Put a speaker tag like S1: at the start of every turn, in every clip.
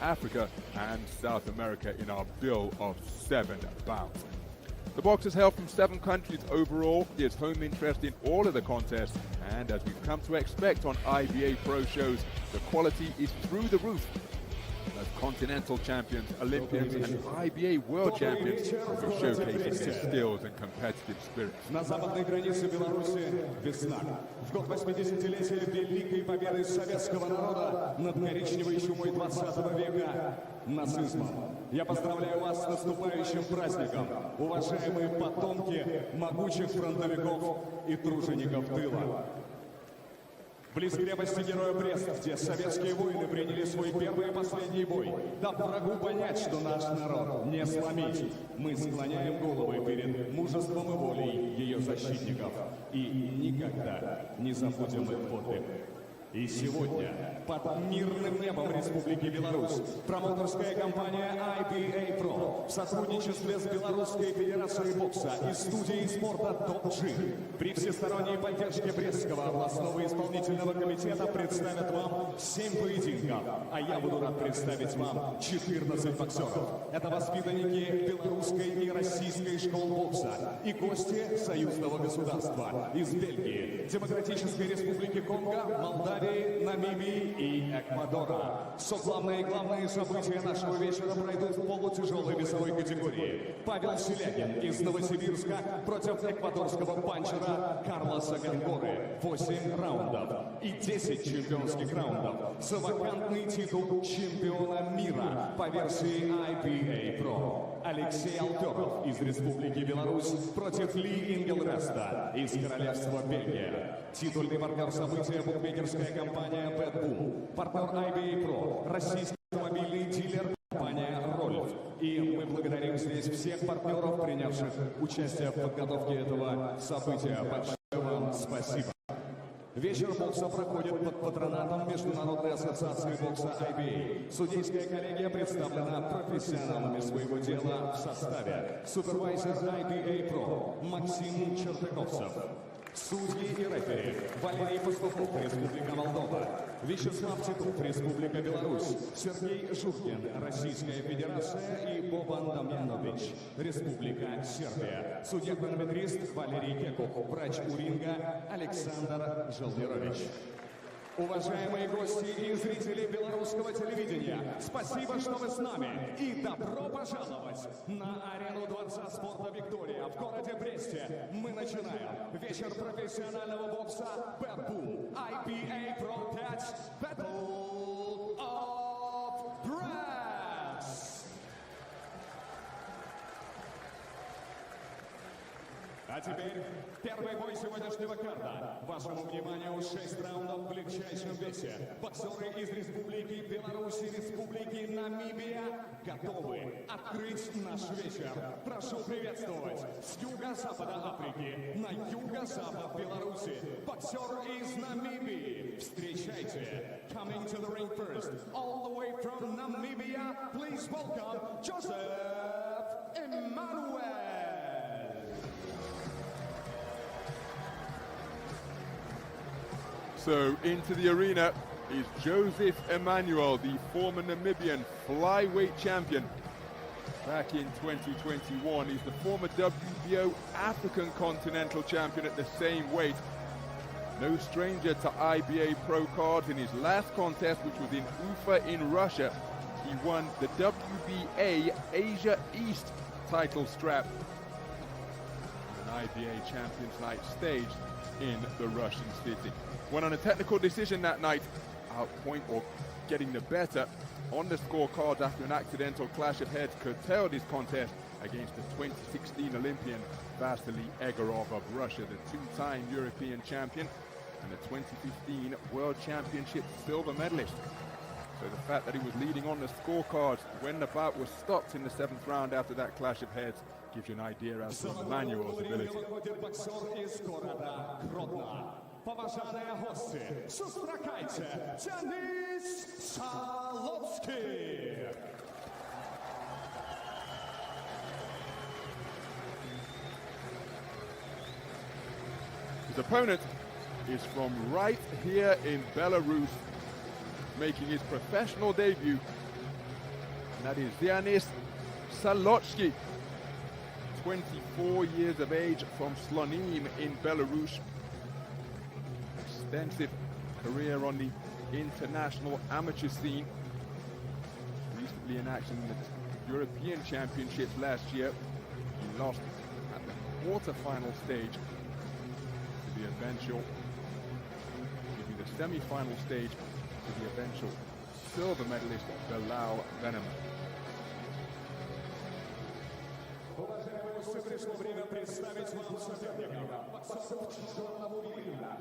S1: Africa and South America in our bill of 7 bouts. The boxers hail from 7 countries overall. There's home interest in all of the contests, and as we've come to expect on IBA.PRO shows, the quality is through the roof. As continental champions, Olympians and IBA world champions who showcase their skills and competitive spirit.
S2: На западной границе Беларуси весна. В год 80-летия великой победы советского народа над коричневой чумой 20 века нацизмом. Я поздравляю вас с наступающим праздником, уважаемые потомки могучих фронтовиков и тружеников тыла. Близ крепости героя Брест, где советские воины приняли свой первый и последний бой, дав врагу понять, что наш народ не сломить. Мы склоняем головы перед мужеством и волей ее защитников и никогда не забудем их подвиг. И сегодня под мирным небом Республики Беларусь промоутерская компания IBA.PRO в сотрудничестве с Белорусской Федерацией бокса и студией спорта ТОП-G при всесторонней поддержке Брестского областного исполнительного комитета представят вам 7 поединков, а я буду рад представить вам 14 боксеров. Это воспитанники белорусской и российской школ бокса и гости союзного государства из Бельгии, Демократической Республики Конго, Молдавии, Намибии и Эквадора. Главные события нашего вечера пройдут в полутяжелой весовой категории. Павел Силягин из Новосибирска против эквадорского панчера Карлоса Гонгоры. 8 раундов и 10 чемпионских раундов за вакантный титул чемпиона мира по версии IBA.PRO. Алексей Алфиорау из Республики Беларусь против Ингелреста из Королевства Бельгия. Титульный партнер события букмекерская компания Bout, партнер IBA.PRO, российский автомобильный дилер компания Рольф. И мы благодарим здесь всех партнеров, принявших участие в подготовке этого события. Большое вам спасибо. Вечер бокса проходит под патронатом Международной ассоциации бокса IBA. Судейская коллегия представлена профессионалами своего дела в составе. Супервайзер IBA.PRO Максим Чертыковцев. Судьи и рефери Валерий Пастухов, Республика Молдова, Вячеслав Титов, Республика Беларусь, Сергей Жухкин, Российская Федерация и Бобан Дамьянович, Республика Сербия. Судья-хронометрист Валерий Кеков, врач у ринга Александр Желдерович. Уважаемые гости и зрители белорусского телевидения, спасибо, что вы с нами. И добро пожаловать на арену Дворца спорта «Виктория» в городе Бресте. Мы начинаем вечер профессионального бокса Bout IBA.PRO 5 Battle of Brest. А теперь первый бой сегодняшнего карта. Вашему вниманию 6 раундов в легчайшем весе. Боксеры из Республики Беларусь и Республики Намибия готовы открыть наш вечер. Прошу приветствовать с юго-запада Африки на юго-запад Беларуси. Боксер из Намибии. Встречайте. Coming to the ring first, all the way from Namibia, please welcome Josef Immanuel.
S1: So into the arena is Josef Immanuel, the former Namibian flyweight champion. Back in 2021, he's the former WBO African Continental Champion at the same weight. No stranger to IBA.PRO cards. In his last contest, which was in Ufa in Russia, he won the WBA Asia East title strap. An IBA Champions Night staged in the Russian city. Won on a technical decision that night, outpoint or getting the better on the scorecards after an accidental clash of heads curtailed his contest against the 2016 Olympian Vasily Egorov of Russia, the two-time European champion and the 2015 World Championship silver medalist. So the fact that he was leading on the scorecards when the bout was stopped in the 7th round after that clash of heads gives you an idea as to Immanuel's ability.
S2: Поважаныя гости, сустракайце, Dzianis Salotskikh.
S1: His opponent is from right here in Belarus, making his professional debut And that is Dzianis Salotskikh, 24 years of age, from Slonim in Belarus. Extensive career on the international amateur scene. Recently in action in the European Championships last year. He lost at the quarter-final stage to the eventual, the semi-final stage to the eventual silver medalist Pavel Silyagin.
S2: Пришло время представить вам соперника. Боксер черного ливня.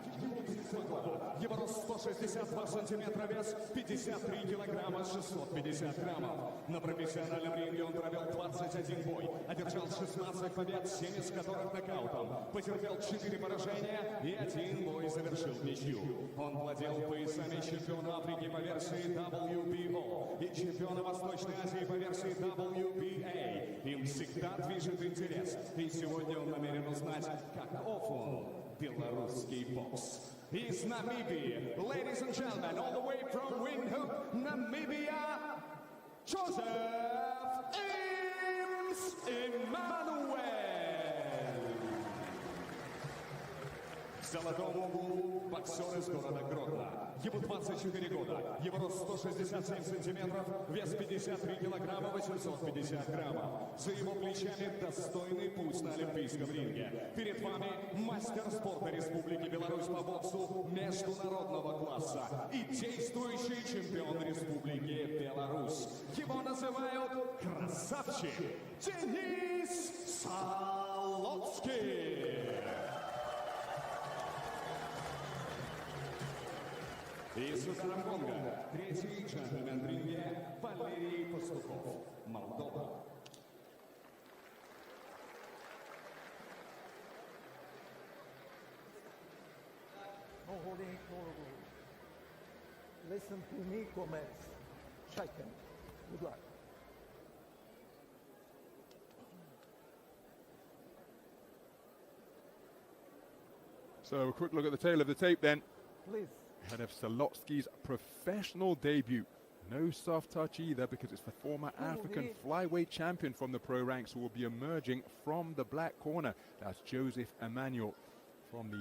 S2: Его рост 162 сантиметра, вес 53 килограмма 650 граммов. На профессиональном ринге он провел 21 бой, одержал 16 побед, 7 из которых нокаутом. Потерпел 4 поражения и 1 бой завершил в ничью. Он владел поясами чемпиона Африки по версии WBO и чемпиона Восточной Азии по версии WBA. Им всегда движет интерес. И сегодня он намерен узнать, каков он, белорусский бокс. Из Намибии, ladies and gentlemen, all the way from Windhoek, Namibia, Josef Immanuel. В золотом углу боксер из города Гродно. Ему 24 года, его рост 167 сантиметров, вес 53 килограмма 850 граммов. За его плечами достойный путь на олимпийском ринге. Перед вами мастер спорта Республики Беларусь по боксу международного класса и действующий чемпион Республики Беларусь. Его называют красавчик Dzianis Salotskikh. Из ударом гонга третий джентльмен в ринге Валерий Пастухов, Молдова.
S3: No holding, no rules. Listen to me, comments. Check him. Good luck.
S1: So a quick look at the tail of the tape then.
S3: Please.
S1: Ahead of Salotski's professional debut. No soft touch either, because it's the former African flyweight champion from the pro ranks who will be emerging from the black corner. That's Josef Immanuel from the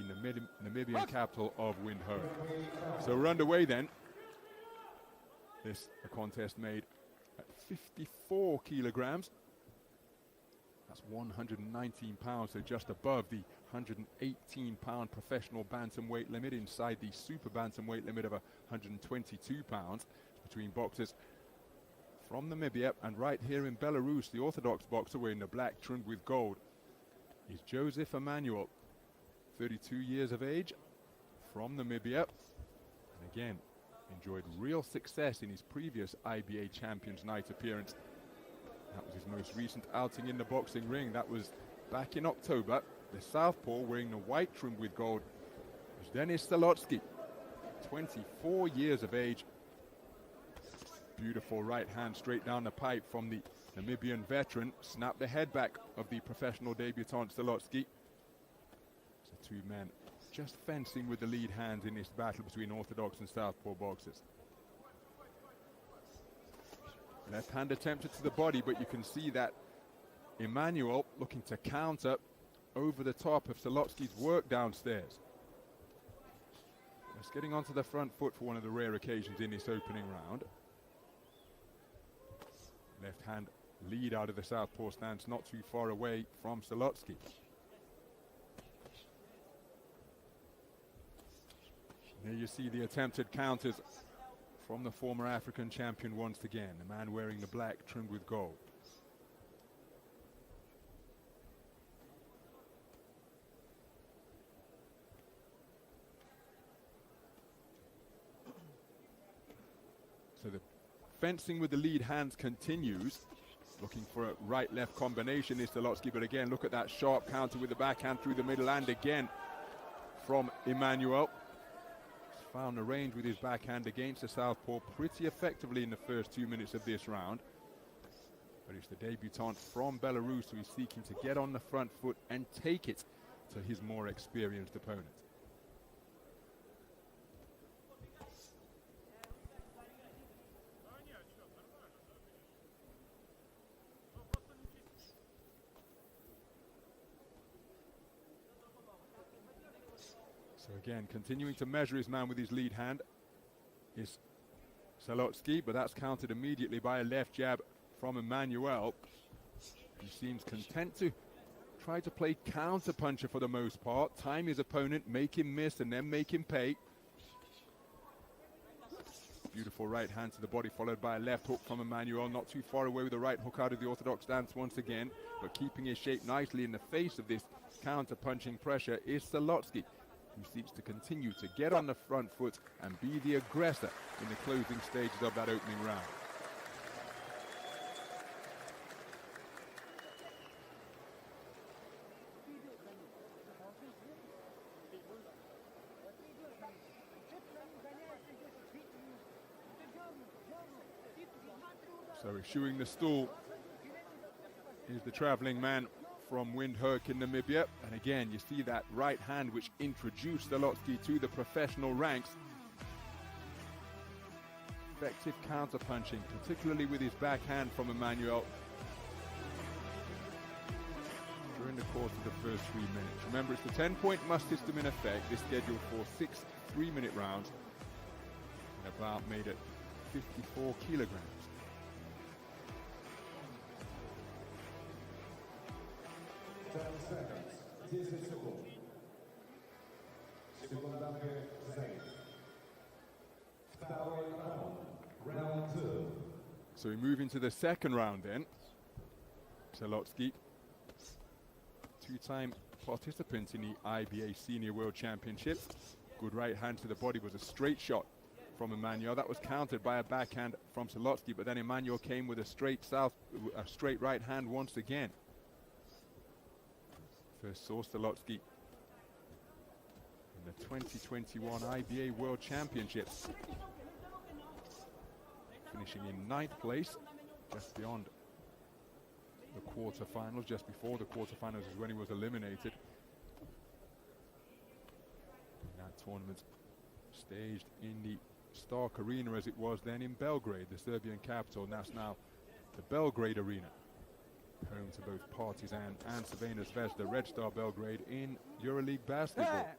S1: Namibian capital of Windhoek. So we're underway then. This a contest made at 54 kilograms. That's 119 pounds, so just above the 118-pound professional bantamweight limit, inside the super bantamweight limit of 122 pounds. Between boxers from Namibia and right here in Belarus, the orthodox boxer wearing the black trimmed with gold is Josef Immanuel, 32 years of age, from Namibia, and again enjoyed real success in his previous IBA Champions Night appearance. That was his most recent outing in the boxing ring. That was back in October. The southpaw wearing the white trimmed with gold was Dzianis Salotskikh, 24 years of age. Beautiful right hand straight down the pipe from the Namibian veteran. Snapped the head back of the professional debutant Salotskikh. So two men just fencing with the lead hands in this battle between orthodox and southpaw boxers. Left hand attempted to the body, but you can see that Immanuel looking to counter over the top of Salotski's work downstairs. Just getting onto the front foot for one of the rare occasions in this opening round. Left hand lead out of the southpaw stance, not too far away from Salotski. There you see the attempted counters from the former African champion once again, the man wearing the black trimmed with gold. So the fencing with the lead hands continues. Looking for a right-left combination is Salotski, but again, look at that sharp counter with the backhand through the middle, and again from Immanuel. Found the range with his backhand against the southpaw pretty effectively in the first 2 minutes of this round. But it's the debutant from Belarus who is seeking to get on the front foot and take it to his more experienced opponent. Again, continuing to measure his man with his lead hand is Salotski, but that's countered immediately by a left jab from Immanuel. He seems content to try to play counter-puncher for the most part, time his opponent, make him miss, and then make him pay. Beautiful right hand to the body, followed by a left hook from Immanuel. Not too far away with the right hook out of the orthodox stance once again, but keeping his shape nicely in the face of this counter-punching pressure is Salotski, who seeks to continue to get on the front foot and be the aggressor in the closing stages of that opening round. So eschewing the stool is the traveling man from Windhoek in Namibia. And again, you see that right hand which introduced Salotski to the professional ranks. Effective counter-punching, particularly with his backhand from Immanuel during the course of the first 3 minutes. Remember, it's the 10-point must system in effect. It's scheduled for 6 3-minute rounds and about made at 54 kilograms. So we move into the second round then. Salotski, two-time participant in the IBA Senior World Championship. Good right hand to the body was a straight shot from Immanuel. That was countered by a backhand from Salotski, but then Immanuel came with a straight right hand once again. First saw Salotski in the 2021 IBA World Championships, finishing in 9th place, just beyond the quarterfinals. Just before the quarterfinals is when he was eliminated. That tournament staged in the Stark Arena as it was then in Belgrade, the Serbian capital, and that's now the Belgrade Arena, home to both Partizan and Crvena Zvezda, Red Star Belgrade in EuroLeague basketball.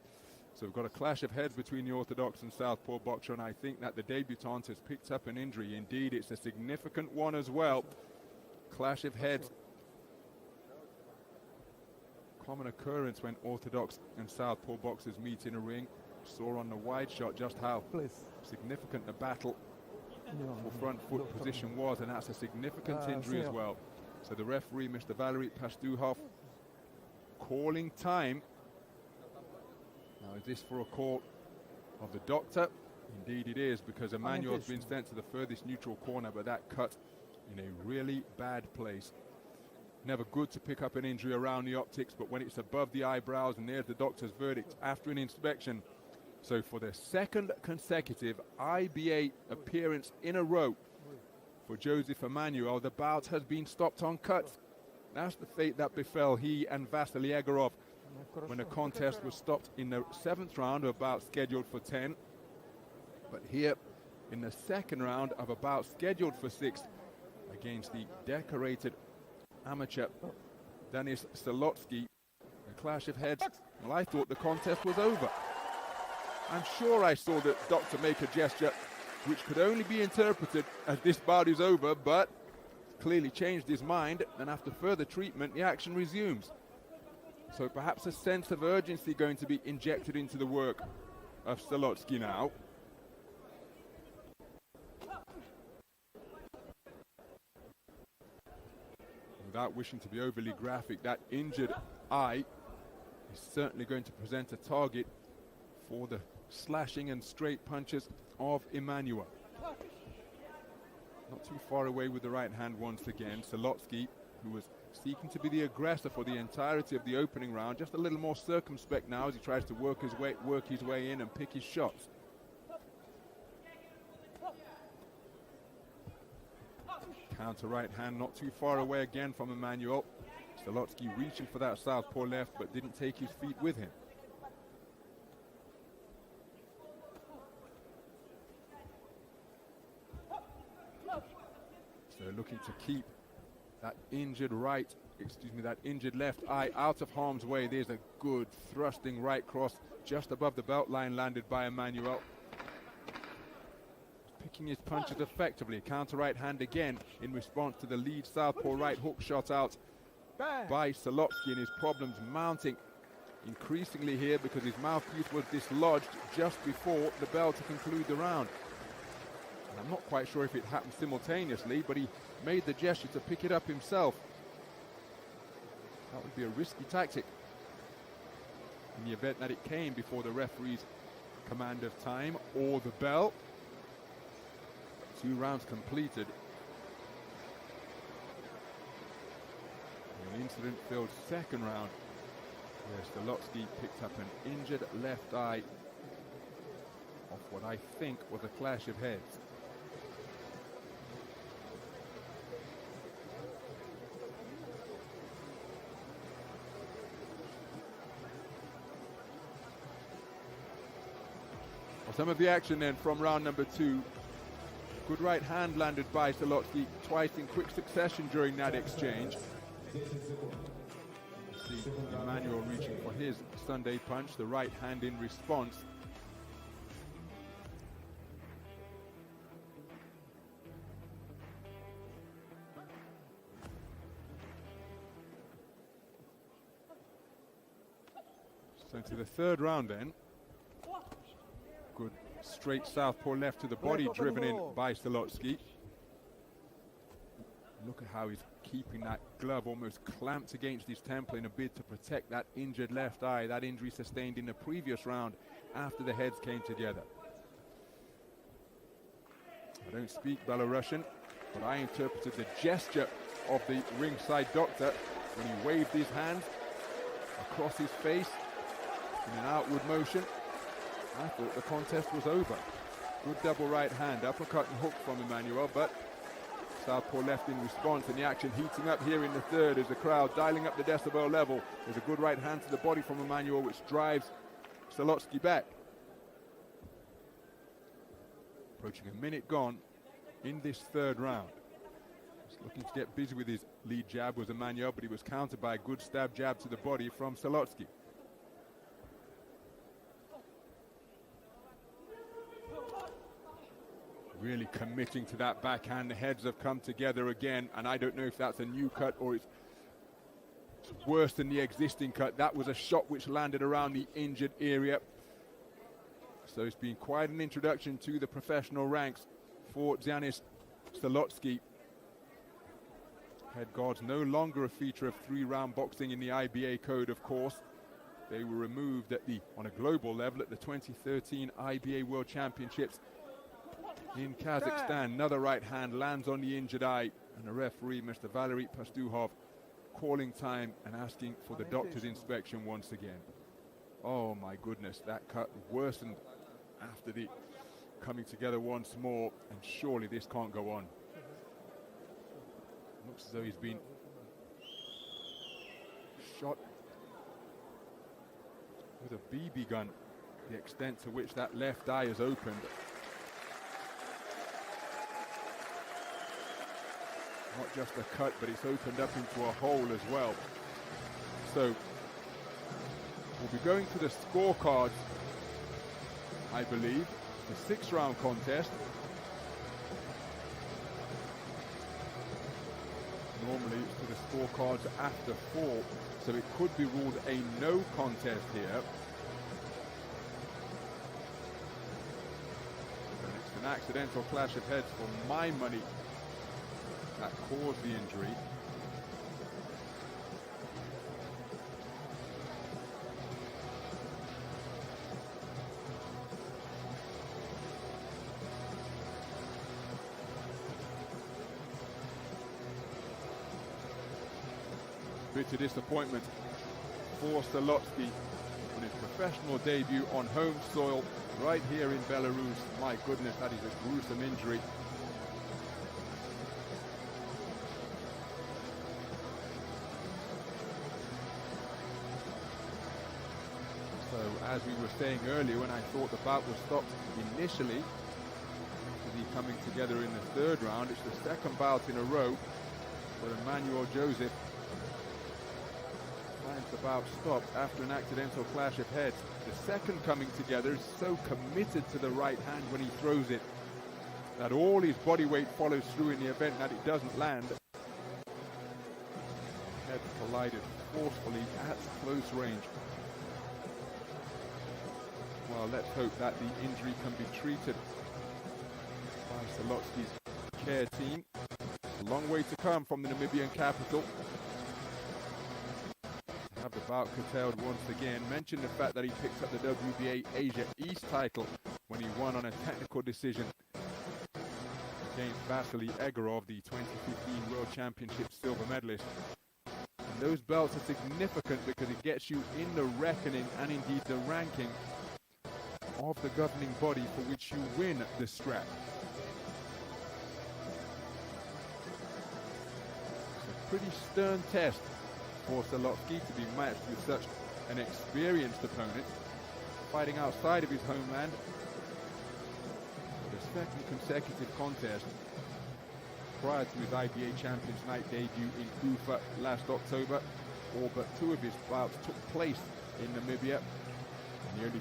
S1: So we've got a clash of heads between the Orthodox and Southpaw boxer, and I think that the debutant has picked up an injury. Indeed, it's a significant one as well. Clash of heads. Common occurrence when Orthodox and Southpaw boxers meet in a ring. Saw on the wide shot just how significant the battle for front foot position was, and that's a significant injury as well. So the referee, Mr. Valery Pastuhov, calling time. Now, is this for a call of the doctor? Indeed it is, because Immanuel's been sent to the furthest neutral corner, but that cut in a really bad place. Never good to pick up an injury around the optics, but when it's above the eyebrows, and there's the doctor's verdict after an inspection. So for the second consecutive IBA appearance in a row for Josef Immanuel, the bout has been stopped on cuts. That's the fate that befell he and Vasily Egorov when the contest was stopped in the 7th round of a bout scheduled for 10. But here in the second round of a bout scheduled for 6 against the decorated amateur Dzianis Salotski, a clash of heads. Well, I thought the contest was over. I'm sure I saw the doctor make a gesture which could only be interpreted as this bout is over, but clearly changed his mind, and after further treatment the action resumes. So perhaps a sense of urgency going to be injected into the work of Salotski now. Without wishing to be overly graphic, that injured eye is certainly going to present a target for the slashing and straight punches of Immanuel. Not too far away with the right hand once again. Salotski, who was seeking to be the aggressor for the entirety of the opening round, just a little more circumspect now as he tries to work his way in and pick his shots. Counter right hand not too far away again from Immanuel. Salotski reaching for that southpaw left, but didn't take his feet with him. So looking to keep that injured that injured left eye out of harm's way. There's a good thrusting right cross just above the belt line landed by Immanuel. Picking his punches effectively. Counter right hand again in response to the lead southpaw right hook shot out by Salotski, and his problems mounting increasingly here because his mouthpiece was dislodged just before the bell to conclude the round. And I'm not quite sure if it happened simultaneously, but he made the gesture to pick it up himself. That would be a risky tactic in the event that it came before the referee's command of time or the bell. 2 rounds completed. An incident-filled second round where Salotski picked up an injured left eye off what I think was a clash of heads. Well, some of the action then from round number 2. Good right hand landed by Salotski twice in quick succession during that exchange. See Immanuel reaching for his Sunday punch, the right hand in response. So to the third round then. Good straight southpaw left to the body driven in by Salotski. Look at how he's keeping that glove almost clamped against his temple in a bid to protect that injured left eye, that injury sustained in the previous round after the heads came together. I don't speak Belarusian, but I interpreted the gesture of the ringside doctor when he waved his hand across his face in an outward motion. I thought the contest was over. Good double right hand, uppercut and hook from Immanuel, but southpaw left in response, and the action heating up here in the third as the crowd dialing up the decibel level. There's a good right hand to the body from Immanuel, which drives Salotski back. Approaching a minute gone in this third round. Just looking to get busy with his lead jab was Immanuel, but he was countered by a good stab jab to the body from Salotski. Really committing to that backhand. The heads have come together again, and I don't know if that's a new cut or it's worse than the existing cut. That was a shot which landed around the injured area. So it's been quite an introduction to the professional ranks for Dzianis Salotski. Head guards no longer a feature of 3-round boxing in the IBA code, of course. They were removed on a global level at the 2013 IBA World Championships in Kazakhstan. Another right hand lands on the injured eye, and the referee, Mr. Valery Pastuhov, calling time and asking for the doctor's inspection once again. Oh my goodness, that cut worsened after the coming together once more, and surely this can't go on. Looks as though he's been shot with a BB gun, the extent to which that left eye is opened. Not just a cut, but it's opened up into a hole as well. So we'll be going to the scorecards, I believe. The 6-round contest. Normally it's to the scorecards after 4, so it could be ruled a no contest here. And it's an accidental clash of heads for my money that caused the injury. Bitter disappointment for Salotski on his professional debut on home soil right here in Belarus. My goodness, that is a gruesome injury. As we were saying earlier, when I thought the bout was stopped initially, coming together in the third round, it's the second bout in a row But Immanuel Josef finds the bout stopped after an accidental clash of heads. The second coming together is so committed to the right hand when he throws it that all his body weight follows through in the event that it doesn't land. Head collided forcefully at close range. Well, let's hope that the injury can be treated by Salotski's care team. A long way to come from the Namibian capital. Have the bout curtailed once again. Mentioned the fact that he picked up the WBA Asia East title when he won on a technical decision against Vasily Egorov, the 2015 World Championship silver medalist. And those belts are significant because it gets you in the reckoning and indeed the ranking of the governing body for which you win the strap. It's a pretty stern test for Salotski to be matched with such an experienced opponent, fighting outside of his homeland for the second consecutive contest prior to his IBA Champions Night debut in Kufa last October. All but two of his bouts took place in Namibia, and the only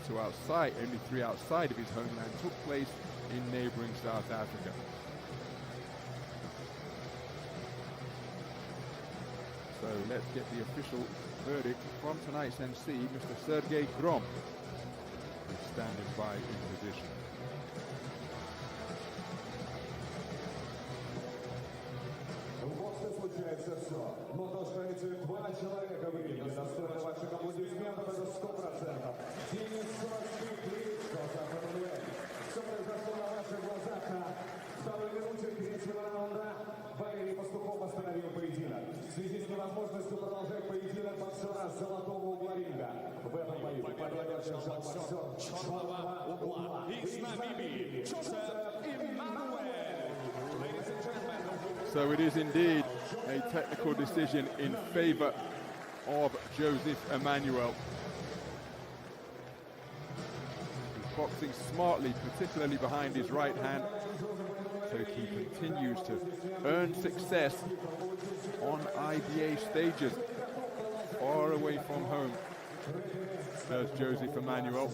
S1: three outside of his homeland took place in neighboring South Africa. So let's get the official verdict from tonight's MC, Mr. Sergei Grom, who's standing by in position.
S2: Случается все. Но то, что эти два человека выиграли, достойны ваших аплодисментов, это 100%. Dzianis, Josef, все произошло на ваших глазах на второй минуте третьего раунда. Валерий Пастухов остановил поединок. В связи с невозможностью продолжать поединок боксера с золотого угла ринга. В этом бою победу одержал боксер черного угла из Намибии Josef Immanuel.
S1: So it is indeed a technical decision in favor of Josef Immanuel. He's boxing smartly, particularly behind his right hand, so he continues to earn success on IBA stages, far away from home. There's Josef Immanuel.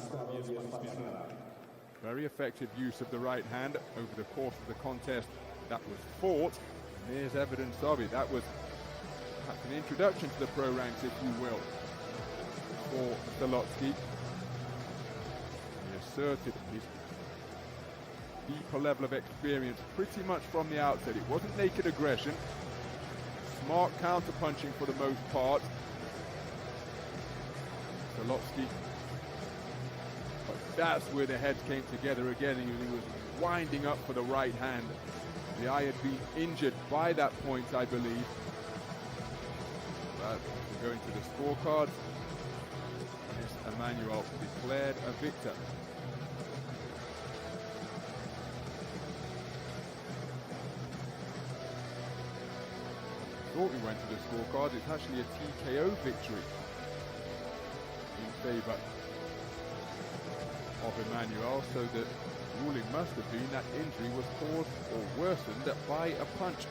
S1: Very effective use of the right hand over the course of the contest that was fought. There's evidence of it. That was perhaps an introduction to the pro ranks, if you will, for Salotski. He asserted his deeper level of experience pretty much from the outset. It wasn't naked aggression. Smart counter-punching for the most part. Salotski. But that's where the heads came together again, and he was winding up for the right hand. The eye had been injured by that point, I believe. But we're going to the scorecards. Yes, Immanuel declared a victor. Thought we went to the scorecards. It's actually a TKO victory in favor of Immanuel, so that ruling must have been that injury was caused or worsened by a punch.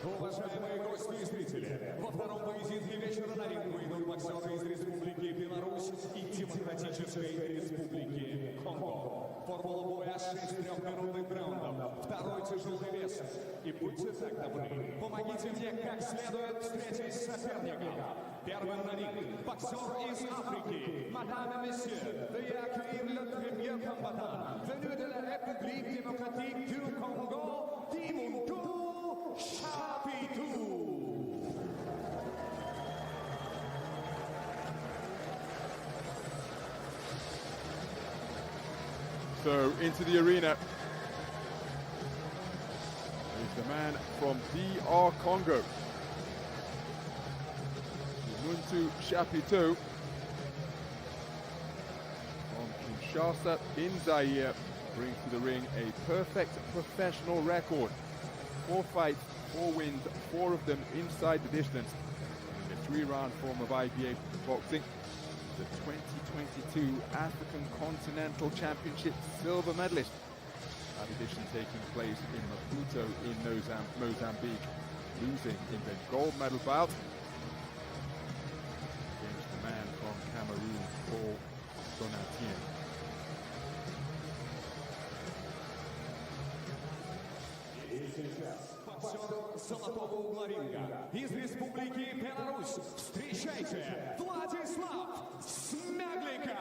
S2: Уважаемые гости и зрители, во втором поединке вечера на ринг выйдут боксеры из Республики Беларусь и Демократической Республики Конго. Формула боя 6 трехминутных раундов. Второй тяжелый вес. И будьте так добры, помогите мне как следует встретить соперника. Первым на ринг боксер из Африки. Madame et messieurs, veuillez accueillir le premier combattant venu de la République démocratique du Congo, Dimuntu, Chapiteau.
S1: So into the arena is the man from DR Congo, Dimuntu Chapiteau, from Kinshasa in Zaire, brings to the ring a perfect professional record. 4 fights, 4 wins, 4 of them inside the distance in the 3-round form of IBA boxing. The 2022 African Continental Championship silver medalist. That edition taking place in Maputo in Mozambique. losing in the gold medal bout against the man from Cameroon, Paul Donatien.
S2: Золотого угла ринга из Республики Беларусь. Встречайте, Владислав Smiahlikau.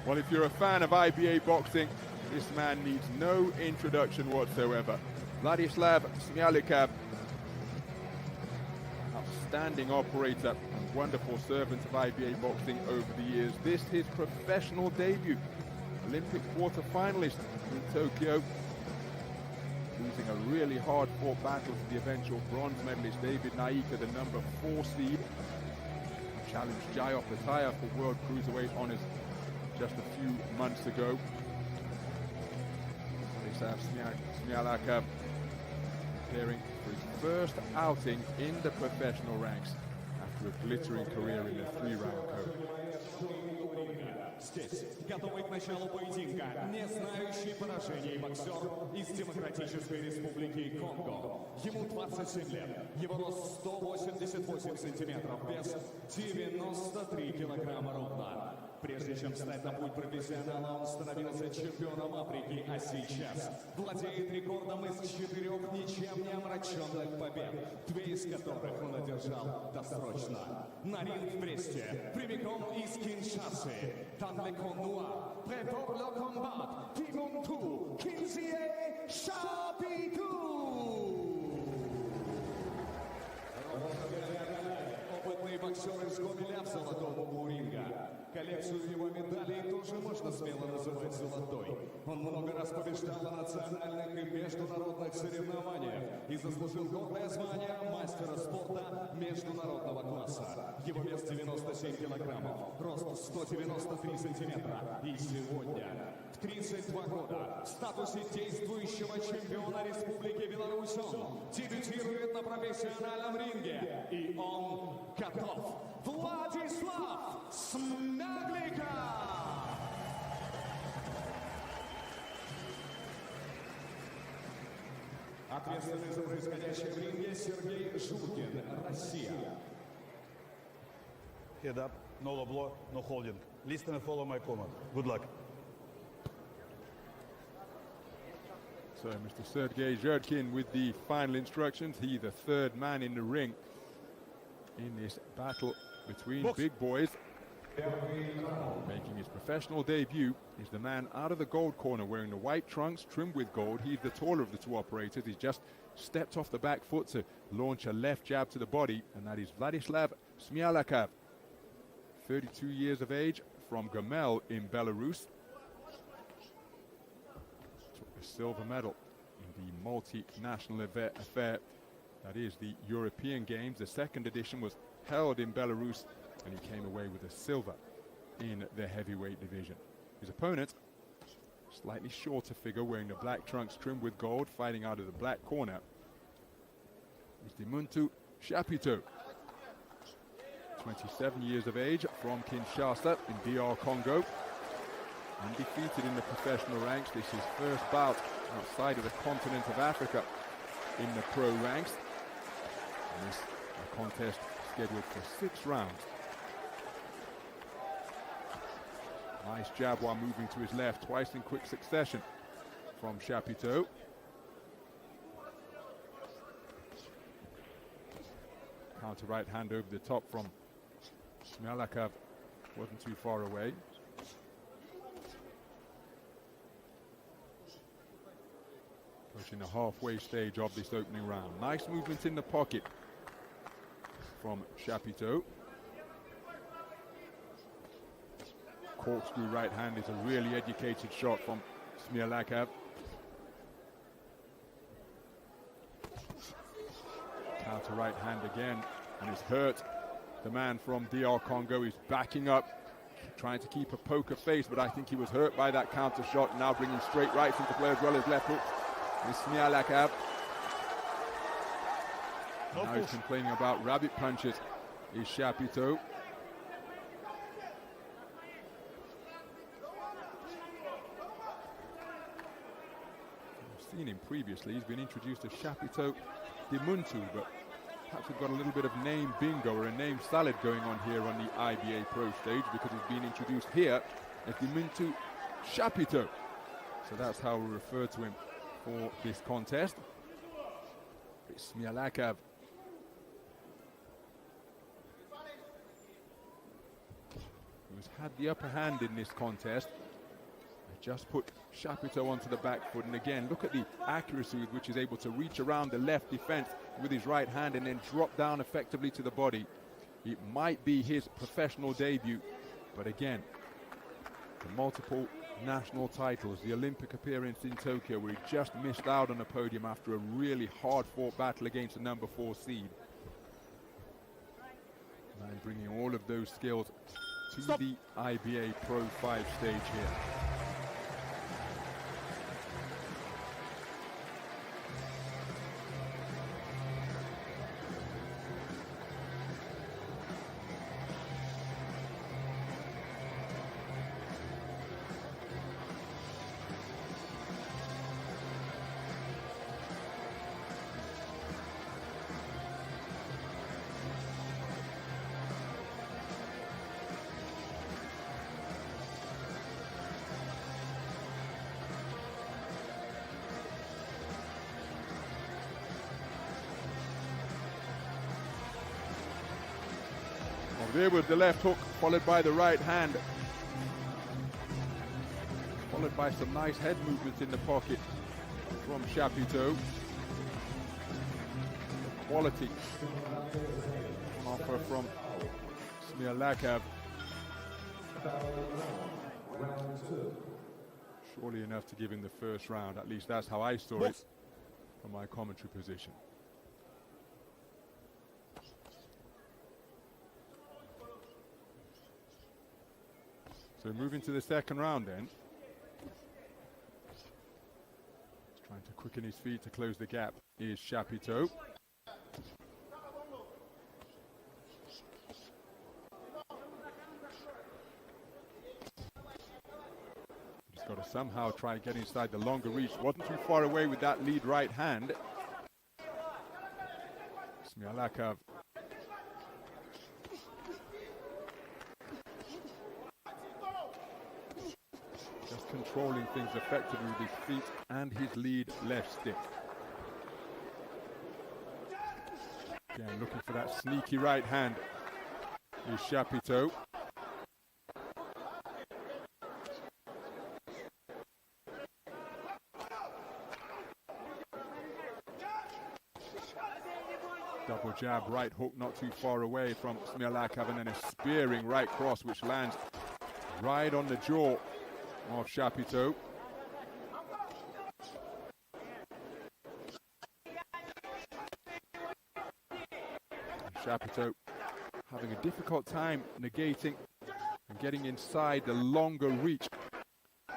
S1: Well, if you're a fan of IBA boxing, this man needs no introduction whatsoever. Vladislav Smiahlikau, outstanding operator and wonderful servant of IBA boxing over the years. This his professional debut. Olympic quarter-finalist in Tokyo, losing a really hard-fought battle to the eventual bronze medalist David Naika, the number 4 seed. Challenged Jai Opetaia for World Cruiserweight honors just a few months ago. Vladislav Smiahlikau preparing for his first outing in the professional ranks after a glittering career in the 3-round code.
S2: Здесь, готовый к началу поединка, не знающий поражений боксер из Демократической Республики Конго. Ему 27 лет, его рост 188 сантиметров, вес 93 килограмма ровно. Прежде чем встать на путь профессионала, он становился чемпионом Африки, а сейчас владеет рекордом из 4 ничем не омраченных побед, 2 из которых он одержал досрочно. На ринг в Бресте, прямиком из Киншасы, prêt pour le combat, Dimuntu, Chapiteau. Опытный боксер из Гомеля в золотом углу ринга. Коллекцию его медалей тоже можно смело называть золотой. Он много раз побеждал на национальных и международных соревнованиях и заслужил гордое звание мастера спорта международного класса. Его вес 97 килограммов, рост 193 сантиметра. И сегодня, в 32 года, в статусе действующего чемпиона Республики Беларусь он дебютирует на профессиональном ринге. И он готов. Владислав Smiahlikau! Ответственный за происходящее в ринге Сергей Журкин, Россия.
S4: Head up, no low blow, no holding. Listen and follow my command. Good luck.
S1: So Mr. Sergei Zhurkin with the final instructions. He the third man in the ring in this battle between big boys. Making his professional debut is the man out of the gold corner wearing the white trunks trimmed with gold. He's the taller of the two operators. He's just stepped off the back foot to launch a left jab to the body, and that is Vladislav Smiahlikau, 32 years of age, from Gomel in Belarus. Took the silver medal in the multinational affair that is the European Games. The second edition was held in Belarus, and he came away with a silver in the heavyweight division. His opponent, slightly shorter figure wearing the black trunks trimmed with gold, fighting out of the black corner, is Dimuntu Chapiteau, 27 years of age, from Kinshasa in DR Congo. Undefeated in the professional ranks. This is his first bout outside of the continent of Africa in the pro ranks. And this a contest scheduled for 6 rounds. Nice jab while moving to his left, twice in quick succession from Chapiteau. Counter right hand over the top from Smiahlikau, wasn't too far away. Approaching the halfway stage of this opening round. Nice movement in the pocket from Chapiteau. Corkscrew right hand is a really educated shot from Smiahlikau. Counter right hand again, and it's hurt. The man from DR Congo is backing up, trying to keep a poker face, but I think he was hurt by that counter shot. Now bringing straight rights into play as well as left hooks. With Smiahlikau. Now he's complaining about rabbit punches. Is Chapiteau. seen him previously. He's been introduced as Chapiteau Dimuntu, but perhaps we've got a little bit of name bingo or a name salad going on here on the IBA.PRO stage, because he's been introduced here as Dimuntu Chapiteau. So that's how we refer to him for this contest. It's Smiahlikau. Who's had the upper hand in this contest. Just put Chapiteau onto the back foot, and again, look at the accuracy with which he's able to reach around the left defense with his right hand and then drop down effectively to the body. It might be his professional debut, but again, the multiple national titles, the Olympic appearance in Tokyo, where he just missed out on a podium after a really hard-fought battle against the number 4 seed. And bringing all of those skills to the IBA.PRO 5 stage here. There was the left hook, followed by the right hand. Followed by some nice head movements in the pocket from Chapiteau. Quality offer from Smiahlikau. Surely enough to give him the first round. At least that's how I saw it from my commentary position. So moving to the second round then. He's trying to quicken his feet to close the gap is Chapiteau. He's got to somehow try and get inside the longer reach. Wasn't too far away with that lead right hand. Smiahlikau. Controlling things effectively with his feet and his lead left stick. Again, looking for that sneaky right hand is Chapiteau. Double jab, right hook not too far away from Smiahlikau, and then a spearing right cross which lands right on the jaw of Chapiteau. Chapiteau having a difficult time negating and getting inside the longer reach of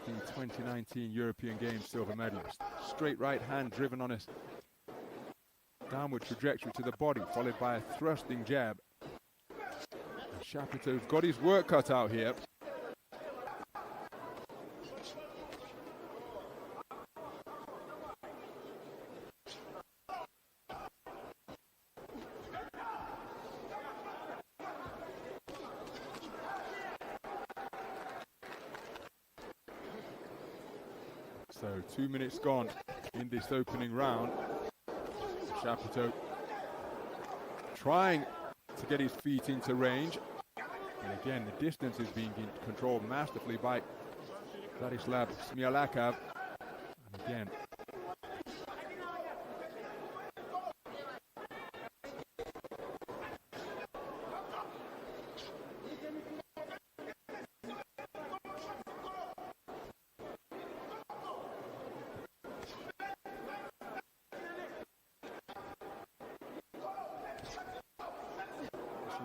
S1: the 2019 European Games silver medalist. Straight right hand driven on a downward trajectory to the body, followed by a thrusting jab. And Chapiteau's got his work cut out here. So 2 minutes gone in this opening round. Chapiteau trying to get his feet into range. And again, the distance is being controlled masterfully by Vladislav Smiahlikau. And again,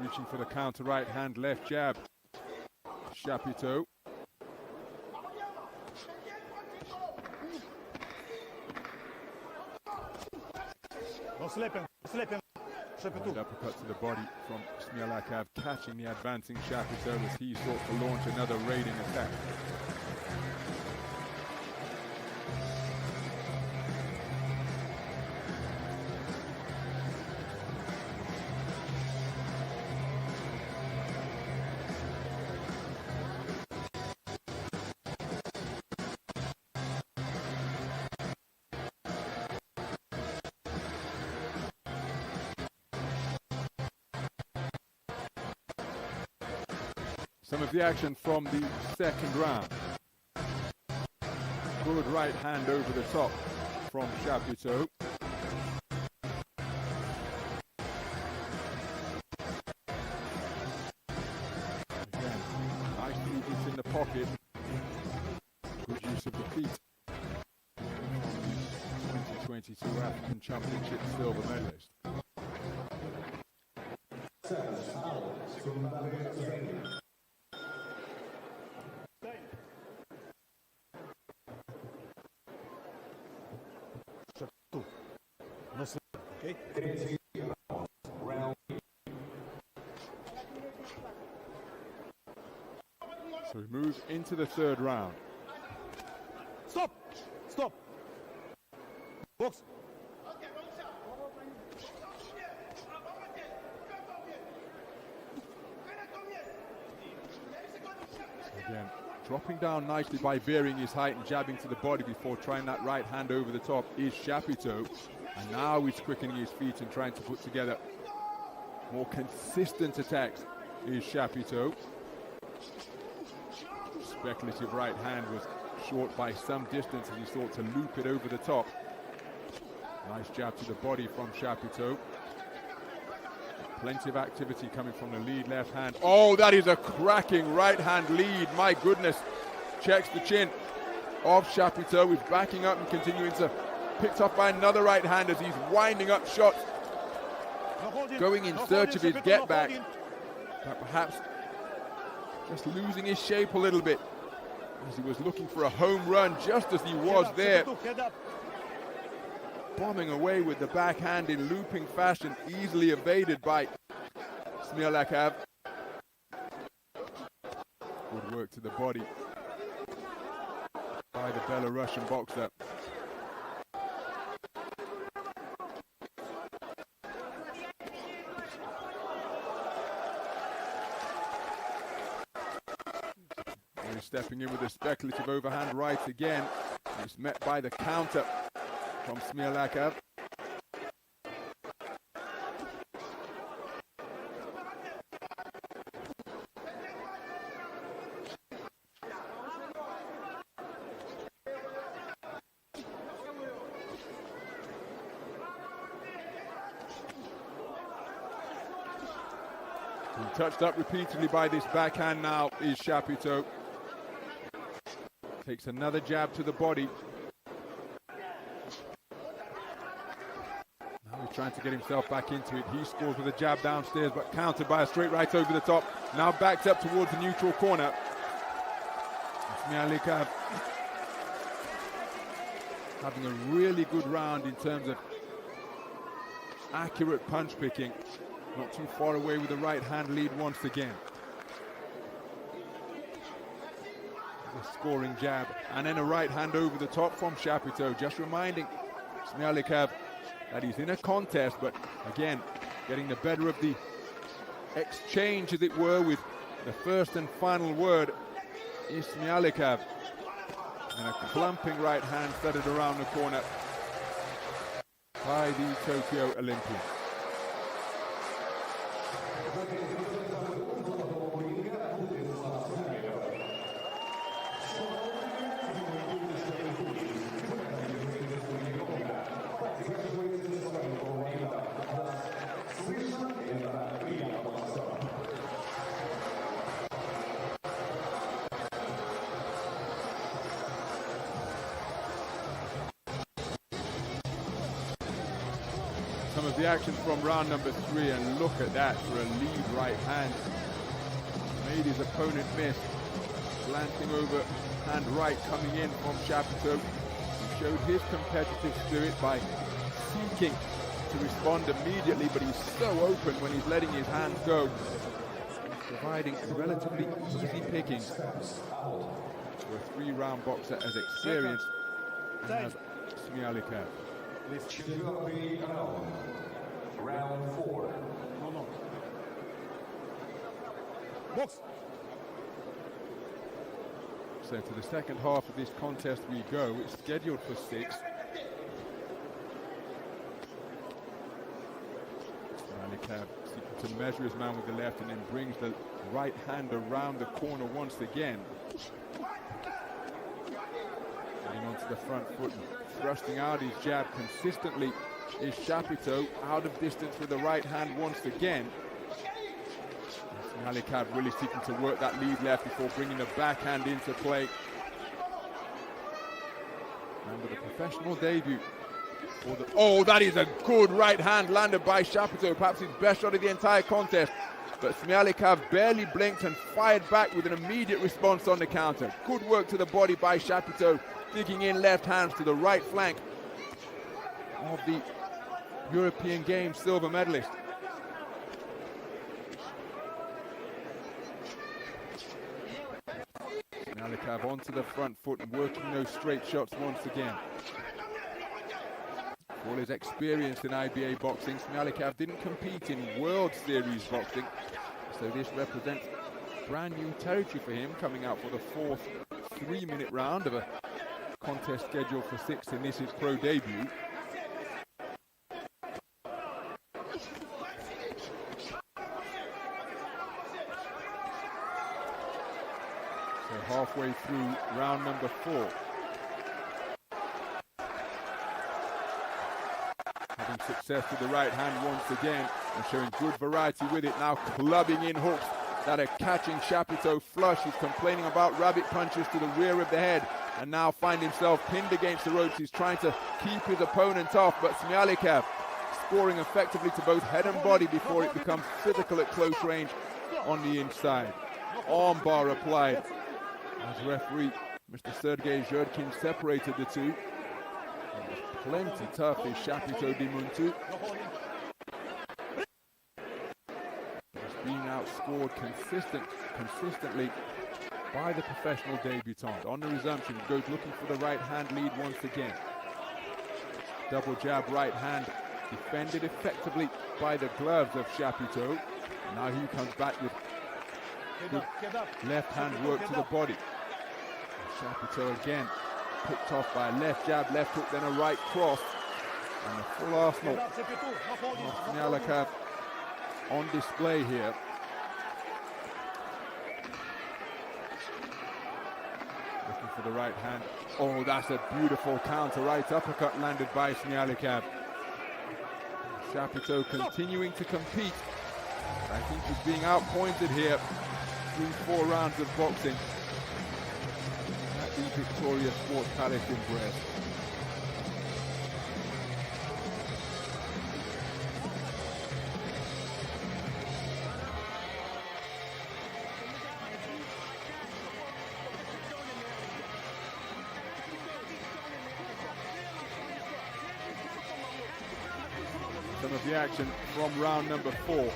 S1: reaching for the counter right hand, left jab. Chapiteau.
S4: No slipping, slipping.
S1: Right uppercut to the body from Smiahlikau, catching the advancing Chapiteau as he sought to launch another raiding attack. Some of the action from the second round. Good right hand over the top from Chapiteau. Again, nice movements in the pocket. Good use of the feet. 2022 African Championship silver medalist.
S4: Okay?
S1: So we move into the third round.
S4: Stop! Stop! Box!
S1: Again, dropping down nicely by varying his height and jabbing to the body before trying that right hand over the top is Chapiteau. And now he's quickening his feet and trying to put together more consistent attacks is Chapiteau. Speculative right hand was short by some distance as he sought to loop it over the top. Nice jab to the body from Chapiteau. Plenty of activity coming from the lead left hand. Oh, that is a cracking right hand lead. My goodness. Checks the chin of Chapiteau, who's backing up and continuing to picked off by another right hand as he's winding up shots. Going in search of his get back. But perhaps just losing his shape a little bit as he was looking for a home run just as he was there. Bombing away with the backhand in looping fashion, easily evaded by Smiahlikau. Good work to the body by the Belarusian boxer. Stepping in with a speculative overhand right again. It's met by the counter from Smiahlikau. Touched up repeatedly by this backhand now is Chapiteau. Takes another jab to the body. Now he's trying to get himself back into it. He scores with a jab downstairs, but countered by a straight right over the top. Now backed up towards the neutral corner. Smiahlikau having a really good round in terms of accurate punch picking. Not too far away with the right hand lead once again. A scoring jab and then a right hand over the top from Chapiteau, just reminding Smiahlikau that he's in a contest, but again getting the better of the exchange, as it were, with the first and final word is Smiahlikau, and a clumping right hand thudded around the corner by the Tokyo Olympian. Some of the action from round number 3, and look at that for a lead right hand. Made his opponent miss. Slanting over hand right coming in from Chapiteau. He showed his competitive spirit by seeking to respond immediately, but he's so open when he's letting his hands go. Providing relatively easy pickings for a 3-round boxer as experienced as Smiahlikau.
S2: Round 4.
S4: No. Box.
S1: So to the second half of this contest we go. It's scheduled for 6. Smiahlikau seeking to measure his man with the left and then brings the right hand around the corner once again. Getting onto the front foot and thrusting out his jab consistently is Chapiteau, out of distance with the right hand once again. Smiahlikau really seeking to work that lead left before bringing the backhand into play. And with a professional debut. Oh, that is a good right hand landed by Chapiteau, perhaps his best shot of the entire contest. But Smiahlikau barely blinked and fired back with an immediate response on the counter. Good work to the body by Chapiteau, digging in left hands to the right flank of the European Games silver medalist. Smiahlikau onto the front foot and working those straight shots once again. For all his experience in IBA boxing, Smiahlikau didn't compete in World Series boxing, so this represents brand new territory for him, coming out for the fourth 3-minute round of a contest scheduled for 6 in this his pro debut. So halfway through round number 4. Having success with the right hand once again and showing good variety with it, now clubbing in hooks that are catching Chapiteau flush. He's complaining about rabbit punches to the rear of the head and now finds himself pinned against the ropes. He's trying to keep his opponent off, but Smiahlikau scoring effectively to both head and body before it becomes physical at close range on the inside. Arm bar applied as referee Mr. Sergei Zhurkin separated the two. It was plenty tough is Chapiteau Dimuntu. He's being outscored consistently by the professional debutant. On the resumption, he goes looking for the right hand lead once again. Double jab right hand defended effectively by the gloves of Chapiteau. Now he comes back with good left hand work to the body. Chapiteau again picked off by a left jab, left hook, then a right cross. And the full arsenal of Smiahlikau on display here. Looking for the right hand. Oh, that's a beautiful counter right uppercut landed by Smiahlikau. Chapiteau continuing to compete. I think he's being outpointed here through 4 rounds of boxing at the Victoria Sports Palace in Brest. Some of the action from round number 4.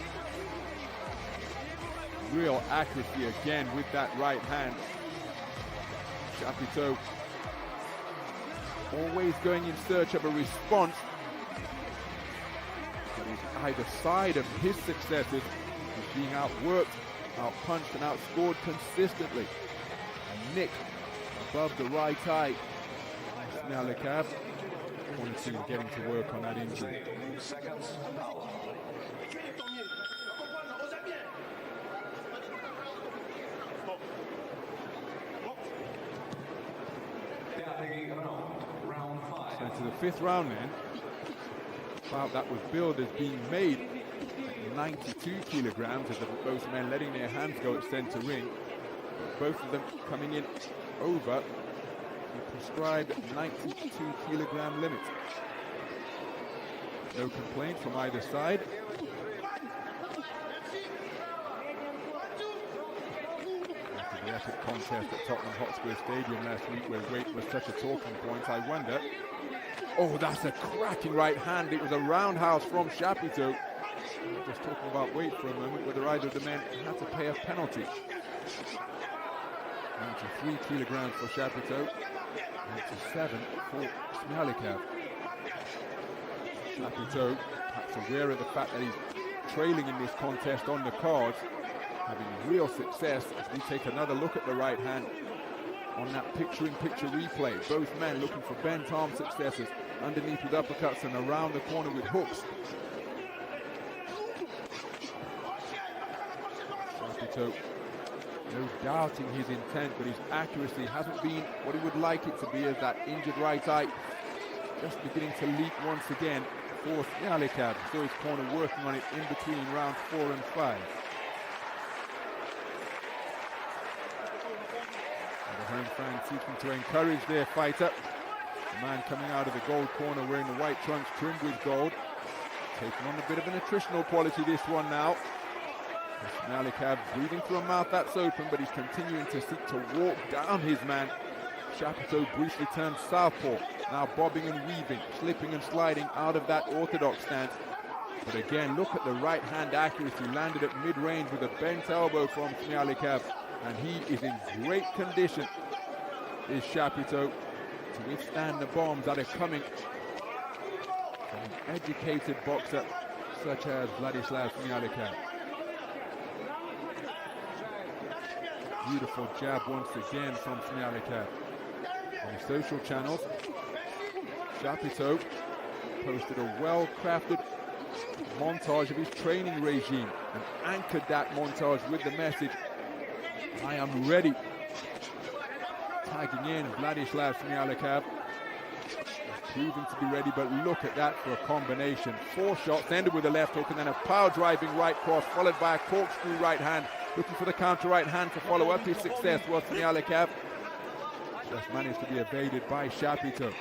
S1: Real accuracy again with that right hand. Chapiteau always going in search of a response. But he's either side of his successes. He's being outworked, outpunched and outscored consistently. And nicked above the right eye. Smiahlikau. Corner team getting to work on that injury. So to the 5th round then. Bout that was billed as being made at 92 kilograms as both men letting their hands go at centre ring. Both of them coming in over the prescribed 92 kilogram limit. No complaint from either side. After the epic contest at Tottenham Hotspur Stadium last week where weight was such a talking point, I wonder. Oh, that's a cracking right hand. It was a roundhouse from Chapiteau. Just talking about weight for a moment, whether either of the men had to pay a penalty. 93 kilograms for Chapiteau, 97 for Smiahlikau. Chapiteau, perhaps aware of the fact that he's trailing in this contest on the cards, having real success as we take another look at the right hand on that picture-in-picture replay. Both men looking for bent arm successes underneath with uppercuts and around the corner with hooks. Chapiteau. No doubting his intent, but his accuracy hasn't been what he would like it to be, as that injured right eye just beginning to leak once again for Smiahlikau. So his corner working on it in between rounds 4 and 5. And the home fans seeking to encourage their fighter. The man coming out of the gold corner wearing the white trunks trimmed with gold. Taking on a bit of an attritional quality, this one now. Smiahlikau breathing through a mouth that's open, but he's continuing to seek to walk down his man. Chapiteau briefly turns southpaw, now bobbing and weaving, slipping and sliding out of that orthodox stance. But again, look at the right hand accuracy, landed at mid-range with a bent elbow from Smiahlikau, and he is in great condition, is Chapiteau, to withstand the bombs that are coming from an educated boxer such as Uladzislau Smiahlikau. Beautiful jab once again from Smiahlikau. On the social channels, Chapiteau posted a well-crafted montage of his training regime and anchored that montage with the message, "I am ready." Tagging in Uladzislau Smiahlikau, proving to be ready, but look at that for a combination. 4 shots, ended with a left hook and then a power-driving right cross, followed by a corkscrew right hand. Looking for the counter right hand to follow up his success was Smiahlikau. Just managed to be evaded by Chapiteau.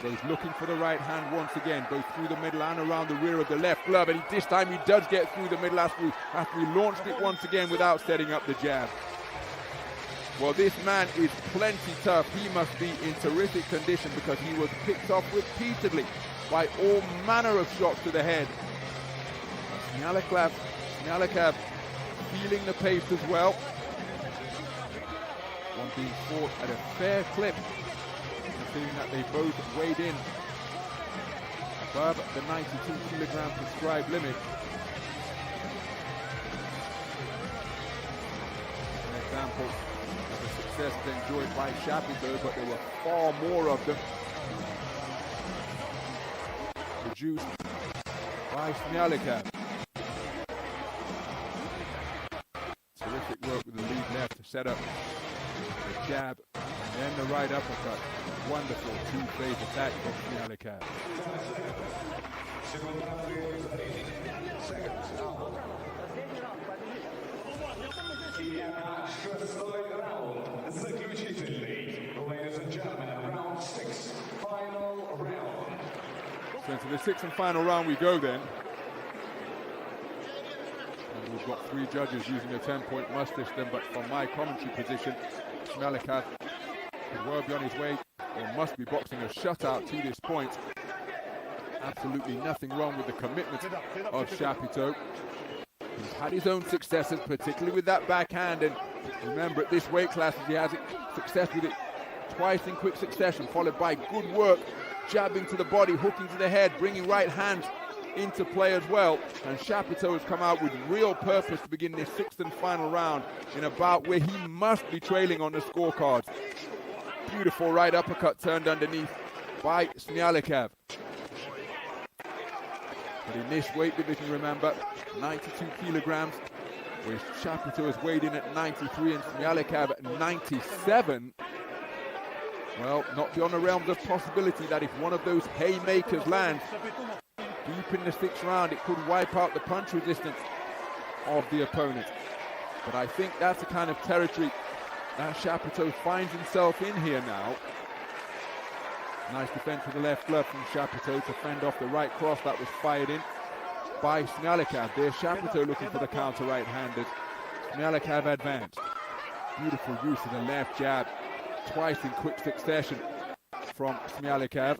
S1: So he's looking for the right hand once again, both through the middle and around the rear of the left glove, and this time he does get through the middle after he launched it once again without setting up the jab. Well, this man is plenty tough. He must be in terrific condition because he was picked off repeatedly by all manner of shots to the head. Smiahlikau feeling the pace as well. One being fought at a fair clip, considering that they both weighed in above the 92 kilogram prescribed limit. An example of the success enjoyed by Chapiteau, but there were far more of them produced by Smiahlikau. Terrific work with the lead left to set up the jab and then the right uppercut. Wonderful two-phase attack from Smiahlikau.
S2: Ladies and gentlemen, round 6, final round.
S1: So into the 6th and final round we go then. And we've got 3 judges using a 10-point must system, but from my commentary position, Smiahlikau could well be on his way, or must be boxing a shutout to this point. Absolutely nothing wrong with the commitment of Chapiteau. He's had his own successes, particularly with that backhand, and remember at this weight class he has success with it twice in quick succession, followed by good work, jabbing to the body, hooking to the head, bringing right hand into play as well. And Chapiteau has come out with real purpose to begin this 6th and final round in a bout where he must be trailing on the scorecards. Beautiful right uppercut turned underneath by Smiahlikau. But in this weight division, remember, 92 kilograms, where Chapiteau has weighed in at 93 and Smiahlikau at 97. Well, not beyond the realms of possibility that if one of those haymakers lands deep in the 6th round, it could wipe out the punch resistance of the opponent. But I think that's the kind of territory that Chapiteau finds himself in here now. Nice defense with the left glove from Chapiteau to fend off the right cross that was fired in by Smiahlikau. There's Chapiteau looking for the counter right-handed. Smiahlikau advanced. Beautiful use of the left jab, twice in quick succession from Smiahlikau.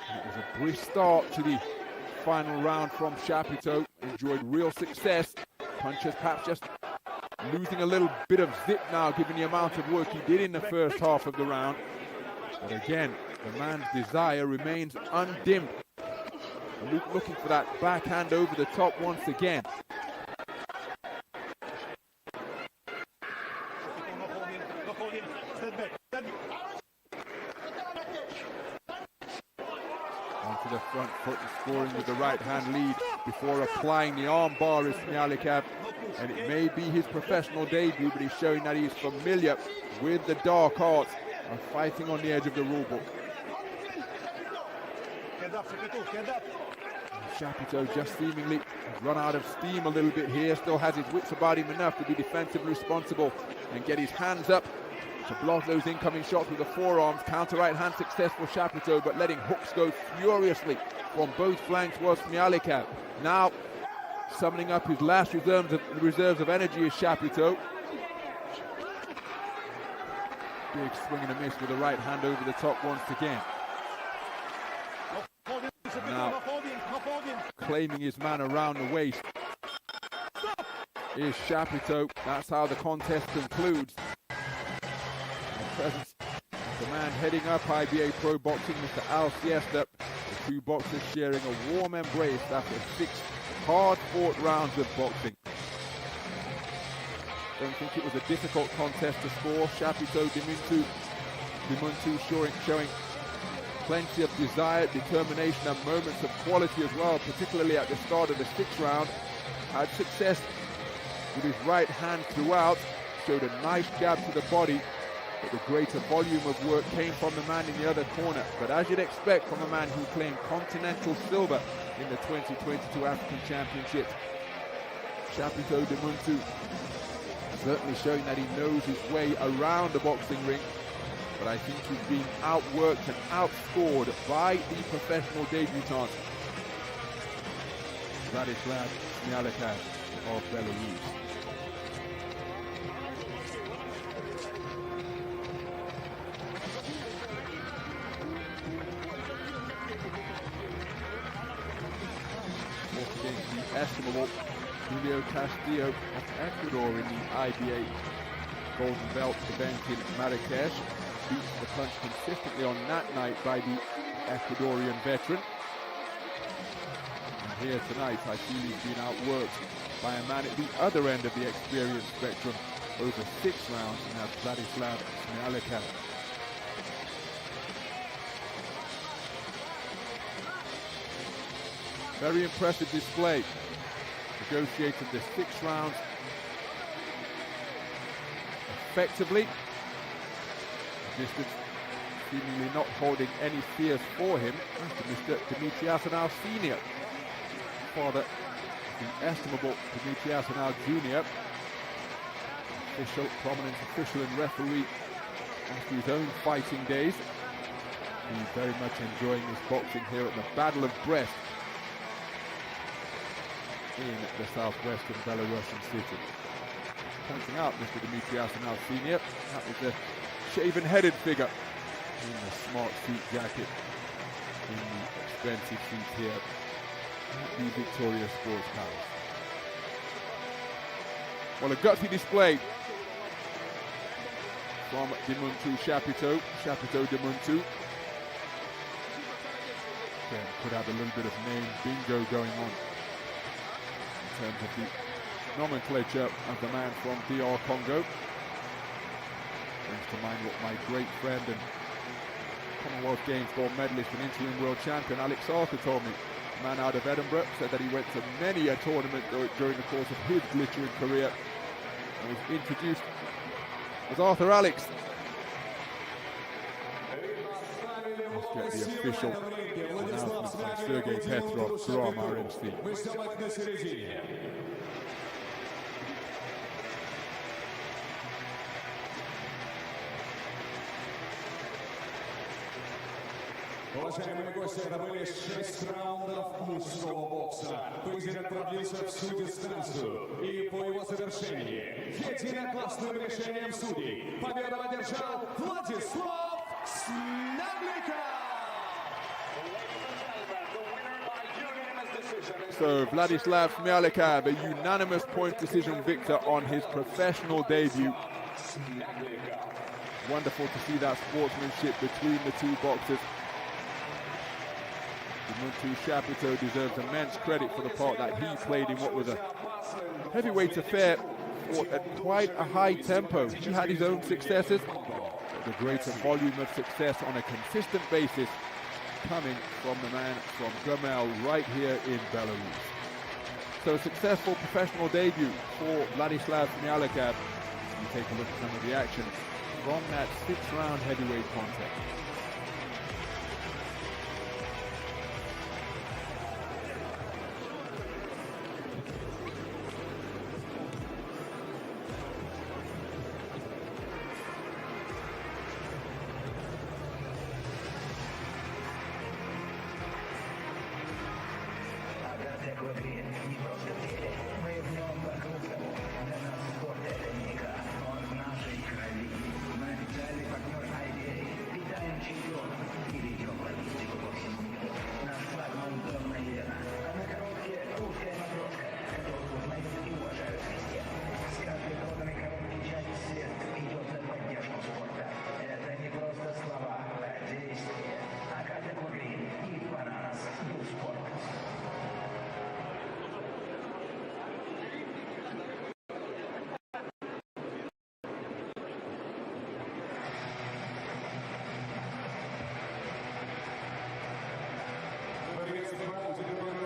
S1: It was a brisk start to the final round from Chapiteau. Enjoyed real success. Punches perhaps just losing a little bit of zip now, given the amount of work he did in the first half of the round. But again, the man's desire remains undimmed. Looking for that backhand over the top once again. Once to the front foot and scoring with the right hand lead before applying the arm bar is Smiahlikau. And it may be his professional debut, but he's showing that he's familiar with the dark arts of fighting on the edge of the rule book. Chapiteau just seemingly run out of steam a little bit here, still has his wits about him enough to be defensively responsible and get his hands up to block those incoming shots with the forearms. Counter right hand success for Chapiteau, but letting hooks go furiously from both flanks was Smiahlikau. Now summoning up his last reserves of energy is Chapiteau. Big swing and a miss with the right hand over the top once again. Now claiming his man around the waist is Chapiteau. That's how the contest concludes. The presence of the man heading up IBA.PRO boxing, Mr. Alfiorau. The two boxers sharing a warm embrace after 6 hard-fought rounds of boxing. Don't think it was a difficult contest to score. Chapiteau, Dimuntu showing plenty of desire, determination and moments of quality as well, particularly at the start of the 6th round. Had success with his right hand throughout, showed a nice jab to the body, but the greater volume of work came from the man in the other corner. But as you'd expect from a man who claimed continental silver in the 2022 African Championships, Chapiteau Dimuntu certainly showing that he knows his way around the boxing ring. But I think he's being outworked and outscored by the professional debutant, Vladislav Smiahlikau of Belarus. Fought against the estimable Yuliya of Ecuador in the IBA Golden Belt event in Marrakesh. Beats the punch consistently on that night by the Ecuadorian veteran. And here tonight, I feel he's been outworked by a man at the other end of the experience spectrum over 6 rounds, and that's Vladislav Smiahlikau. Very impressive display. Negotiated the 6 rounds effectively. Distance seemingly not holding any fears for him. Mr. Dimuntu Senior, father, the estimable Dimuntu Jr., prominent official and referee after his own fighting days. He's very much enjoying his boxing here at the Battle of Brest in the southwestern Belarusian city. Pointing out Mr. Dimuntu Senior, that was a shaven-headed figure in the smart suit jacket in the expensive suit here at the Victoria Sports Palace. Well, a gutsy display from Dimuntu Chapiteau Dimuntu. Again, could have a little bit of name bingo going on in terms of the nomenclature of the man from DR Congo. Brings to mind what my great friend and Commonwealth Games gold medalist and interim world champion Aliaksei told me. A man out of Edinburgh, said that he went to many a tournament during the course of his glittering career and was introduced as Arthur Alex. Let's get the official announcement from Sergei Petrov, Grom RMC.
S2: Уважаемые гости, это были 6 раундов мужского бокса. Поединок продлился всю дистанцию. И по его завершении единогласным решением судей победу одержал Владислав Smiahlikau.
S1: So Vladislav Smiahlikau, a unanimous point decision victor on his professional debut. Wonderful to see that sportsmanship between the two boxers. Dimuntu Chapiteau deserves immense credit for the part that he played in what was a heavyweight affair fought at quite a high tempo. He had his own successes, but the greater volume of success on a consistent basis coming from the man from Gomel right here in Belarus. So a successful professional debut for Vladislav Smiahlikau. You take a look at some of the action from that 6-round heavyweight contest.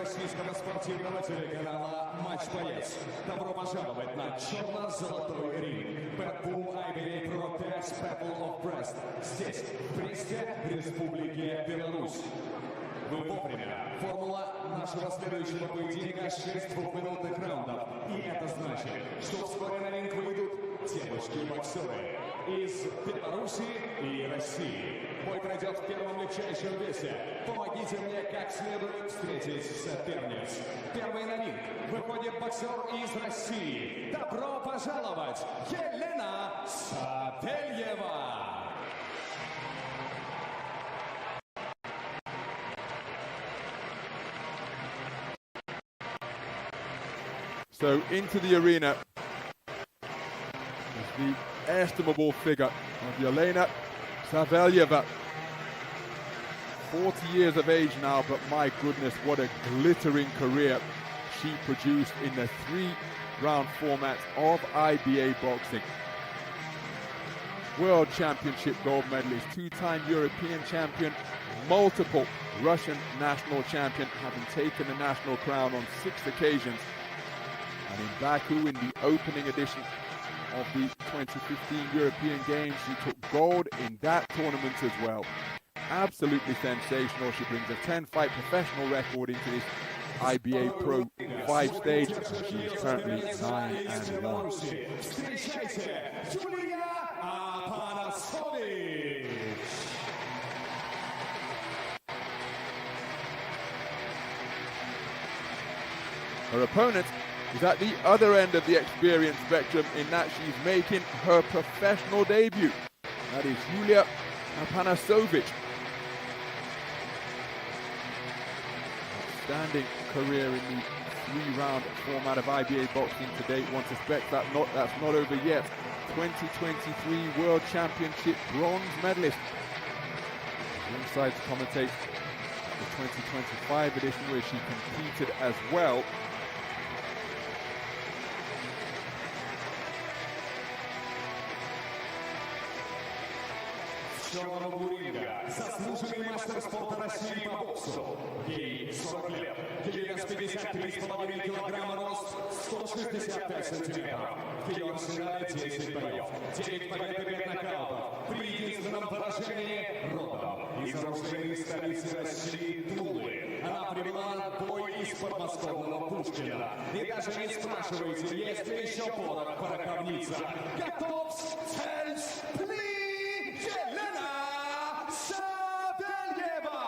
S2: Российского спортивного телеканала «Матч Боец». Добро пожаловать на черно-золотой ринг. Bout IBA.PRO 5 Battle of Brest. Здесь, в Бресте, Республике Беларусь. Вы вовремя. Формула нашего следующего поединка 6 двухминутных раундов. И это значит, что вскоре на ринг выйдут девушки-боксеры из Беларуси и России. Бой пройдет в первом легчайшем весе. Помогите мне как следует встретить соперниц. Первый на ринг выходит боксер из России. Добро пожаловать, Елена Saveleva!
S1: So into the arena is the estimable figure of Elena Saveleva. 40 years of age now, but my goodness, what a glittering career she produced in the 3-round format of IBA boxing. World Championship gold medalist, 2-time European champion, multiple Russian national champion, having taken the national crown on 6 occasions. And in Baku, in the opening edition of the 2015 European Games, she took gold in that tournament as well. Absolutely sensational. She brings a 10-fight professional record into this IBA.PRO 5 stage. She is currently 9-1.
S2: Yuliya Apanasovich.
S1: Her opponent is at the other end of the experience spectrum in that she's making her professional debut. That is Yuliya Apanasovich. Outstanding career in the 3-round format of IBA boxing to date. One suspects that that's not over yet. 2023 World Championship bronze medalist. Inside to commentate the 2025 edition where she competed as well.
S2: Черного ринга, заслуженный мастер спорта России по боксу. Ей 40 лет. Ее вес 53,5 килограмма, рост 165 сантиметров. В ее арсенале 10 боев, 9 побед и 5 нокаутов. При единственном поражении родом из оружейной столицы России Тулы. Она привела на бой из подмосковного Пушкина. И даже не спрашивайте, есть ли еще порох в пороховнице. Готов, цель, пли! Елена Saveleva!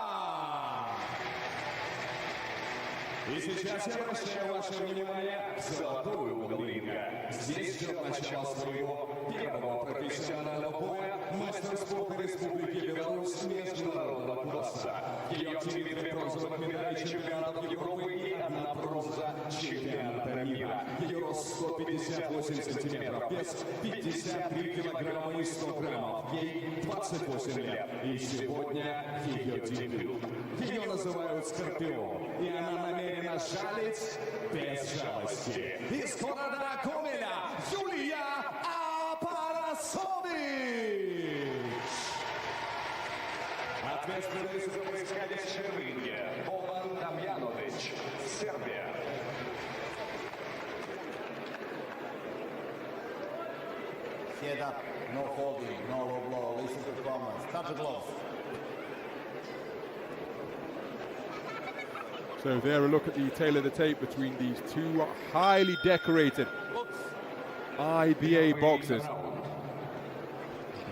S2: И сейчас я обращаю ваше внимание к золотой угол ринга. Здесь ждет начало своего первого профессионального боя мастер спорта Республики Беларусь международного класса. Ее 4 бронзовых медалей чемпионатов Европы и 1 бронза чемпионата мира. Ее рост 158 сантиметров, вес 53 килограмма и 100 граммов. Ей 28 лет. И сегодня ее дебют. Ее называют Скорпион. И она намерена жалить без жалости. Из города Гомеля Yuliya Apanasovich. Ответственность за происходящее в ринге. Damjanovic, Serbia.
S5: Head up, no holding, no low blow, listen to comments, touch the gloves.
S1: So there, a look at the tail of the tape between these two highly decorated IBA boxers.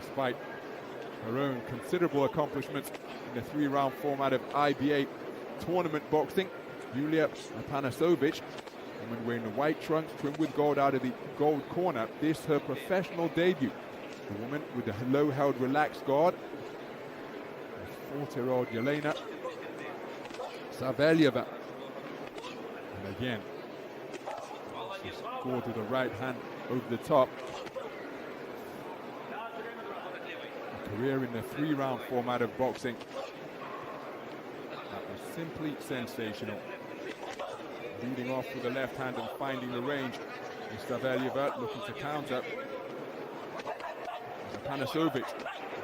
S1: Despite her own considerable accomplishments in the 3-round format of IBA tournament boxing, Yuliya Apanasovich, woman wearing the white trunks trimmed with gold out of the gold corner, this her professional debut. The woman with the low-held relaxed guard, 40-year-old Elena Saveleva. And again, she scored with the right hand over the top. A career in the 3-round format of boxing that was simply sensational. Leading off with the left hand and finding the range is Saveleva, looking to counter. Apanasovich.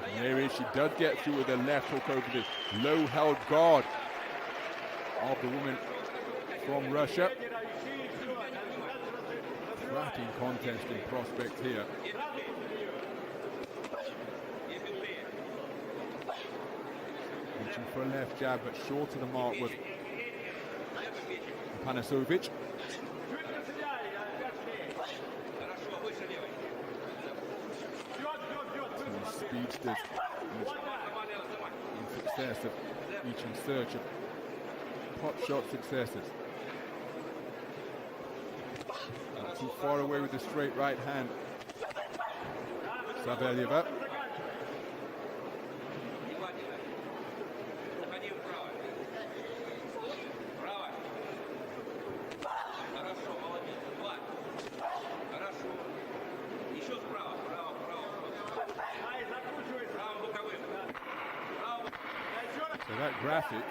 S1: And there is, she does get through with the left hook over the low-held guard of the woman from Russia. Cracking contest in prospect here. Reaching for a left jab, but short of the mark was Apanasovich. Two speedsters in success of each in search of pot shot successes. Not too far away with the straight right hand. Saveleva. So that graphic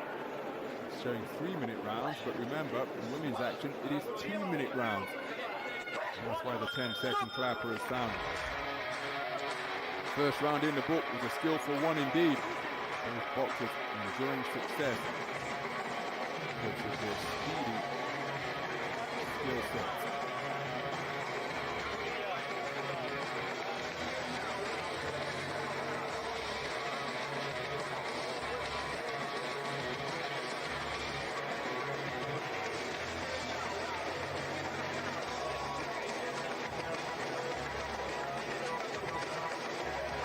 S1: is showing 3-minute rounds, but remember, in women's action, it is 2-minute rounds. And that's why the 10-second clapper is sounded. First round in the book was a skillful one indeed. Both boxers enjoying success because of their speedy skill sets.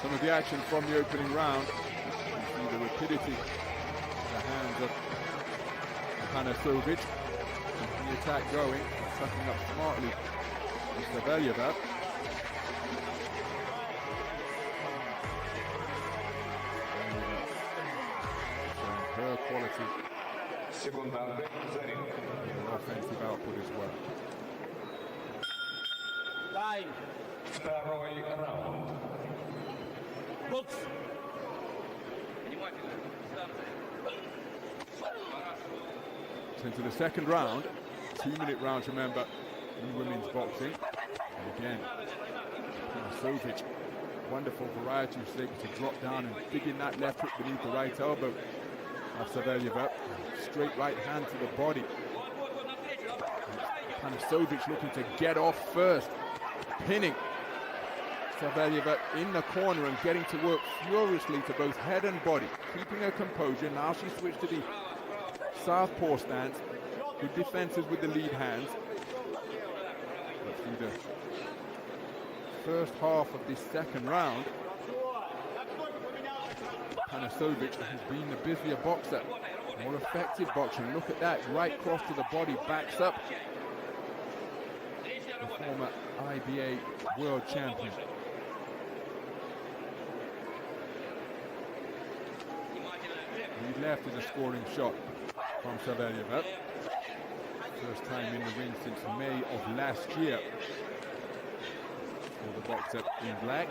S1: Some of the action from the opening round. You see the rapidity in the hands of Apanasovich. Keeping the attack going, sucking up smartly with Saveleva. Showing her quality. Her offensive output as well.
S5: Time.
S2: Второй раунд.
S5: Box.
S1: Into the second round, 2-minute rounds, remember, in women's boxing. And again, Apanasovich, wonderful variety, who's able to drop down and dig in that left hook beneath the right elbow of Saveleva. Straight right hand to the body. Apanasovich looking to get off first, pinning Saveleva in the corner and getting to work furiously to both head and body, keeping her composure. Now she switched to the southpaw stance, good defenses with the lead hands. But through the first half of this second round, Apanasovich has been the busier boxer, more effective boxer. Look at that, right cross to the body, backs up the former IBA world champion. Lead left is a scoring shot from Saveleva. First time in the ring since May of last year for the boxer in black.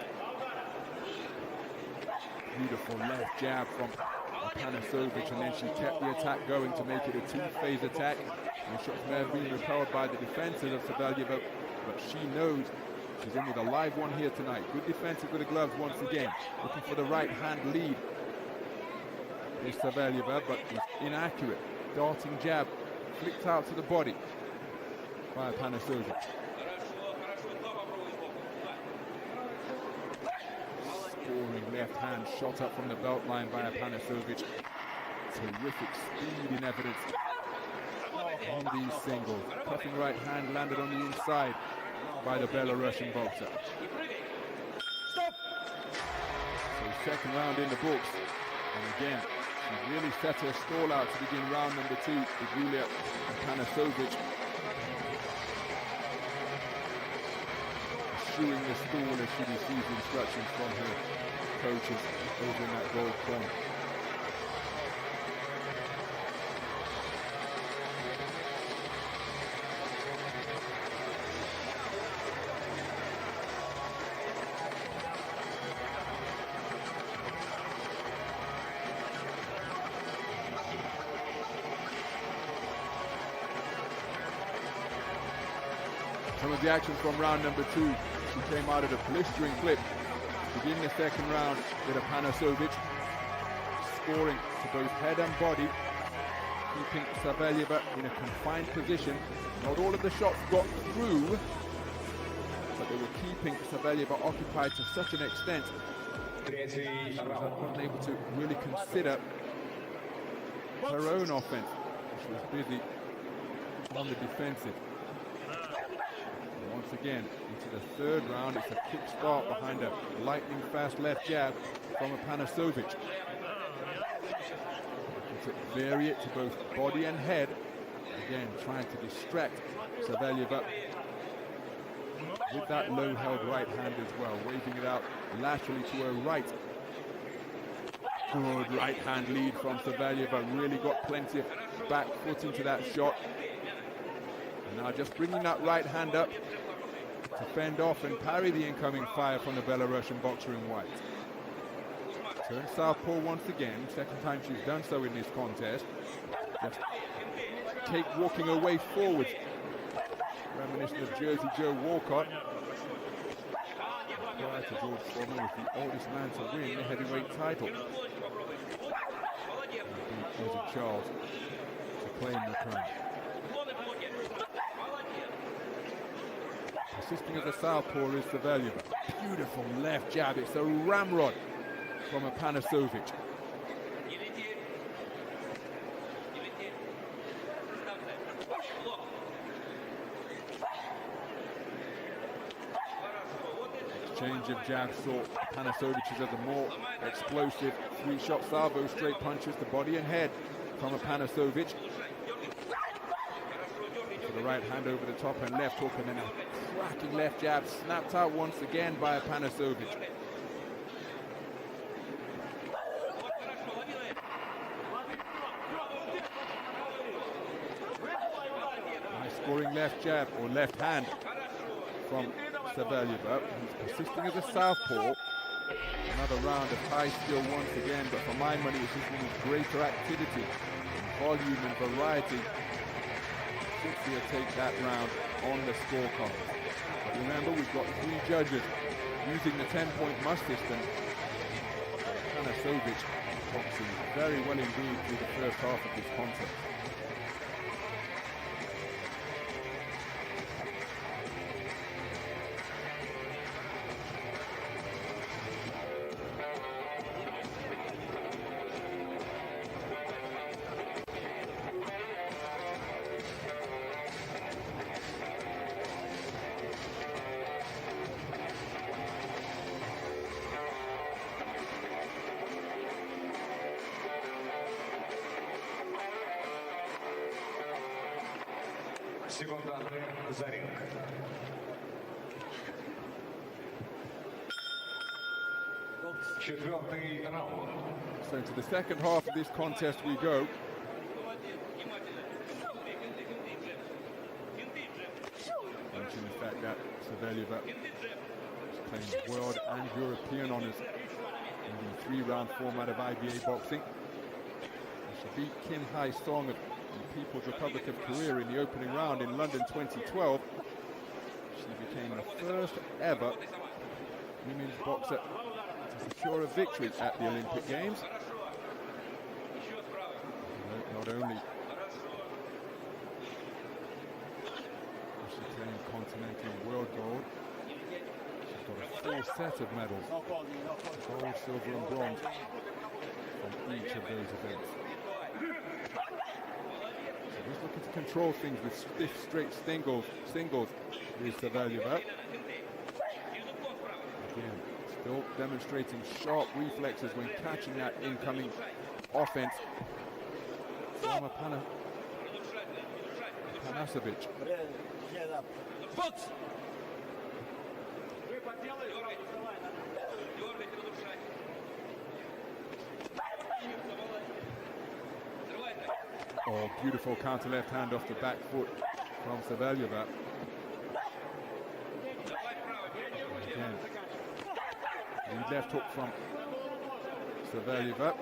S1: Beautiful left jab from Apanasovich, and then she kept the attack going to make it a two-phase attack. And the shots may have been repelled by the defenses of Saveleva, but she knows she's in with a live one here tonight. Good defensive with the gloves once again, looking for the right hand lead. is Saveleva, but he's inaccurate. Darting jab, flicked out to the body by Apanasovich. Scoring left hand shot up from the belt line by Apanasovich. Terrific speed in evidence on these singles. Puffing right hand landed on the inside by the Belarusian boxer. So second round in the books. And again, she really set her stall out to begin round number 2 with Yuliya and Apanasovich eschewing the stall as she receives instructions from her coaches over in that gold corner. Some of the action from round number 2. She came out at a blistering clip. Beginning the second round with Apanasovich scoring to both head and body, keeping Saveleva in a confined position. Not all of the shots got through, but they were keeping Saveleva occupied to such an extent she was unable to really consider her own offense. She was busy on the defensive. Once again, into the third round, it's a quick start behind a lightning fast left jab from Apanasovich. To vary it to both body and head. Again, trying to distract Saveleva with that low held right hand as well, waving it out laterally to her right. Good right hand lead from Saveleva, really got plenty of back foot into that shot. And now just bringing that right hand up to fend off and parry the incoming fire from the Belarusian boxer in white. Turn southpaw once again, second time she's done so in this contest. Just take walking away forward, reminiscent of Jersey Joe Walcott. Prior to George Foreman was the oldest man to win the heavyweight title. And Jersey Charles to claim the crown. Assisting as a southpaw is Saveleva. Beautiful left jab. It's a ramrod from Apanasovich. Exchange of jabs saw Apanasovich's as a more explosive three-shot salvo, straight punches to body and head from Apanasovich. For the right hand over the top and left hook, and then a cracking left jab snapped out once again by Apanasovich. Nice scoring left jab or left hand from Saveleva. He's persisting as a southpaw. Another round of high skill once again, but for my money it's just with greater activity, volume and variety. He'll take that round on the scorecard. But remember, we've got 3 judges using the 10-point must system. Apanasovich boxing very well indeed through the first half of this contest. So into the second half of this contest we go. Mention the fact that Saveleva is claimed world and European honours in the 3-round format of IBA boxing. She beat Kim Hai-song of the People's Republic of Korea in the opening round in London 2012. She became the first ever women's boxer to secure a victory at the Olympic Games. Not only is she claimed continental world gold, she's got a full set of medals, gold, silver and bronze from each of those events. So just looking to control things with stiff, straight singles is Saveleva. Again, still demonstrating sharp reflexes when catching that incoming offense from Apanasovich. Oh, beautiful counter left hand off the back foot from Saveleva. Again, lead left hook from Saveleva.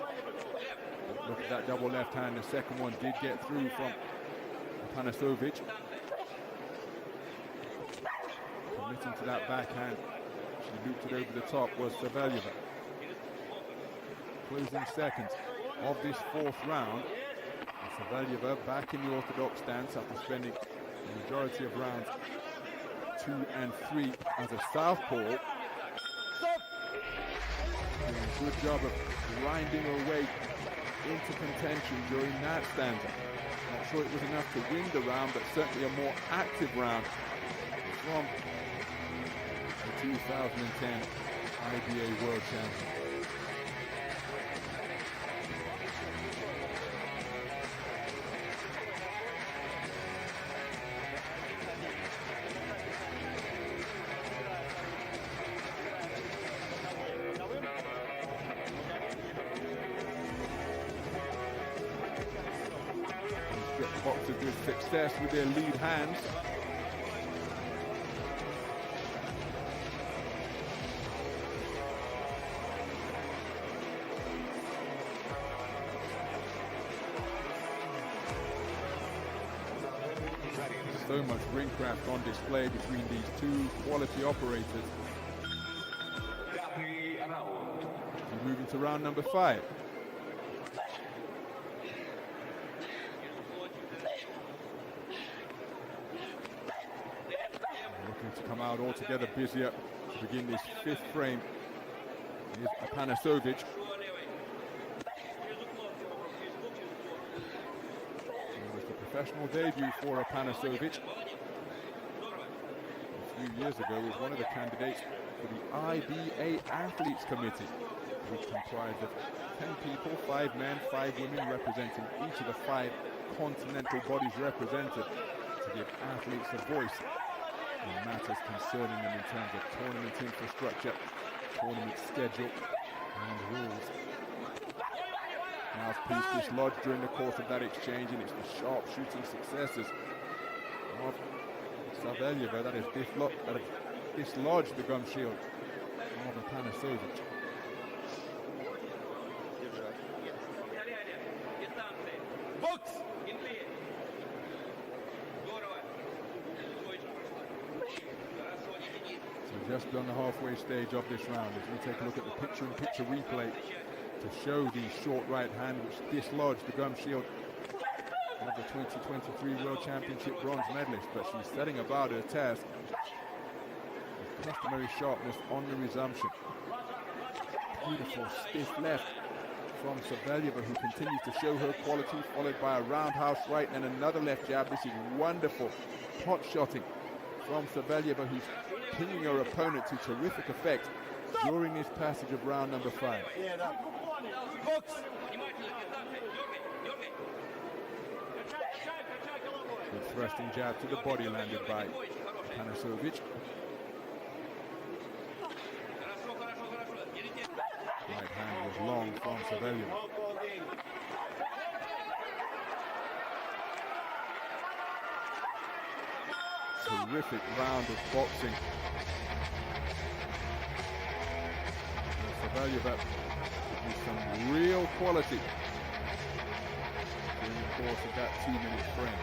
S1: Look at that double left hand. The second one did get through from Apanasovich. Committing to that backhand. She looped it over the top was Saveleva. Closing seconds of this fourth round. Saveleva back in the orthodox stance after spending the majority of rounds 2 and 3 as a southpaw. Doing a good job of grinding her way into contention during that stanza. Not sure it was enough to win the round, but certainly a more active round from the 2010 IBA World Champion. Boxers with success with their lead hands. So much ringcraft on display between these two quality operators. We're moving to round number 5. To come out altogether busier to begin this 5th frame is Apanasovich. It was the professional debut for Apanasovich. A few years ago was one of the candidates for the IBA Athletes Committee, which comprised of 10 people, 5 men, 5 women, representing each of the 5 continental bodies represented to give athletes a voice in matters concerning them in terms of tournament infrastructure, tournament schedule, and rules. Mouthpiece dislodged during the course of that exchange, and it's the sharp shooting successes of Saveleva that has dislodged the gum shield of Apanasovich. Just on the halfway stage of this round, as we take a look at the picture-in-picture replay to show the short right hand which dislodged the gum shield of the 2023 World Championship bronze medalist, but she's setting about her task with customary sharpness on the resumption. Beautiful stiff left from Saveleva, who continues to show her quality, followed by a roundhouse right and another left jab. This is wonderful pot-shotting from Saveleva, who's pinning her opponent to terrific effect during this passage of round number 5. Good thrusting jab to the body landed by Apanasovich. Right hand was long from Saveleva. Terrific round of boxing. Saveleva with some real quality during the course of that 2-minute frame.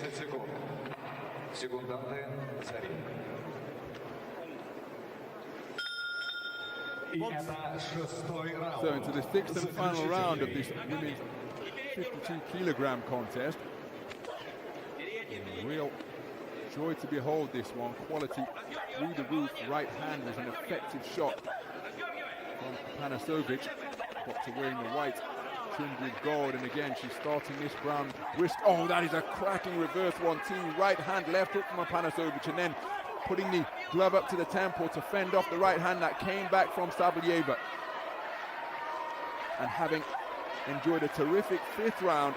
S6: 30 секунд. Секунданты за ринг.
S1: So into the sixth and final round of this women's 52-kilogram contest. A real joy to behold this one. Quality through the roof. Right hand was an effective shot from Apanasovich. Boxer wearing the white trimmed with gold, and again she's starting this brown wrist. Oh, that is a cracking reverse 1-2. Right hand, left hook from Apanasovich, and then putting the glove up to the temple to fend off the right hand that came back from Saveleva. And having enjoyed a terrific fifth round,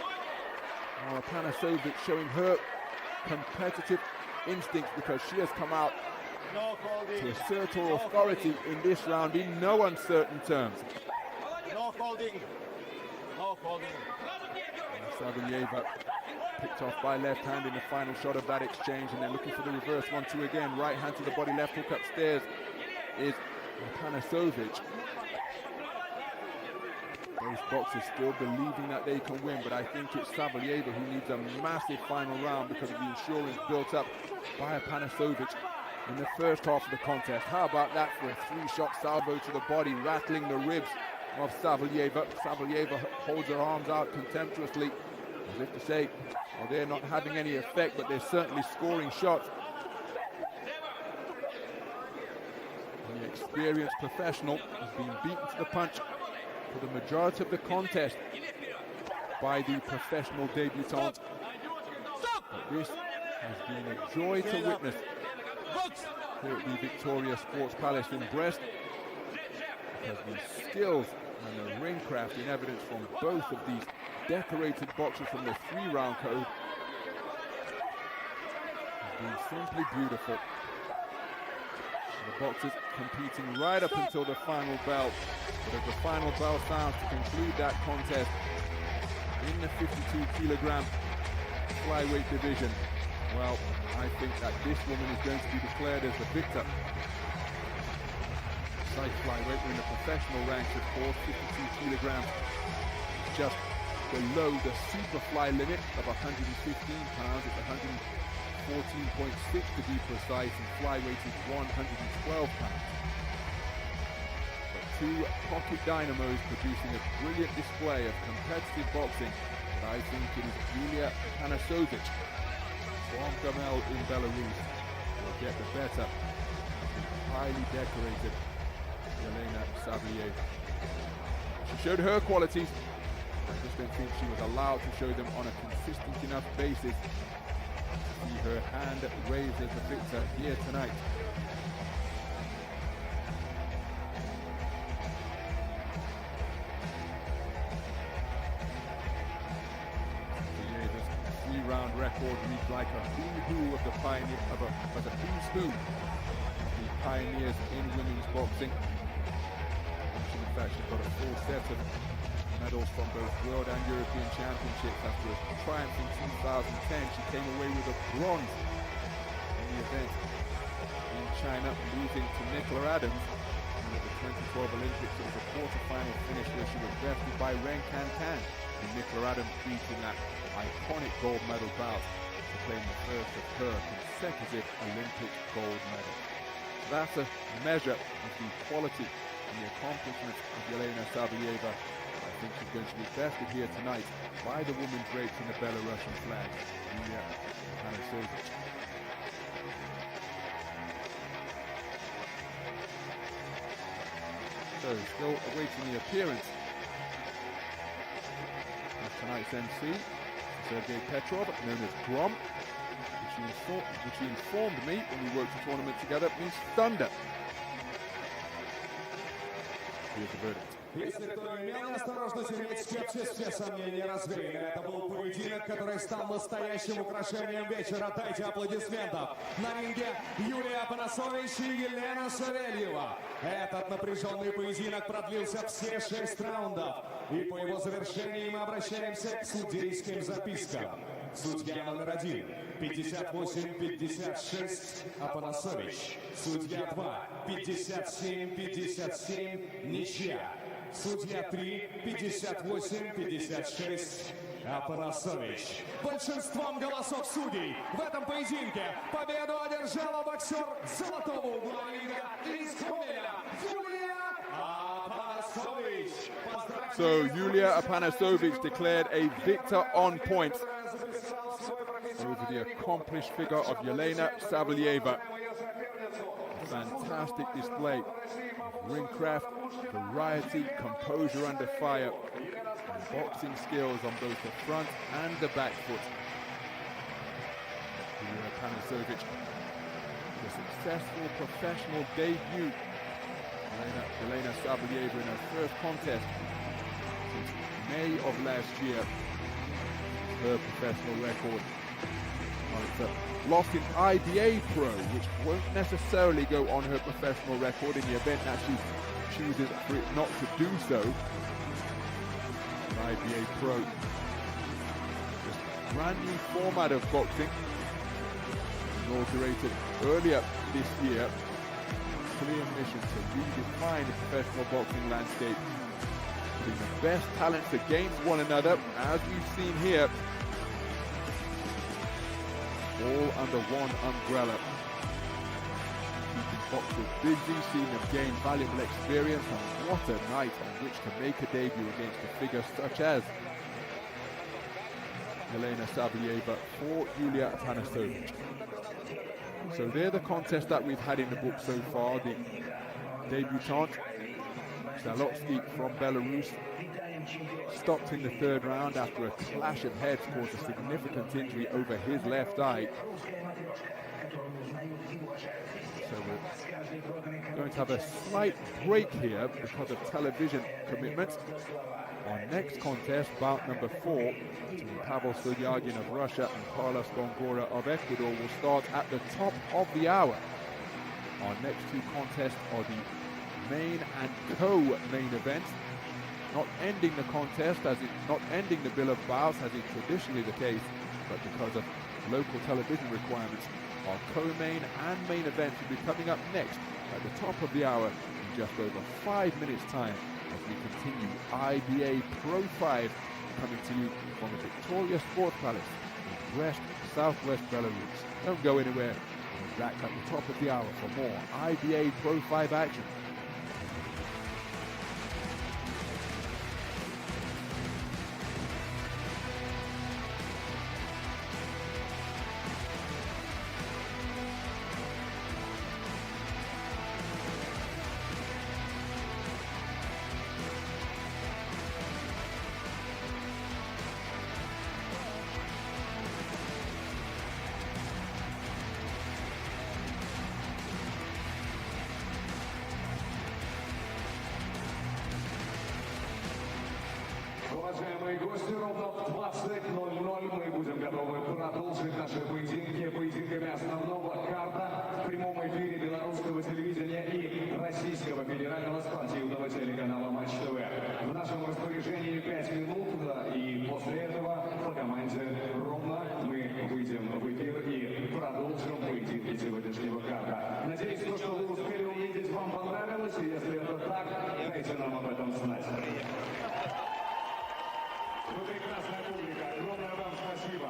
S1: Apanasovich showing her competitive instincts, because she has come out to assert her authority in this round in no uncertain terms.
S5: No holding. No holding.
S1: Saveleva picked off by left hand in the final shot of that exchange, and then looking for the reverse 1-2 again. Right hand to the body, left hook upstairs is Apanasovich. Those boxers still believing that they can win, but I think it's Saveleva who needs a massive final round because of the insurance built up by Apanasovich in the first half of the contest. How about that for a three-shot salvo to the body, rattling the ribs of Saveleva. Saveleva holds her arms out contemptuously, as if to say, well, they're not having any effect, but they're certainly scoring shots. And the experienced professional has been beaten to the punch for the majority of the contest by the professional debutante. But this has been a joy to witness here at the Victoria Sports Palace in Brest, because the skills and the ring craft in evidence from both of these decorated boxers from the three-round code has been simply beautiful. The boxers competing right up until the final bell. But as the final bell sounds to conclude that contest in the 52-kilogram flyweight division, well, I think that this woman is going to be declared as the victor. Besides flyweight, we're in the professional ranks, of course. 52 kilograms, just below the superfly limit of 115 pounds. It's 114.6 to be precise, and flyweight is 112 pounds. But two pocket dynamos producing a brilliant display of competitive boxing. But I think it is Yuliya Apanasovich from Gomel in Belarus will get the better of the highly decorated Elena Saveleva. She showed her qualities. I just don't think she was allowed to show them on a consistent enough basis to see her hand raised as the victor here tonight. Three-round record reads like a who's who of the pioneer of a who's who of the pioneers in women's boxing. In fact, she's got a full set of medals from both World and European Championships. After a triumph in 2010, she came away with a bronze in the event in China, losing to Nicola Adams. And at the 2012 Olympics, it was a quarter-final finish where she was bested by Ren Can, and Nicola Adams beating that iconic gold medal bout to claim the first of her consecutive Olympic gold medals. That's a measure of the quality and the accomplishments of Elena Saveleva. I think she's going to be bested here tonight by the woman draped in the Belarusian flag, Yuliya Apanasovich. So, still awaiting the appearance of tonight's MC, Sergei Petrov, known as Grom, which he informed me when we worked the tournament together means thunder. Here's the verdict.
S2: Если кто имел неосторожность иметь скепсис, все сомнения развеяны. Это был поединок, который стал настоящим украшением вечера. Дайте аплодисментов. На ринге Юлия Апанасович и Елена Савельева. Этот напряженный поединок продлился все 6 раундов. И по его завершении мы обращаемся к судейским запискам. Судья номер 1, 58-56, Апанасович. Судья 2, 57-57, ничья. Судья 3, 58-56, Apanasovich. Большинством голосов судей в этом поединке победу одержала боксер золотого угла рига из Гомеля Yuliya Apanasovich.
S1: So Yuliya Apanasovich declared a victor on points over the accomplished figure of Elena Saveleva. Fantastic display of ringcraft, variety, composure under fire, and boxing skills on both the front and the back foot. Yuliya Apanasovich, the successful professional debut. Elena Saveleva in her first contest since May of last year. Her professional record. It's a loss in IBA.PRO, which won't necessarily go on her professional record in the event that she chooses for it not to do so. IBA.PRO, just a brand new format of boxing, inaugurated earlier this year. Clear mission to redefine the professional boxing landscape, putting the best talents against one another, as we've seen here, all under one umbrella. Keeping boxers busy, seeing them gain valuable experience, and what a night on which to make a debut against a figure such as Elena Saveleva for Yuliya Apanasovich. So they're the contests that we've had in the book so far. The debutante, Salotskikh from Belarus, stopped in the third round after a clash of heads caused a significant injury over his left eye. So we're going to have a slight break here because of television commitments. Our next contest, bout number 4, between Pavel Silyagin of Russia and Gongora of Ecuador, will start at the top of the hour. Our next two contests are the main and co-main events, not ending the contest, not ending the bill of bouts as is traditionally the case, but because of local television requirements, our co-main and main events will be coming up next at the top of the hour in just over 5 minutes' time, as we continue IBA.PRO 5, coming to you from the Victoria Sports Palace in Brest, southwest Belarus. Don't go anywhere. We'll be back at the top of the hour for more IBA.PRO 5 action.
S2: Уважаемые гости, ровно в 20:00 мы будем готовы продолжить наши поединки поединками основного карта в прямом эфире белорусского телевидения и российского федерального спортивного телеканала Матч ТВ. В нашем распоряжении 5 минут, и после этого по команде ровно мы выйдем в эфир и продолжим поединки сегодняшнего карта. Надеюсь, то, что вы успели увидеть, вам понравилось, и если это так, дайте нам об этом знать. Вы прекрасная публика. Огромное вам спасибо.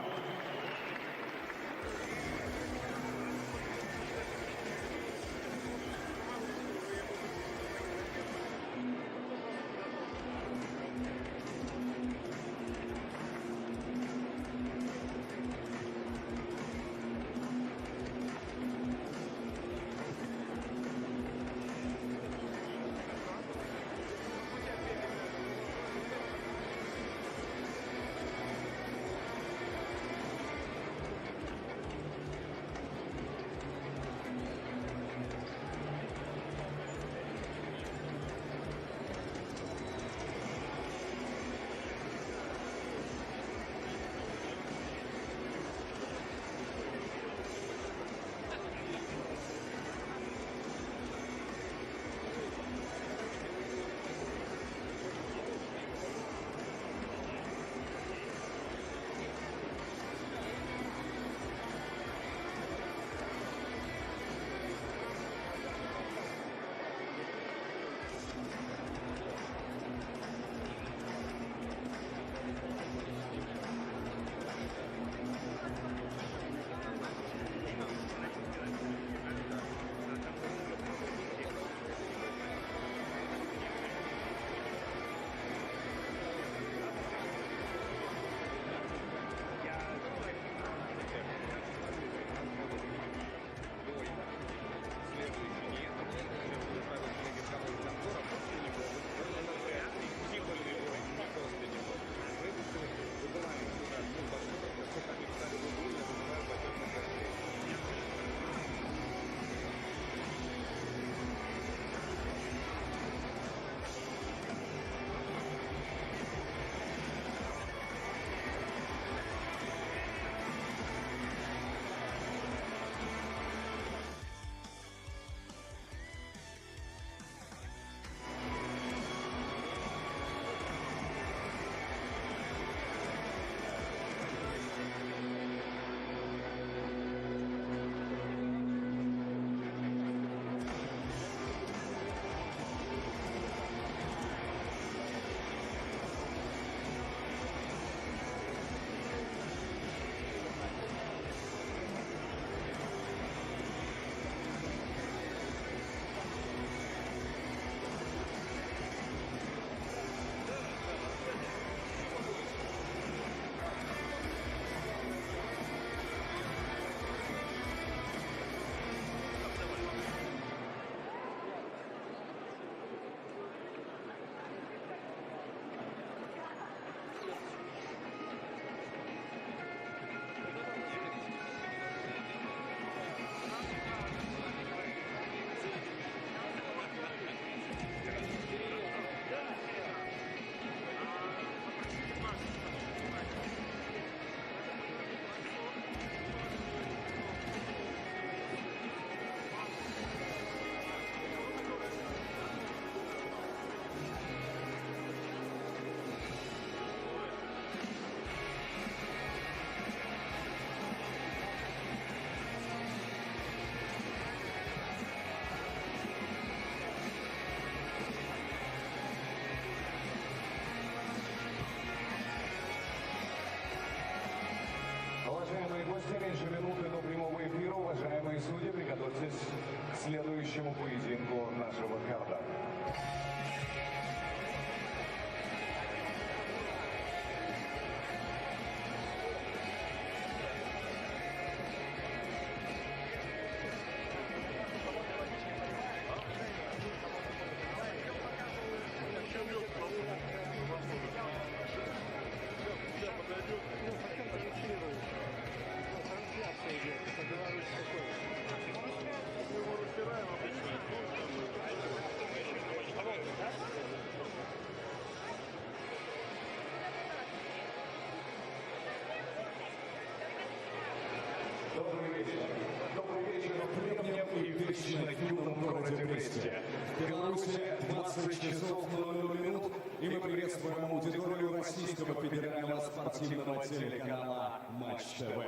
S2: юном городе Бресте. В Беларуси 20 часов 00 минут, и мы приветствуем аудиторию Российского федерального спортивного телеканала Матч ТВ.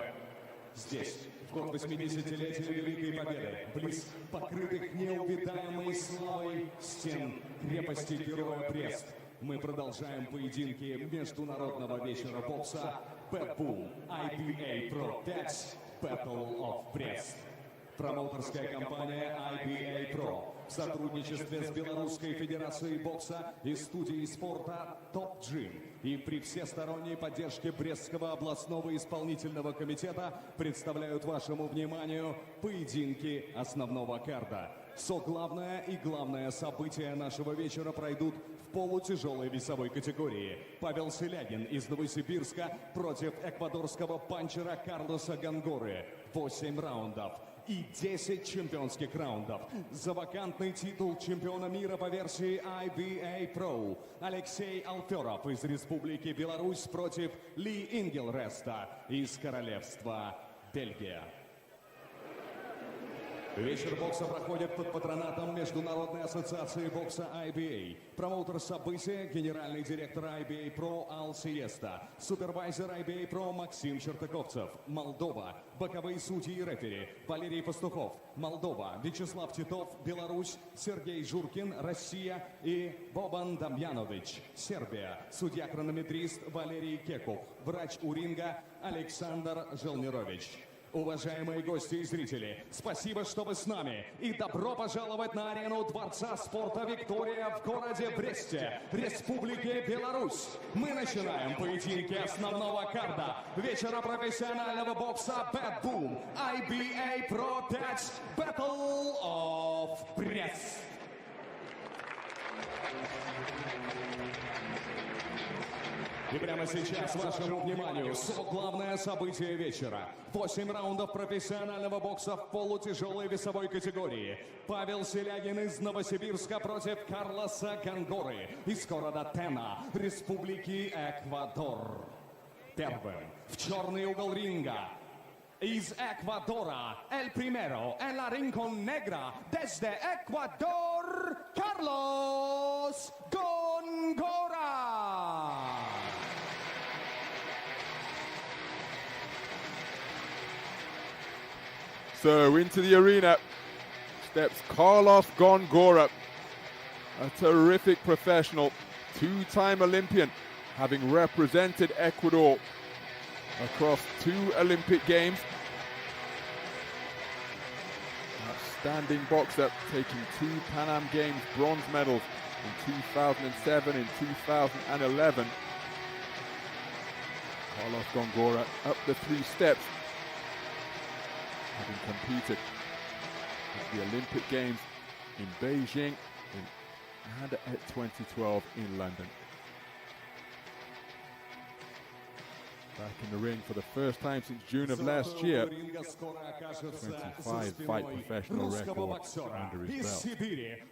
S2: Здесь, в год 80-летия Великой Победы, близ покрытых неувидаемой славой стен крепости Героя Брест, мы продолжаем поединки международного вечера бокса Bout IBA.PRO 5 Battle of Brest. Промоутерская компания IBA.PRO в сотрудничестве с Белорусской Федерацией бокса и студией спорта Топ Джим и при всесторонней поддержке Брестского областного исполнительного комитета представляют вашему вниманию поединки основного карда. Соглавное и главное событие нашего вечера пройдут в полутяжелой весовой категории. Павел Силягин из Новосибирска против эквадорского панчера Карлоса Гонгоры. 8 раундов и 10 чемпионских раундов. За вакантный титул чемпиона мира по версии IBA.PRO Алексей Алфиорау из Республики Беларусь против Ингелреста из Королевства Бельгия. Вечер бокса проходит под патронатом Международной ассоциации бокса IBA. Промоутер события – генеральный директор IBA.PRO Алсиеста, супервайзер IBA.PRO Максим Чертаковцев, Молдова, боковые судьи и рефери Валерий Пастухов, Молдова, Вячеслав Титов, Беларусь, Сергей Журкин, Россия и Бобан Дамьянович, Сербия, судья-хронометрист Валерий Кекух, врач у ринга Александр Желнирович. Уважаемые гости и зрители, спасибо, что вы с нами. И добро пожаловать на арену Дворца спорта «Виктория» в городе Бресте, Республике Беларусь. Мы начинаем поединки основного карда вечера профессионального бокса Bout IBA.PRO 5 Battle of Brest. И прямо сейчас вашему вниманию главное событие вечера. 8 раундов профессионального бокса в полутяжелой весовой категории. Павел Силягин из Новосибирска против Карлоса Гонгоры из города Тена, Республики Эквадор. Первым в черный угол ринга из Эквадора, el primero en la rincón negra desde Ecuador, Carlos Gongora.
S1: So into the arena steps Carlos Gongora, a terrific professional, two-time Olympian, having represented Ecuador across 2 Olympic Games. Outstanding boxer, taking 2 Pan Am Games bronze medals in 2007 and 2011. Carlos Gongora up the 3 steps, having competed at the Olympic Games in Beijing and at 2012 in London. Back in the ring for the first time since June of last year. 25-fight professional record under his belt.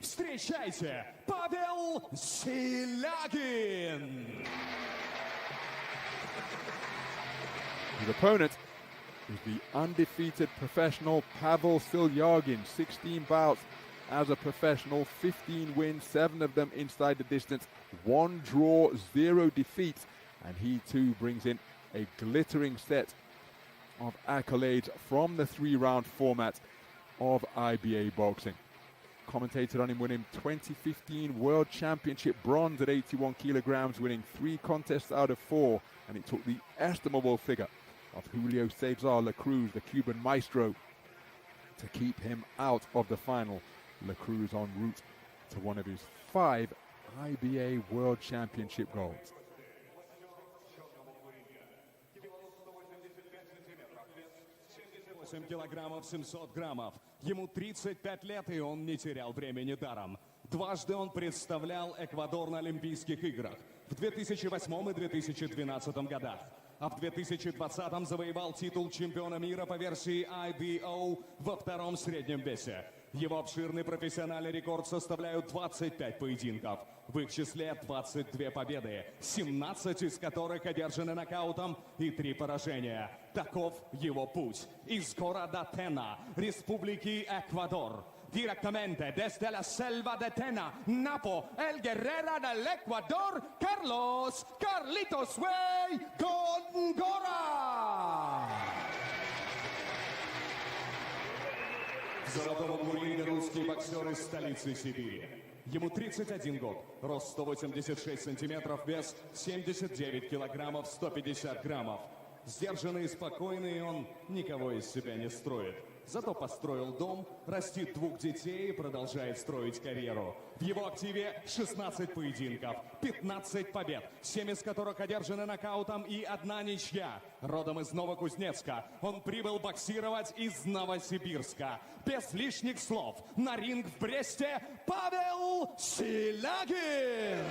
S2: Встречайте, Pavel Silyagin.
S1: His opponent is the undefeated professional Pavel Silyagin. 16 bouts as a professional, 15 wins, 7 of them inside the distance, 1 draw, 0 defeats, and he too brings in a glittering set of accolades from the 3-round format of IBA boxing. Commentated on him winning 2015 World Championship bronze at 81 kilograms, winning 3 contests out of 4, and it took the estimable figure of Julio Cesar La Cruz, the Cuban maestro, to keep him out of the final. La Cruz en route to one of his 5 IBA World Championship golds.
S2: Килограммов 700 граммов. Ему 35 лет, и он не терял времени даром. Дважды он представлял Эквадор на Олимпийских играх в 2008 и 2012 годах. А в 2020-м завоевал титул чемпиона мира по версии IBO во 2-м среднем весе. Его обширный профессиональный рекорд составляют 25 поединков. В их числе 22 победы, 17 из которых одержаны нокаутом и 3 поражения. Таков его путь. Из города Тена, Республики Эквадор, direttamente desde la selva de Tena, Napo, el guerrero del Ecuador, Carlitos Way Gongora! В золотом углу ринга русский боксер из столицы Сибири. Ему 31 год, рост 186 сантиметров, вес 79 килограммов, 150 граммов. Сдержанный и спокойный, он никого из себя не строит. Зато построил дом, растит 2 детей и продолжает строить карьеру. В его активе 16 поединков, 15 побед, 7 из которых одержаны нокаутом и 1 ничья. Родом из Новокузнецка, он прибыл боксировать из Новосибирска. Без лишних слов, на ринг в Бресте Pavel Silyagin!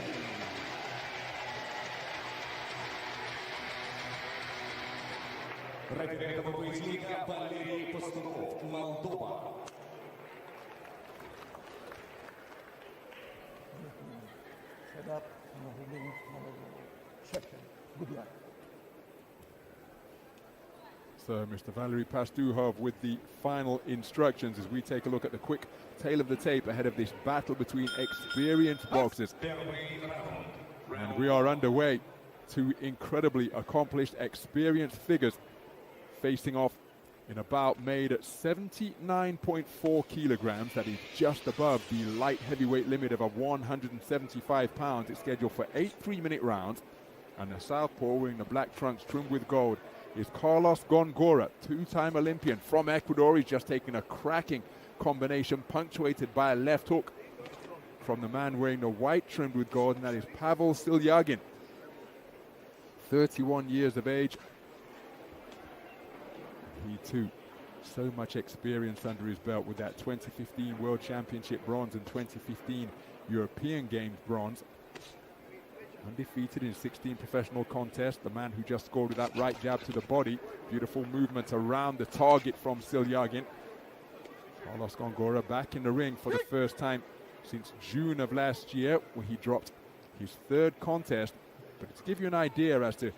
S2: Рефери этого поединка Валерий Пастухов, Молдова.
S3: Set up, no holding, no logo. Check him. Good luck.
S1: So Mr. Valery Pastuhov with the final instructions as we take a look at the quick tail of the tape ahead of this battle between experienced boxers. And we are underway. 2 incredibly accomplished, experienced figures facing off in a bout made at 79.4 kilograms. That is just above the light heavyweight limit of 175 pounds. It's scheduled for 8 3-minute rounds. And the southpaw wearing the black trunks trimmed with gold is Carlos Gongora, 2-time Olympian from Ecuador. He's just taken a cracking combination punctuated by a left hook from the man wearing the white trimmed with gold, and that is Pavel Silyagin, 31 years of age. He too, so much experience under his belt with that 2015 World Championship bronze and 2015 European Games bronze. Undefeated in 16 professional contests. The man who just scored with that right jab to the body. Beautiful movement around the target from Silyagin. Carlos Gongora back in the ring for the first time since June of last year, when he dropped his 3rd contest. But to give you an idea as to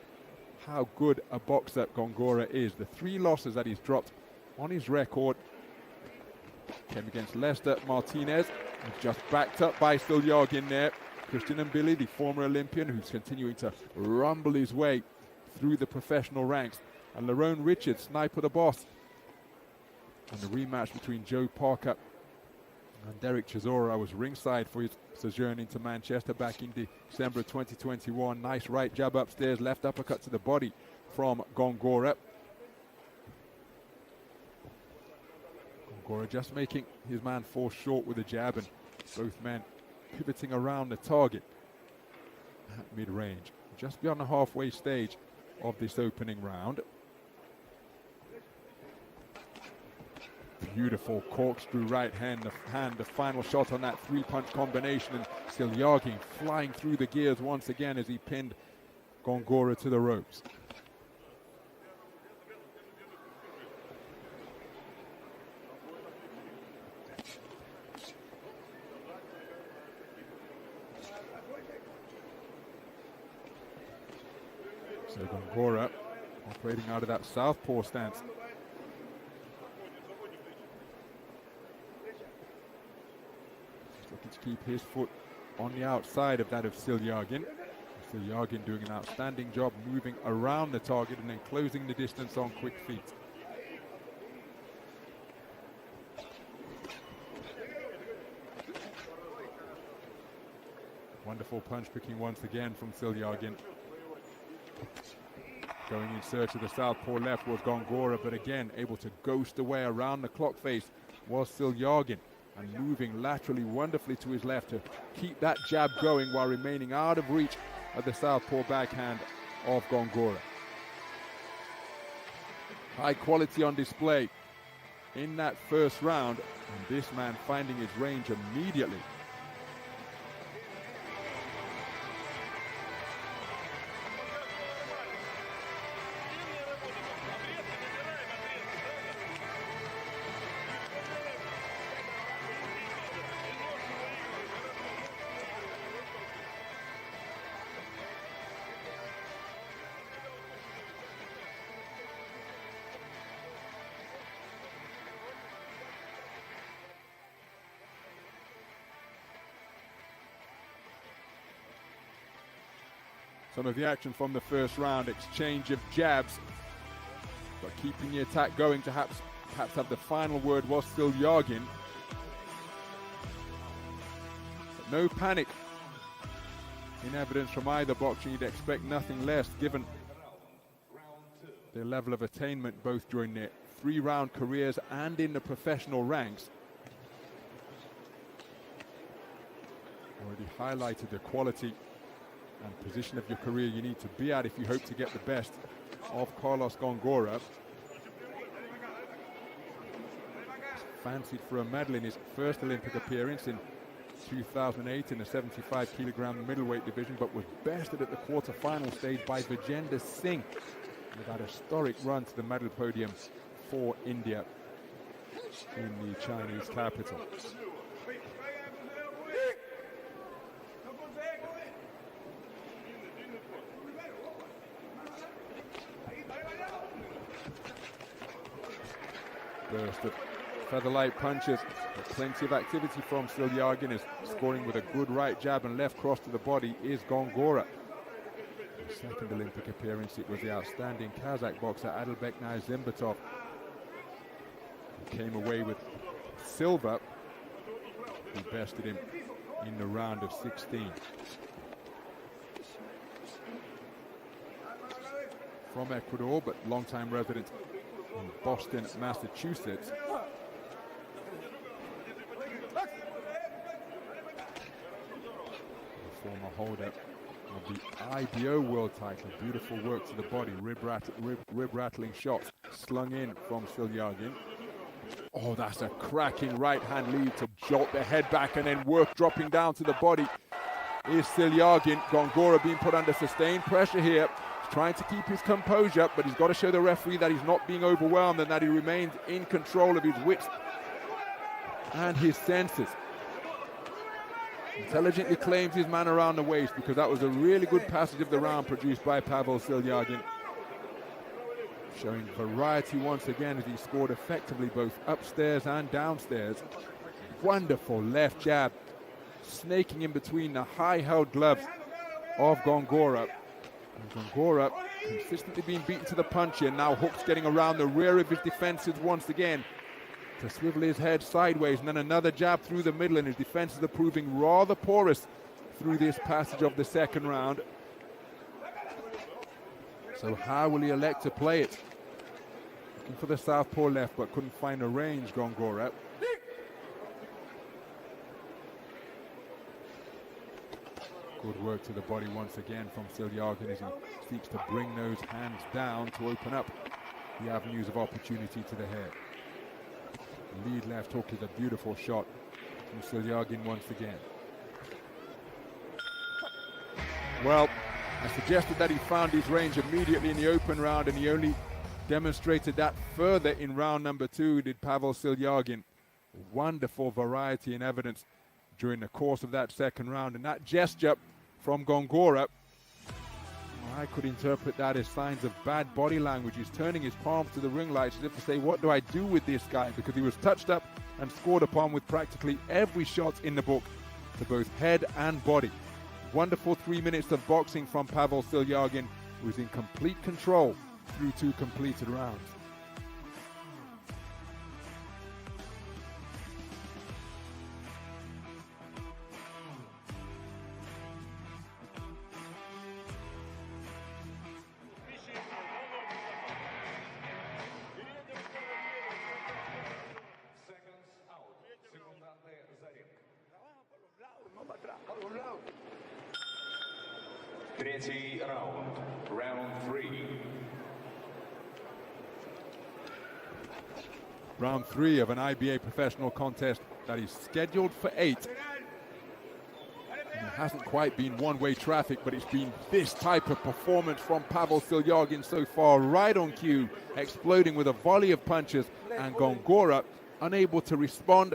S1: how good a boxer Gongora is, the 3 losses that he's dropped on his record came against Lester Martinez, who's just backed up by Silyagin there. Christian Mbili, the former Olympian, who's continuing to rumble his way through the professional ranks. And Lerone Richards, Sniper the Boss. And the rematch between Joe Parker and Derek Chisora. I was ringside for his sojourn into Manchester back in December of 2021. Nice right jab upstairs, left uppercut to the body from Gongora. Gongora just making his man fall short with a jab, and both men pivoting around the target at mid-range, just beyond the halfway stage of this opening round. Beautiful corkscrew right hand, the final shot on that 3-punch combination, and Silyagin flying through the gears once again as he pinned Gongora to the ropes. So Gongora operating out of that southpaw stance. Just looking to keep his foot on the outside of that of Silyagin. Silyagin doing an outstanding job moving around the target and then closing the distance on quick feet. Wonderful punch picking once again from Silyagin. Going in search of the southpaw left was Gongora, but again able to ghost away around the clock face was Silyagin, and moving laterally wonderfully to his left to keep that jab going while remaining out of reach of the southpaw backhand of Gongora. High quality on display in that first round, and this man finding his range immediately. some of the action from the first round. Exchange of jabs, but keeping the attack going to perhaps have the final word was Silyagin. But no panic in evidence from either boxer. You'd expect nothing less given their level of attainment both during their 3-round careers and in the professional ranks. Already highlighted the quality and position of your career you need to be at if you hope to get the best of Carlos Gongora. Fancied for a medal in his first Olympic appearance in 2008 in the 75 kilogram middleweight division, but was bested at the quarter-final stage by Vijender Singh with that historic run to the medal podium for India in the Chinese capital. Burst of featherlight punches, but plenty of activity from Silyagin, is scoring with a good right jab and left cross to the body is Gongora. His second Olympic appearance, it was the outstanding Kazakh boxer Adalbek Nizimbatov who came away with silver. He bested him in the round of 16. From Ecuador, but long-time resident in Boston, Massachusetts. The former holder of the IBO world title. Beautiful work to the body, rib rattling shots slung in from Silyagin. Oh, that's a cracking right hand lead to jolt the head back and then work dropping down to the body is Silyagin. Gongora being put under sustained pressure here. Trying to keep his composure, but he's got to show the referee that he's not being overwhelmed and that he remains in control of his wits and his senses. Intelligently claims his man around the waist, because that was a really good passage of the round produced by Pavel Silyagin. Showing variety once again as he scored effectively both upstairs and downstairs. Wonderful left jab, snaking in between the high-held gloves of Gongora. And Gongora consistently being beaten to the punch here. Now Hook's getting around the rear of his defenses once again to swivel his head sideways, and then another jab through the middle, and his defenses are proving rather porous through this passage of the second round. So how will he elect to play it? Looking for the southpaw left, but couldn't find a range, Gongora. Good work to the body once again from Silyagin as he seeks to bring those hands down to open up the avenues of opportunity to the head. Lead left hook is a beautiful shot from Silyagin once again. Well, I suggested that he found his range immediately in the open round, and he only demonstrated that further in round number 2, did Pavel Silyagin. Wonderful variety and evidence during the course of that second round, and that gesture from Gongora, I could interpret that as signs of bad body language. He's turning his palms to the ring lights as if to say, what do I do with this guy? Because he was touched up and scored upon with practically every shot in the book to both head and body. Wonderful 3 minutes of boxing from Pavel Silyagin, who was in complete control through 2 completed rounds.
S6: Третий раунд. Round 3.
S1: Round 3 of an IBA professional contest that is scheduled for 8. And it hasn't quite been one-way traffic, but it's been this type of performance from Pavel Silyagin so far, right on cue, exploding with a volley of punches, and Gongora unable to respond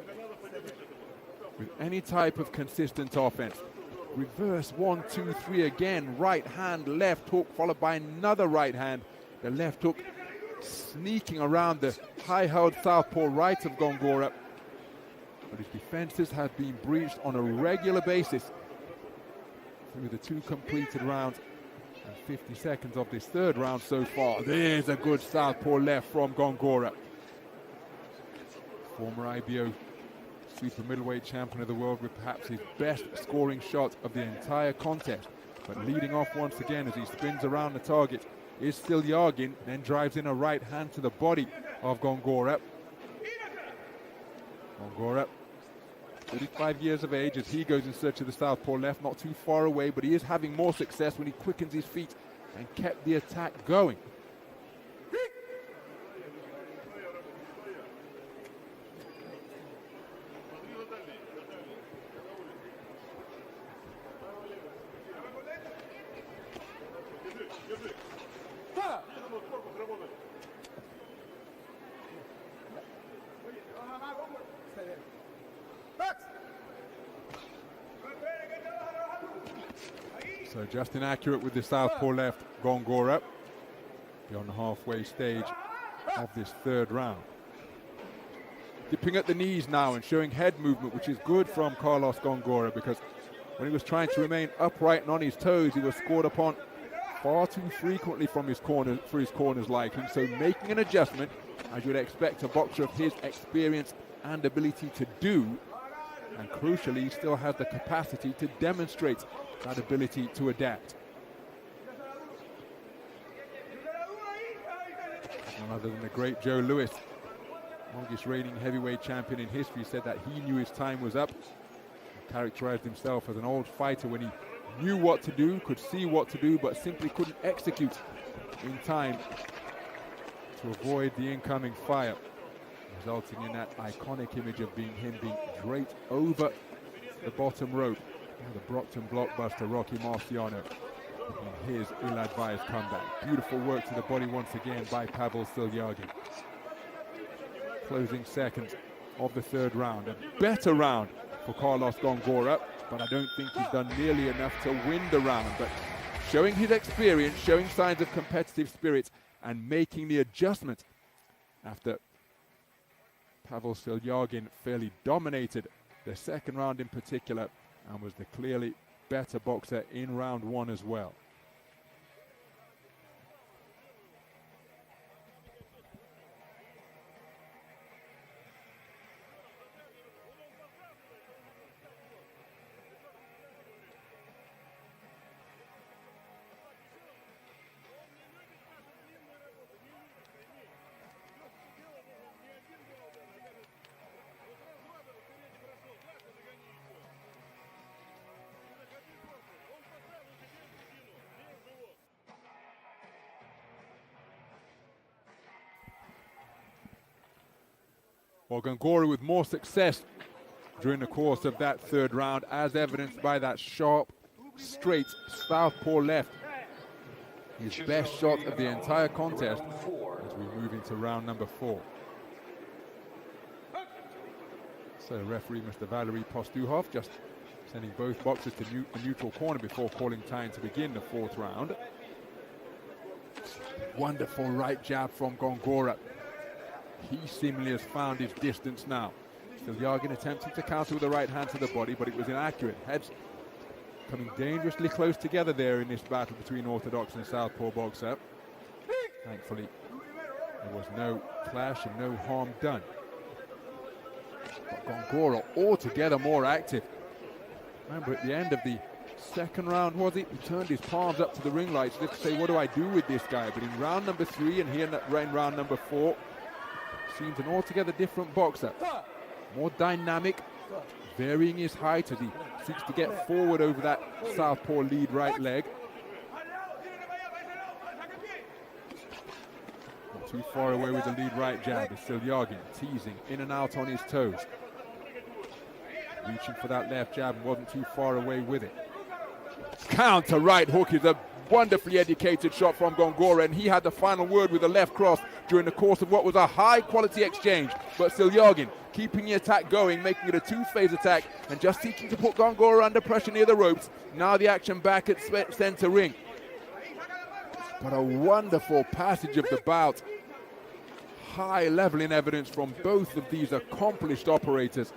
S1: with any type of consistent offense. Reverse 1, 2, 3 again, right hand, left hook, followed by another right hand. The left hook sneaking around the high-held southpaw right of Gongora. But his defenses have been breached on a regular basis through the 2 completed rounds And 50 seconds of this third round so far. There's a good southpaw left from Gongora. Former IBO super middleweight champion of the world with perhaps his best scoring shot of the entire contest. But leading off once again as he spins around the target is Silyagin, then drives in a right hand to the body of Gongora. Gongora, 35 years of age, as he goes in search of the southpaw left, not too far away, but he is having more success when he quickens his feet and kept the attack going. So just inaccurate with the southpaw left, Gongora, beyond the halfway stage of this third round. Dipping at the knees now and showing head movement, which is good from Carlos Gongora, because when he was trying to remain upright and on his toes, he was scored upon far too frequently from his corner, for his corners liking. So making an adjustment, as you would expect a boxer of his experience and ability to do, and crucially, he still has the capacity to demonstrate that ability to adapt. None other than the great Joe Louis, longest reigning heavyweight champion in history, said that he knew his time was up. He characterized himself as an old fighter when he knew what to do, could see what to do, but simply couldn't execute in time to avoid the incoming fire, resulting in that iconic image of him being draped over the bottom rope by the Brockton blockbuster Rocky Marciano in his ill-advised comeback. Beautiful work to the body once again by Pavel Silyagin. Closing seconds of the third round. A better round for Carlos Gongora, but I don't think he's done nearly enough to win the round. But showing his experience, showing signs of competitive spirit, and making the adjustment after Pavel Silyagin fairly dominated the second round in particular and was the clearly better boxer in round one as well. Well, Gongora with more success during the course of that third round, as evidenced by that sharp, straight southpaw left. His best shot of the entire contest as we move into round number 4. So referee Mr. Valery Pastuhov just sending both boxers to the neutral corner before calling time to begin the fourth round. Wonderful right jab from Gongora. He seemingly has found his distance now. Silyagin attempting to counter with the right hand to the body, but it was inaccurate. Heads coming dangerously close together there in this battle between orthodox and southpaw boxer. Thankfully, there was no clash and no harm done. But Gongora altogether more active. Remember, at the end of the second round, was it? He turned his palms up to the ring lights as if to say, what do I do with this guy? But in round number 3 and here in round number 4, seems an altogether different boxer. More dynamic, varying his height as he seeks to get forward over that southpaw lead right leg. Not too far away with the lead right jab is Silyagin, teasing in and out on his toes. Reaching for that left jab and wasn't too far away with it. Counter right hook is a wonderfully educated shot from Gongora, and he had the final word with a left cross during the course of what was a high-quality exchange. But Silyagin keeping the attack going, making it a two-phase attack, and just seeking to put Gongora under pressure near the ropes. Now the action back at center ring. But a wonderful passage of the bout. High level in evidence from both of these accomplished operators.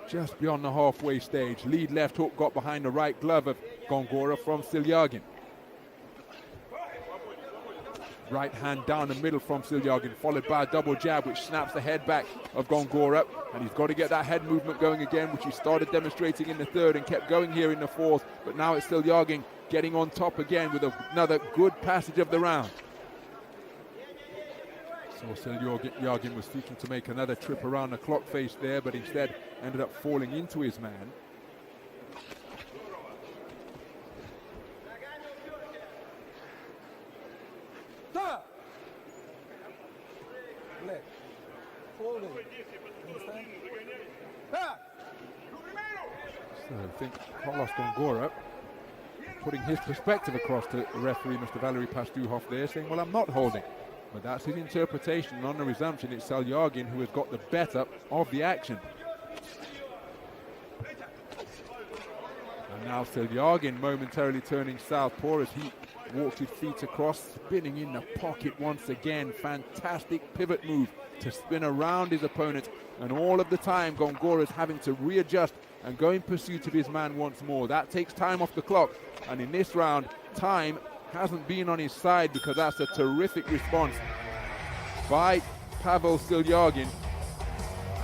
S1: Just beyond the halfway stage, lead left hook got behind the right glove of Gongora from Silyagin. Right hand down the middle from Silyagin, followed by a double jab which snaps the head back of Gongora, and he's got to get that head movement going again, which he started demonstrating in the third and kept going here in the fourth. But now it's Silyagin getting on top again with another good passage of the round. So Silyagin was seeking to make another trip around the clock face there, but instead ended up falling into his man. So I think Carlos Gongora putting his perspective across to the referee, Mr. Valery Pastuhov there, saying, well, I'm not holding. But that's his interpretation, and on the resumption, it's Silyagin who has got the better of the action. And now Silyagin momentarily turning southpaw as he walks his feet across, spinning in the pocket once again. Fantastic pivot move to spin around his opponent, and all of the time Gongora is having to readjust and go in pursuit of his man once more. That takes time off the clock, and in this round, time hasn't been on his side, because that's a terrific response by Pavel Silyagin.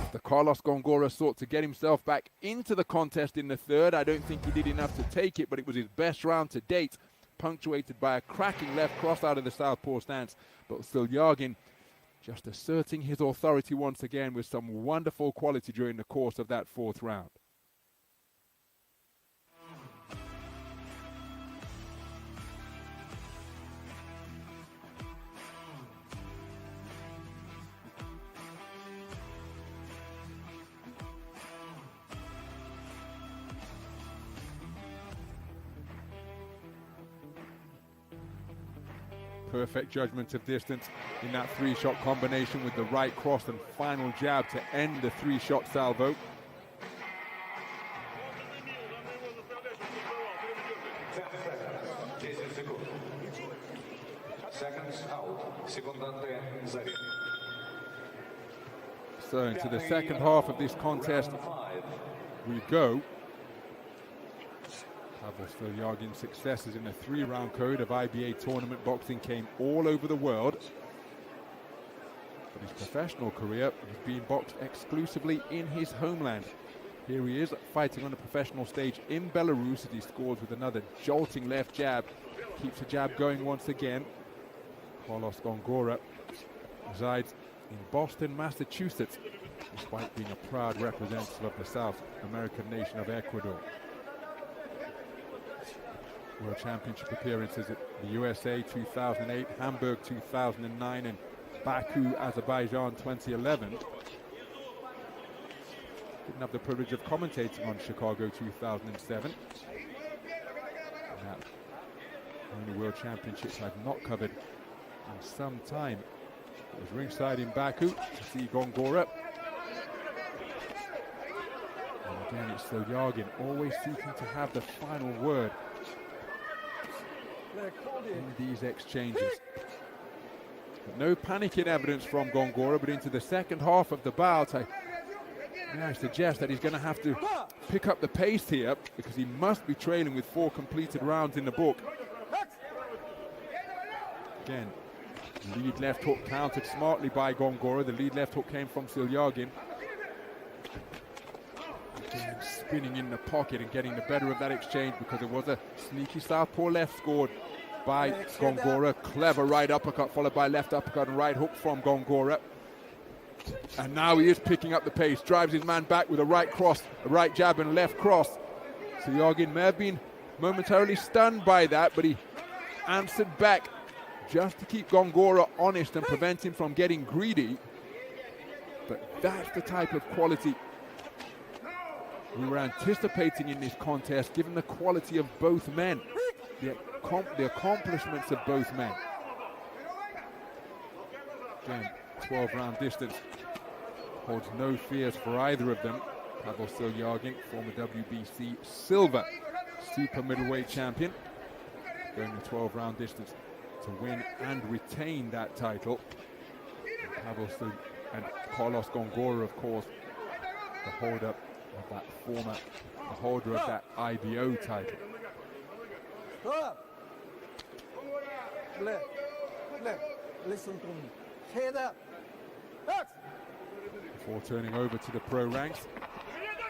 S1: After Carlos Gongora sought to get himself back into the contest in the third, I don't think he did enough to take it, but it was his best round to date, punctuated by a cracking left cross out of the southpaw stance. But Silyagin just asserting his authority once again with some wonderful quality during the course of that fourth round. Perfect judgment of distance in that three-shot combination with the right cross and final jab to end the three-shot salvo. So into the second half of this contest we go. Pavel Silyagin's successes in the three-round code of IBA tournament boxing came all over the world. But his professional career has been boxed exclusively in his homeland. Here he is fighting on the professional stage in Belarus as he scores with another jolting left jab. Keeps the jab going once again. Carlos Gongora resides in Boston, Massachusetts, despite being a proud representative of the South American nation of Ecuador. World Championship appearances at the USA 2008, Hamburg 2009, and Baku, Azerbaijan 2011. Didn't have the privilege of commentating on Chicago 2007. That only World Championships I've not covered in some time. It was ringside in Baku to see Gongora. And again, it's Silyagin always seeking to have the final word in these exchanges. But no panicking evidence from Gongora, but into the second half of the bout, I suggest that he's going to have to pick up the pace here, because he must be trailing with 4 completed rounds in the book. Again, lead left hook countered smartly by Gongora. The lead left hook came from Silyagin. Again, spinning in the pocket and getting the better of that exchange, because it was a sneaky southpaw left scored by Gongora. Clever right uppercut followed by left uppercut and right hook from Gongora. And now he is picking up the pace, drives his man back with a right cross, a right jab and left cross. Silyagin may have been momentarily stunned by that, but he answered back just to keep Gongora honest and prevent him from getting greedy. But that's the type of quality we were anticipating in this contest, given the quality of both men, the accomplishments of both men. Again, 12-round distance holds no fears for either of them. Pavel Silyagin, former WBC silver super middleweight champion, going the 12-round distance to win and retain that title. And Carlos Gongora, of course, the holder of that the holder of that IBO title.
S3: Left. Listen to me. Head up. Next.
S1: Before turning over to the pro ranks,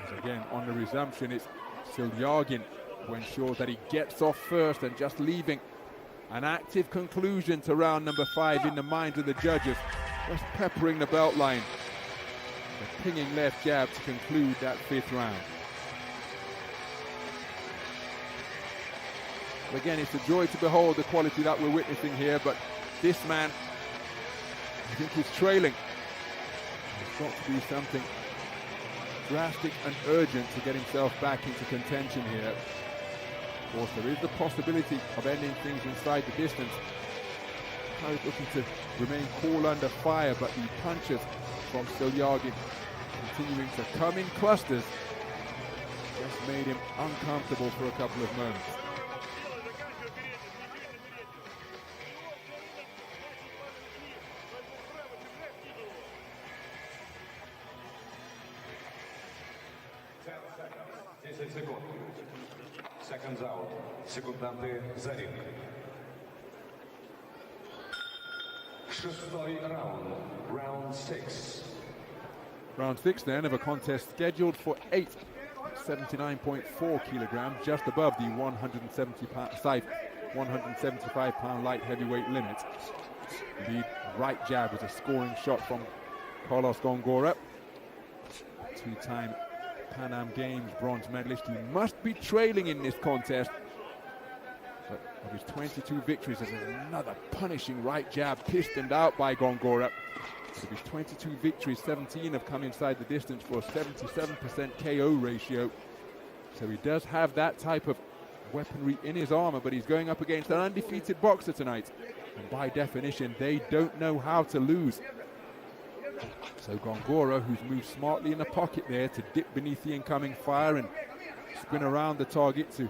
S1: as again on the resumption, it's Silyagin who ensures that he gets off first and just leaving an active conclusion to round number 5 in the minds of the judges, just peppering the belt line. The pinging left jab to conclude that 5th round. Again, it's a joy to behold the quality that we're witnessing here, but this man, I think he's trailing. There's got to be something drastic and urgent to get himself back into contention here. Of course, there is the possibility of ending things inside the distance. He's looking to remain cool under fire, but the punches from Silyagin continuing to come in clusters just made him uncomfortable for a couple of moments.
S6: Seconds out. Секунданты за ринг. 6th round. Round 6.
S1: Round 6 then of a contest scheduled for 8, 79.4 kilograms, just above the 175 pound light heavyweight limit. The right jab was a scoring shot from Carlos Gongora, 2-time Pan Am Games bronze medalist, who must be trailing in this contest. But of his 22 victories, there's another punishing right jab pistoned out by Gongora. Of his 22 victories, 17 have come inside the distance for a 77% KO ratio. So he does have that type of weaponry in his armor, but he's going up against an undefeated boxer tonight. And by definition, they don't know how to lose. So Gongora, who's moved smartly in the pocket there to dip beneath the incoming fire and spin around the target to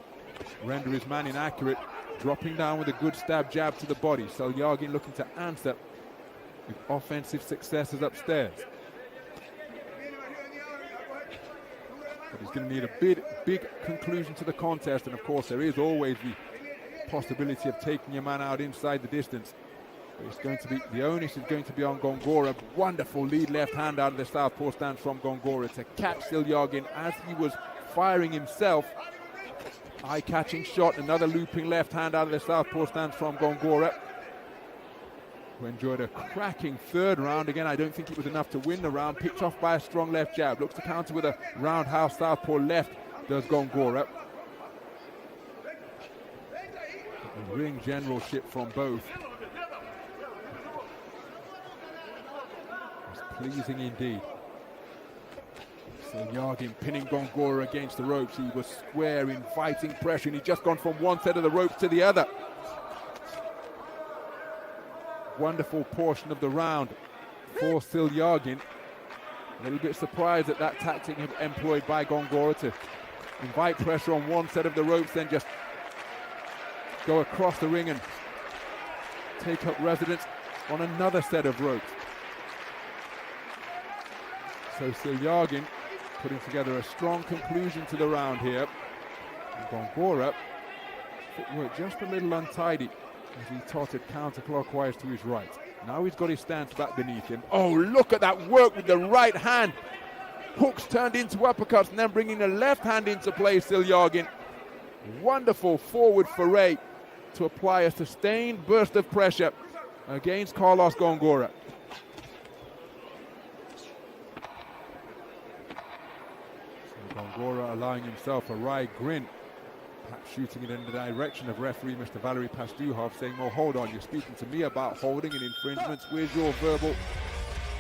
S1: render his man inaccurate, dropping down with a good stab jab to the body. Silyagin looking to answer with offensive successes upstairs. But he's going to need a big conclusion to the contest, and of course there is always the possibility of taking your man out inside the distance. But it's going to be, the onus is going to be on Gongora. Wonderful lead left hand out of the southpaw stance from Gongora to catch Silyagin as he was firing himself. Eye-catching shot, another looping left hand out of the southpaw stance from Gongora, who enjoyed a cracking 3rd round. Again, I don't think it was enough to win the round. Picked off by a strong left jab. Looks to counter with a roundhouse southpaw left, does Gongora. The ring generalship from both pleasing indeed. Silyagin pinning Gongora against the ropes. He was square, inviting pressure, and he's just gone from one set of the ropes to the other. Wonderful portion of the round for Silyagin. A little bit surprised at that tactic employed by Gongora to invite pressure on one set of the ropes, then just go across the ring and take up residence on another set of ropes. So Silyagin putting together a strong conclusion to the round here. And Gongora, footwork just a little untidy as he tottered counterclockwise to his right. Now he's got his stance back beneath him. Oh, look at that work with the right hand. Hooks turned into uppercuts and then bringing the left hand into play, Silyagin. Wonderful forward foray to apply a sustained burst of pressure against Carlos Gongora. Gongora allowing himself a wry grin, perhaps shooting it in the direction of referee Mr. Valery Pastuhov, saying, well, hold on, you're speaking to me about holding and infringements. Where's your verbal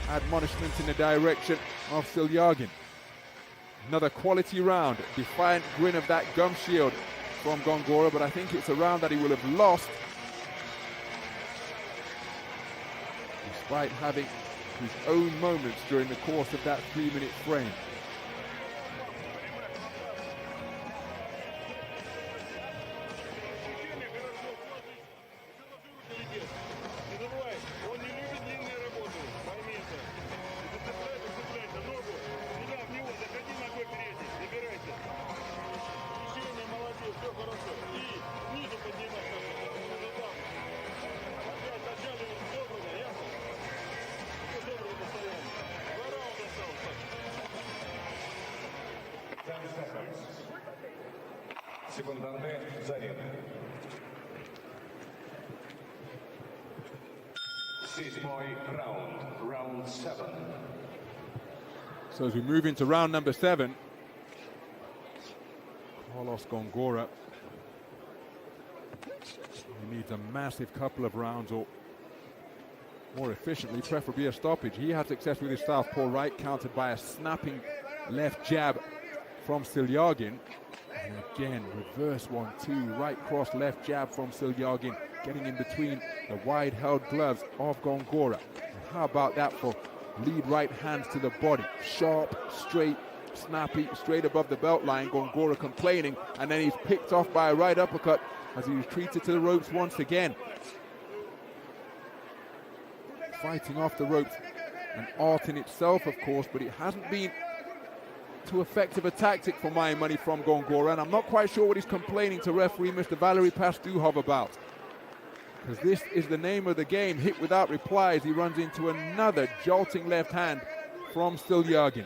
S1: admonishment in the direction of Silyagin? Another quality round, defiant grin of that gum shield from Gongora, but I think it's a round that he will have lost, despite having his own moments during the course of that 3-minute frame.
S6: Секунданты за ринг. Седьмой раунд. Round 7.
S1: So as we move into round number 7, Carlos Gongora, he needs a massive couple of rounds, or more efficiently, preferably a stoppage. He had success with his southpaw right, countered by a snapping left jab from Silyagin. And again, reverse 1-2, right cross, left jab from Silyagin, getting in between the wide-held gloves of Gongora. And how about that for lead right hands to the body? Sharp, straight, snappy, straight above the belt line. Gongora complaining, and then he's picked off by a right uppercut as he retreated to the ropes once again. Fighting off the ropes, an art in itself, of course, but it hasn't been too effective a tactic for my money from Gongora, and I'm not quite sure what he's complaining to referee Mr. Valery Pastuhov about. Because this is the name of the game. Hit without replies. He runs into another jolting left hand from Silyagin.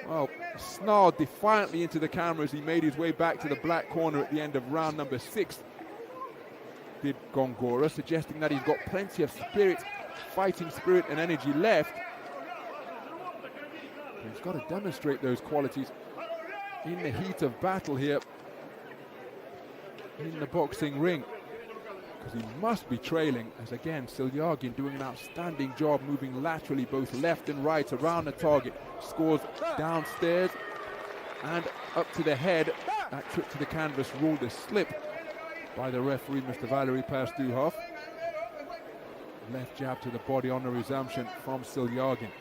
S1: Well, snarled defiantly into the camera as he made his way back to the black corner at the end of round number 6. Did Gongora, suggesting that he's got plenty of spirit, fighting spirit and energy left. He's got to demonstrate those qualities in the heat of battle here in the boxing ring, because he must be trailing, as again Silyagin doing an outstanding job moving laterally both left and right around the target. Scores downstairs and up to the head. That trip to the canvas ruled a slip by the referee, Mr. Valery Pastuhov. Left jab to the body on the resumption from Silyagin.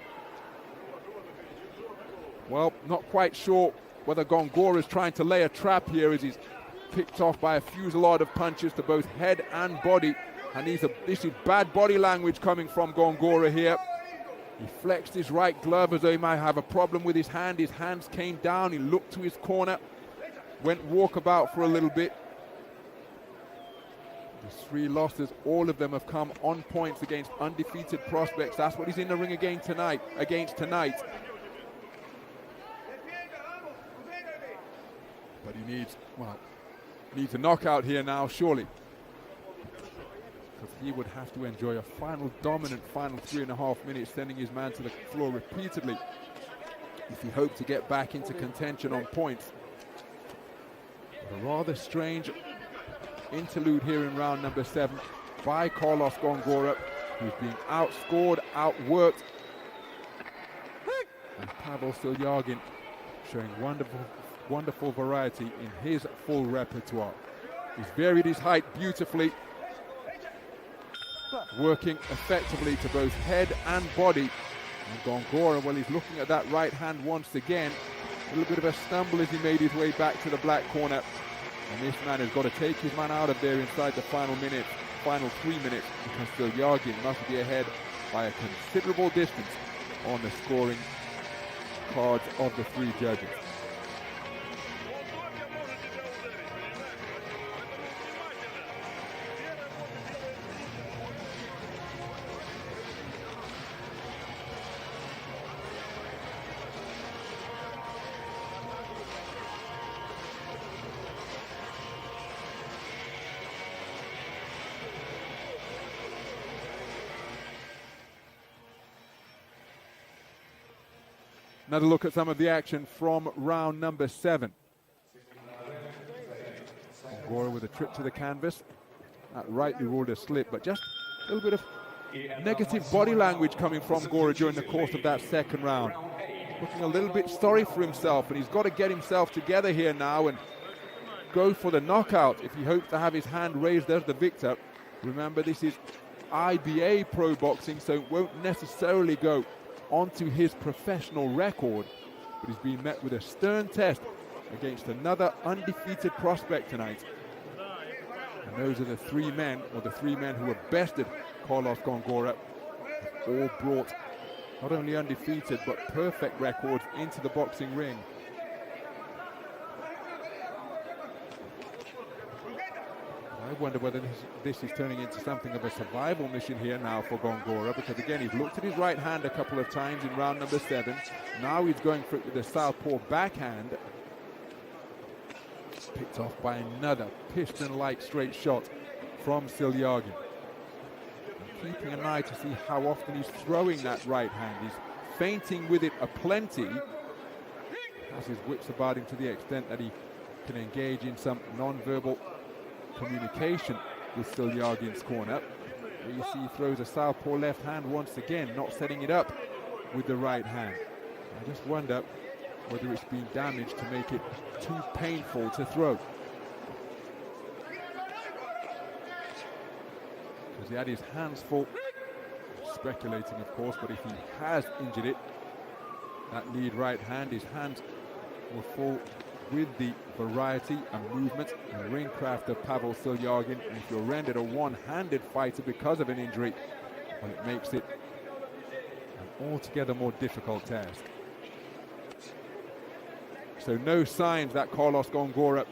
S1: Well, not quite sure whether Gongora is trying to lay a trap here, as he's picked off by a fusillade of punches to both head and body. And this is bad body language coming from Gongora here. He flexed his right glove as though he might have a problem with his hand. His hands came down, he looked to his corner, went walkabout for a little bit. His 3 losses, all of them have come on points against undefeated prospects. That's what he's in the ring against tonight. But he needs a knockout here now, surely. Because he would have to enjoy a dominant final 3.5 minutes, sending his man to the floor repeatedly if he hoped to get back into contention on points. But a rather strange interlude here in round number 7 by Carlos Gongora, who's being outscored, outworked. And Pavel Silyagin showing wonderful variety in his full repertoire. He's varied his height beautifully, working effectively to both head and body. And Gongora, well, he's looking at that right hand once again. A little bit of a stumble as he made his way back to the black corner. And this man has got to take his man out of there inside the final 3 minutes, because Silyagin must be ahead by a considerable distance on the scoring cards of the 3 judges. Another look at some of the action from round number 7. Gongora with a trip to the canvas. That rightly ruled a slip, but just a little bit of negative body language coming from Gongora during the course of that second round. Looking a little bit sorry for himself, and he's got to get himself together here now and go for the knockout if he hopes to have his hand raised as the victor. Remember, this is IBA.PRO boxing, so it won't necessarily go onto his professional record, but he's been met with a stern test against another undefeated prospect tonight. And those are the 3 men, or the 3 men who have bested Carlos Gongora, all brought not only undefeated but perfect records into the boxing ring. I wonder whether this is turning into something of a survival mission here now for Gongora, because again, he's looked at his right hand a couple of times in round number 7. Now he's going for it with the southpaw backhand. Picked off by another piston-like straight shot from Silyagin. Keeping an eye to see how often he's throwing that right hand. He's feinting with it aplenty. Has his wits about him to the extent that he can engage in some non-verbal communication with Silyagin's corner. Here you see he throws a southpaw left hand once again, not setting it up with the right hand. I just wonder whether it's been damaged to make it too painful to throw. Because he had his hands full, speculating of course, but if he has injured it, that lead right hand, his hands were full with the variety and movement and ringcraft of Pavel Silyagin. And if you're rendered a one-handed fighter because of an injury, well, it makes it an altogether more difficult task. So no signs that Carlos Gongora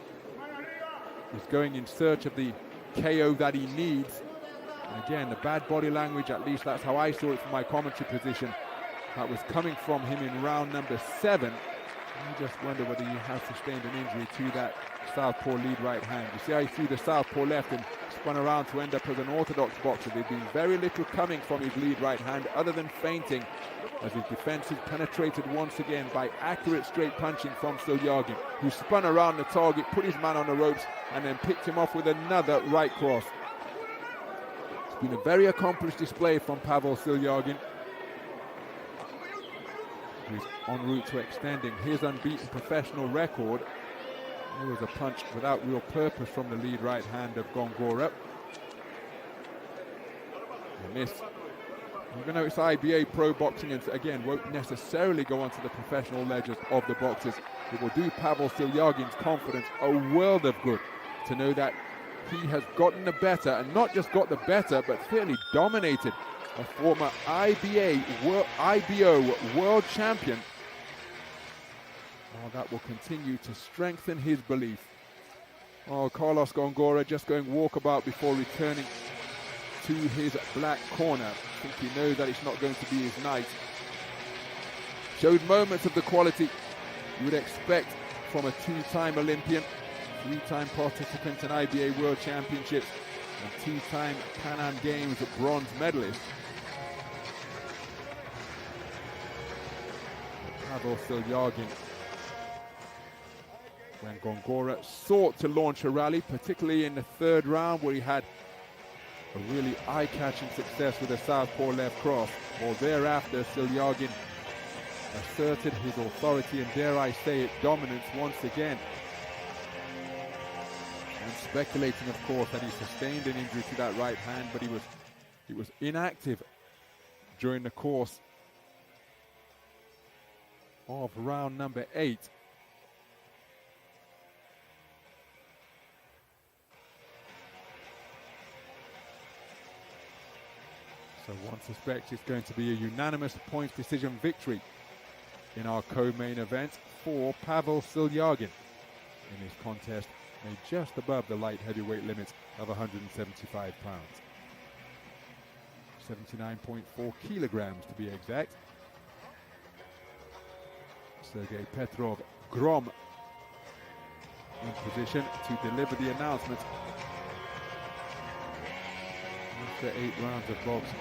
S1: is going in search of the KO that he needs. And again, the bad body language, at least that's how I saw it from my commentary position, that was coming from him in round number 7. I just wonder whether he has sustained an injury to that southpaw lead right hand. You see how he threw the southpaw left and spun around to end up as an orthodox boxer. There's been very little coming from his lead right hand other than feinting, as his defense is penetrated once again by accurate straight punching from Silyagin, who spun around the target, put his man on the ropes, and then picked him off with another right cross. It's been a very accomplished display from Pavel Silyagin, who's en route to extending his unbeaten professional record. There was a punch without real purpose from the lead right hand of Gongora. A miss. Even though it's IBA.PRO boxing and again won't necessarily go onto the professional ledgers of the boxers, it will do Pavel Silyagin's confidence a world of good to know that he has gotten the better, and not just got the better, but fairly dominated a former IBO world champion. Oh, that will continue to strengthen his belief. Oh, Carlos Gongora just going walkabout before returning to his black corner. I think he knows that it's not going to be his night. Showed moments of the quality you would expect from a 2-time Olympian, 3-time participant in IBA World Championships, and 2-time Pan Am Games bronze medalist. Pavel Silyagin, when Gongora sought to launch a rally, particularly in the 3rd round where he had a really eye-catching success with a southpaw left cross. Well, thereafter, Silyagin asserted his authority and, dare I say it, dominance once again. And speculating, of course, that he sustained an injury to that right hand, but he was inactive during the course of round number 8. So one suspects it's going to be a unanimous points decision victory in our co-main event for Pavel Silyagin in this contest, made just above the light heavyweight limit of 175 pounds. 79.4 kilograms to be exact. Sergei Petrov Grom in position to deliver the announcement after 8 rounds of boxing.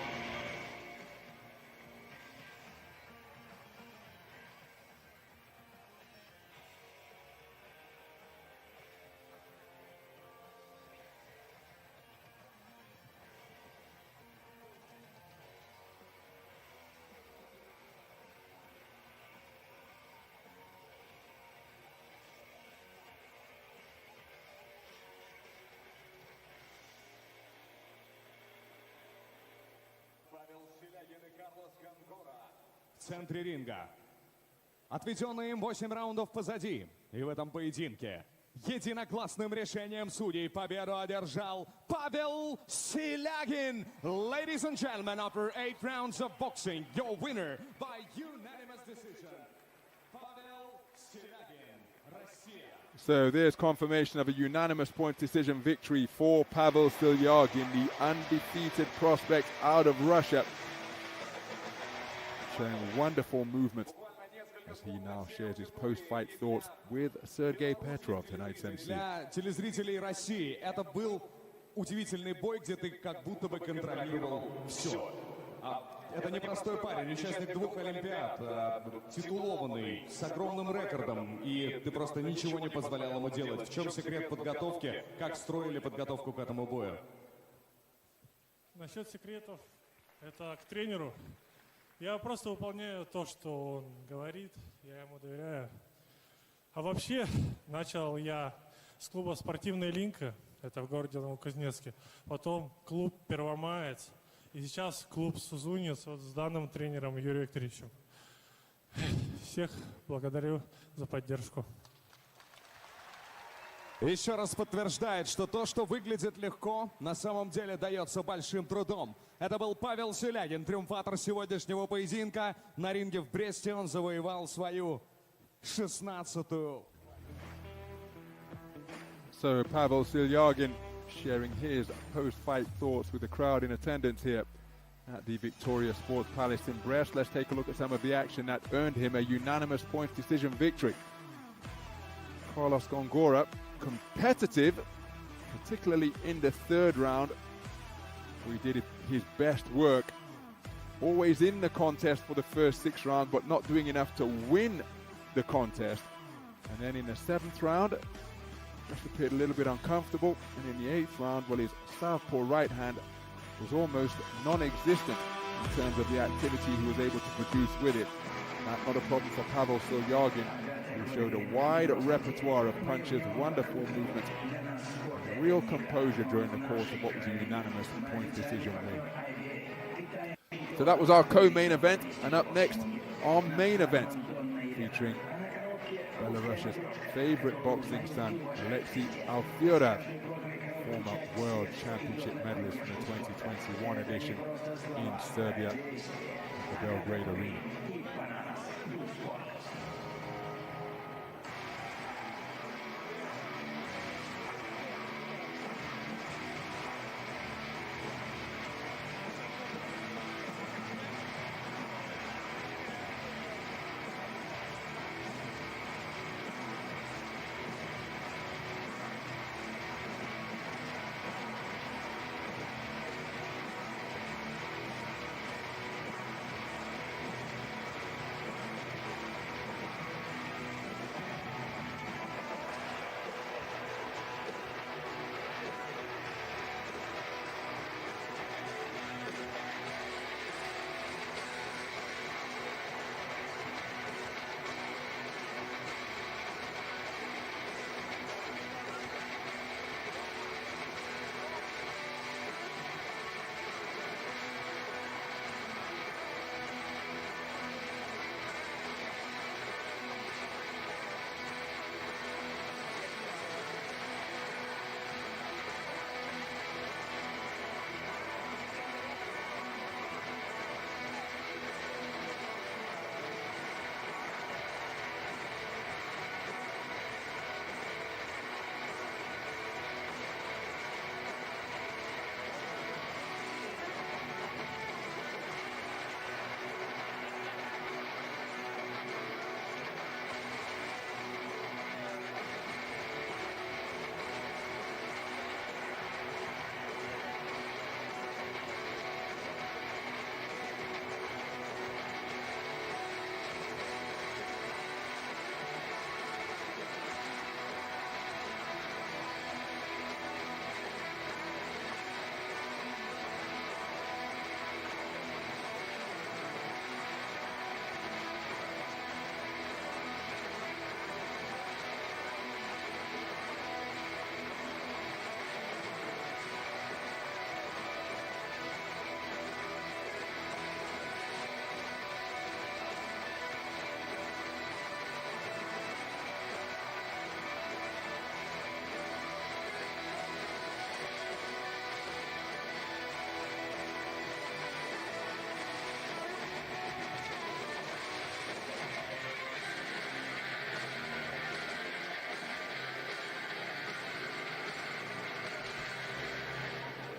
S2: В центре ринга. Отведенные им 8 раундов позади. И в этом поединке единогласным решением судей победу одержал Pavel Silyagin. Ladies and gentlemen, after 8 rounds of boxing, your winner by unanimous decision, Pavel Silyagin, Russia.
S1: So there's confirmation of a unanimous point decision victory for Pavel Silyagin, the undefeated prospect out of Russia. Showing wonderful movement as he now shares his post-fight thoughts with Sergei Petrov, tonight's MC.
S2: Для телезрителей России это был удивительный бой, где ты как будто бы контролировал все. Это непростой парень, участник 2 Олимпиад, титулованный, с огромным рекордом, и ты просто ничего не позволял ему делать. В чем секрет подготовки? Как строили подготовку к этому бою?
S7: Насчет секретов, это к тренеру. Я просто выполняю то, что он говорит, я ему доверяю. А вообще, начал я с клуба «Спортивная линка», это в городе Новокузнецке, потом клуб «Первомаец», и сейчас клуб «Сузунец» вот с данным тренером Юрием Викторовичем. Всех благодарю за поддержку.
S2: Еще раз подтверждает, что то, что выглядит легко, на самом деле дается большим трудом. Это был Павел Силягин, триумфатор сегодняшнего поединка. На ринге в Бресте он завоевал свою 16-ю.
S1: So Pavel Silyagin sharing his post-fight thoughts with the crowd in attendance here at the Victoria Sports Palace in Brest. Let's take a look at some of the action that earned him a unanimous points decision victory. Carlos Gongora, competitive, particularly in the third round. He did his best work, always in the contest for the first 6 rounds, but not doing enough to win the contest. And then in the 7th round, just appeared a little bit uncomfortable. And in the 8th round, well, his southpaw right hand was almost non-existent in terms of the activity he was able to produce with it. Not a problem for Pavel Silyagin, who showed a wide repertoire of punches, wonderful movement, real composure during the course of what was a unanimous point decision win. So that was our co-main event, and up next, our main event, featuring Belarus's favorite boxing son, Alfiorau, former World Championship medalist in the 2021 edition in Serbia at the Belgrade Arena.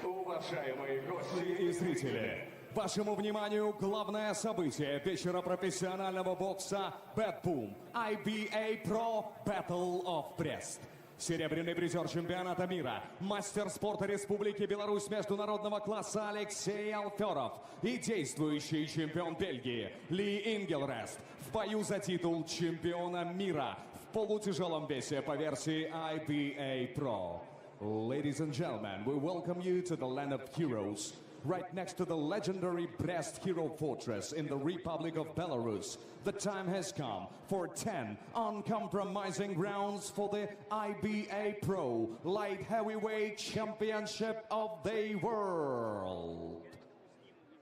S2: Уважаемые гости и зрители, Вашему вниманию главное событие вечера профессионального бокса Bout IBA.PRO Battle of Brest. Серебряный призер чемпионата мира, мастер спорта Республики Беларусь международного класса Алексей Alfiorau и действующий чемпион Бельгии Ingelrest в бою за титул чемпиона мира в полутяжелом весе по версии IBA.PRO. Ladies and gentlemen, we welcome you to the land of heroes, right next to the legendary Brest Hero Fortress in the Republic of Belarus. The time has come for 10 uncompromising rounds for the IBA.PRO Light Heavyweight Championship of the World.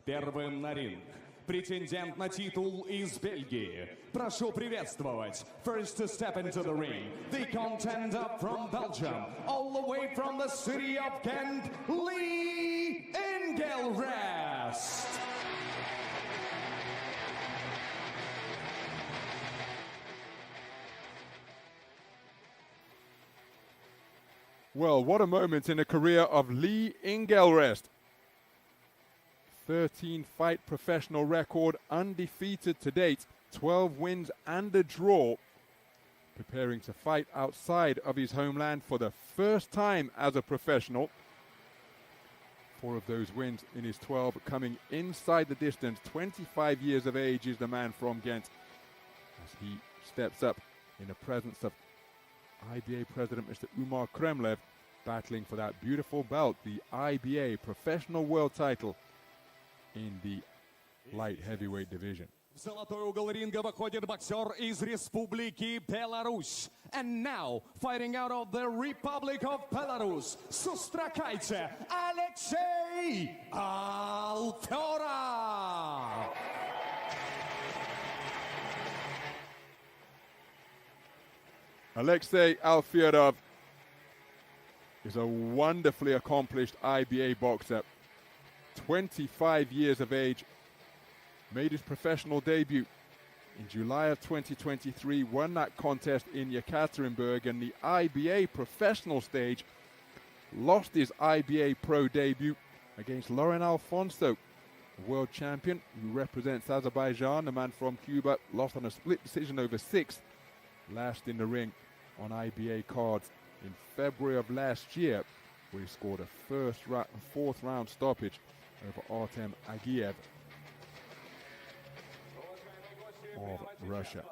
S2: Первым на ринг претендент на титул из Бельгии. Прошу приветствовать, first to step into the ring, the contender from Belgium, all the way from the city of Ghent, Ingelrest.
S1: Well, what a moment in the career of Ingelrest. 13-fight professional record, undefeated to date, 12 wins and a draw. Preparing to fight outside of his homeland for the first time as a professional. 4 of those wins in his 12 coming inside the distance. 25 years of age is the man from Ghent as he steps up in the presence of IBA President Mr. Umar Kremlev, battling for that beautiful belt, the IBA Professional World title in the light heavyweight division.
S2: В золотой угол ринга выходит боксер из Республики Беларусь. And now, fighting out of the Republic of Belarus, Sustrakaitse, Aliaksei Alfiorau.
S1: Alexei Alfiorau is a wonderfully accomplished IBA boxer. 25 years of age, made his professional debut in July of 2023, won that contest in Yekaterinburg, and the IBA professional stage lost his IBA Pro debut against Laurent Alfonso, a world champion who represents Azerbaijan. The man from Cuba lost on a split decision over 6, last in the ring on IBA cards in February of last year, where he scored a fourth round stoppage over Artem Agiev of Russia.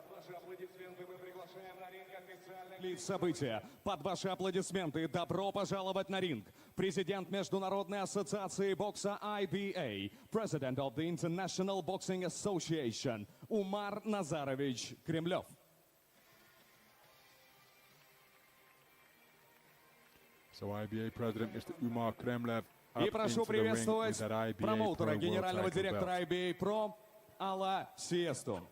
S2: События. Под ваши аплодисменты добро пожаловать на ринг. Президент Международной ассоциации бокса IBA, President of the International Boxing Association, Umar Nazarovich Kremlev.
S1: So IBA President Mr. Umar Kremlev
S2: И прошу приветствовать промоутера, генерального директора IBA.PRO Алфиорау.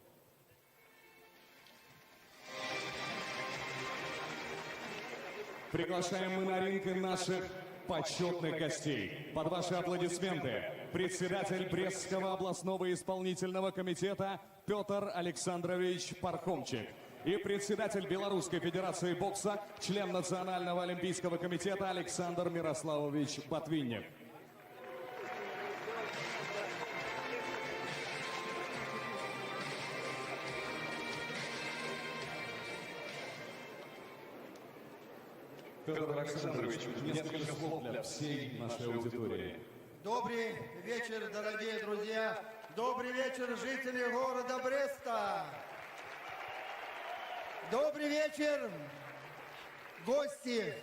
S2: Приглашаем мы на ринг наших почетных гостей. Под ваши аплодисменты председатель Брестского областного исполнительного комитета Петр Александрович Пархомчик и председатель Белорусской федерации бокса, член Национального олимпийского комитета Александр Мирославович Ботвинник. Петр Александрович, несколько слов для всей нашей аудитории.
S3: Добрый вечер, дорогие друзья. Добрый вечер, жители города Бреста. Добрый вечер, гости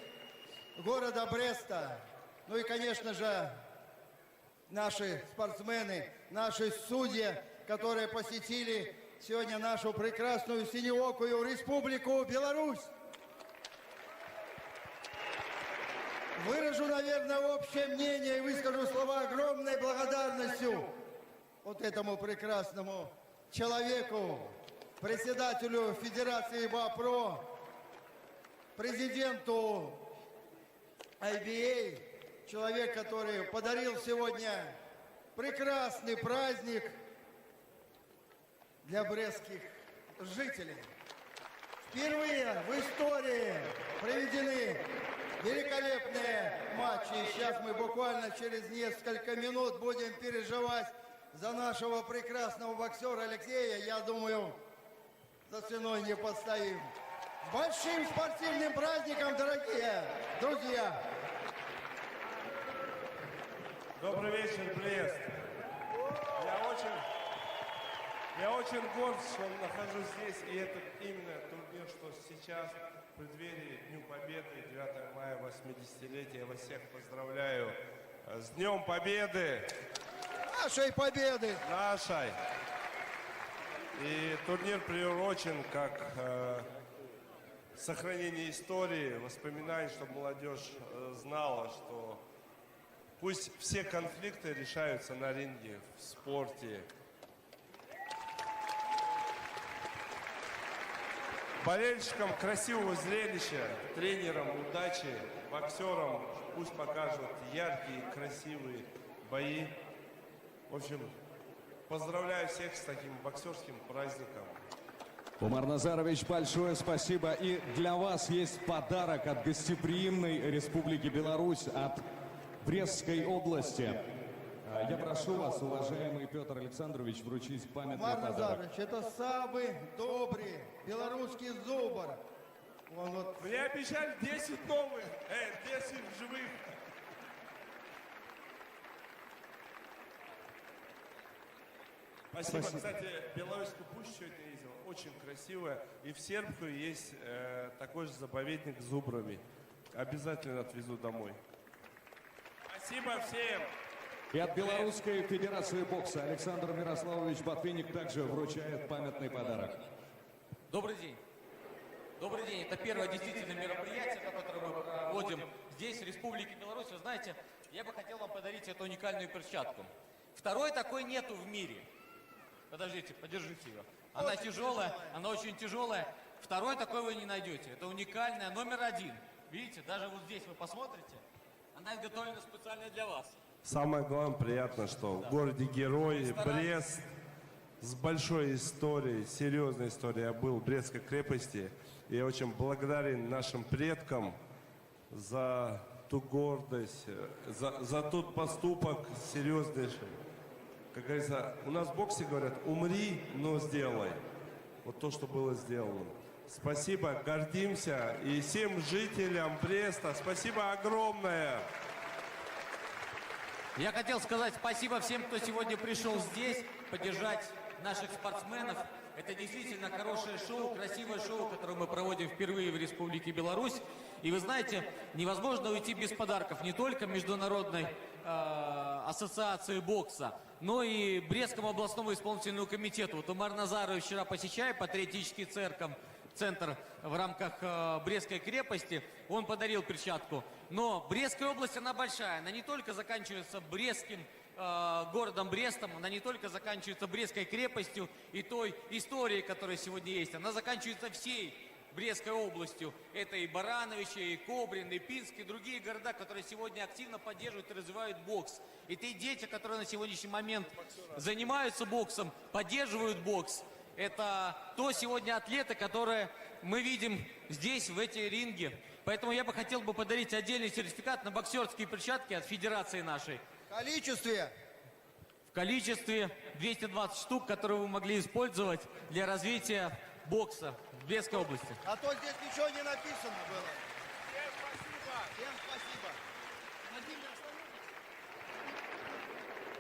S3: города Бреста. Ну и, конечно же, наши спортсмены, наши судьи, которые посетили сегодня нашу прекрасную синеокую Республику Беларусь. Выражу, наверное, общее мнение и выскажу слова огромной благодарностью вот этому прекрасному человеку, председателю Федерации IBA.PRO, президенту IBA, человек, который подарил сегодня прекрасный праздник для брестских жителей. Впервые в истории проведены великолепные матчи. И сейчас мы буквально через несколько минут будем переживать за нашего прекрасного боксера Алексея, я думаю, за ценой не постоим. С большим спортивным праздником, дорогие друзья!
S8: Добрый вечер, Брест. Я очень горд, что нахожусь здесь, и это именно турнир, что сейчас, в преддверии Дню Победы, 9 мая, 80-летия. Я вас всех поздравляю с Днем Победы!
S3: Нашей победы!
S8: Нашей! И турнир приурочен как сохранение истории, воспоминаний, чтобы молодежь знала, что пусть все конфликты решаются на ринге, в спорте. Болельщикам красивого зрелища, тренерам удачи, боксерам пусть покажут яркие, красивые бои. В общем, поздравляю всех с таким боксерским праздником.
S2: Умар Назарович, большое спасибо. И для вас есть подарок от гостеприимной Республики Беларусь, от Брестской области. Я прошу вас, уважаемый Петр Александрович, вручить памятный
S3: Умар
S2: подарок.
S3: Назарович, это самый добрый белорусский зубр. Он вот...
S8: Мне обещали 10 новых, 10 живых. Спасибо. Кстати, белорусскую пущу сегодня ездил, очень красивая. И в Сербскую есть такой же заповедник с зубрами. Обязательно отвезу домой. Спасибо всем.
S2: И от Белорусской Федерации бокса Александр Мирославович Ботвинник также вручает памятный подарок.
S9: Добрый день. Добрый день. Это первое действительно мероприятие, которое мы проводим здесь, в Республике Беларусь. Вы знаете, я бы хотел вам подарить эту уникальную перчатку. Второй такой нету в мире. Подождите, подержите ее. Она тяжелая, она очень тяжелая. Второй такой вы не найдете. Это уникальная, номер 1. Видите, даже вот здесь вы посмотрите. Она изготовлена специально для вас.
S8: Самое главное, приятно, что в городе Герой, Брест, с большой историей, серьезной историей. Я был в Брестской крепости. И я очень благодарен нашим предкам за ту гордость, за тот поступок серьезнейший. Как говорится, у нас в боксе говорят, умри, но сделай. Вот то, что было сделано. Спасибо, гордимся. И всем жителям Бреста спасибо огромное.
S9: Я хотел сказать спасибо всем, кто сегодня пришел здесь, поддержать наших спортсменов. Это действительно хорошее шоу, красивое шоу, которое мы проводим впервые в Республике Беларусь. И вы знаете, невозможно уйти без подарков не только Международной ассоциации бокса, но и Брестскому областному исполнительному комитету. Вот Умар Назарович вчера, посещая патриотический центр в рамках Брестской крепости, он подарил перчатку. Но Брестская область, она большая, она не только заканчивается Брестским городом Брестом, она не только заканчивается Брестской крепостью и той историей, которая сегодня есть, она заканчивается всей Брестской областью. Это и Барановичи, и Кобрин, и Пинск, и другие города, которые сегодня активно поддерживают и развивают бокс. И те дети, которые на сегодняшний момент занимаются боксом, поддерживают бокс. Это то сегодня атлеты, которые мы видим здесь, в эти ринге. Поэтому я бы хотел подарить отдельный сертификат на боксерские перчатки от федерации нашей. В количестве 220 штук, которые вы могли использовать для развития бокса в Брестской области.
S3: А то здесь ничего не написано было. Всем спасибо. Всем спасибо.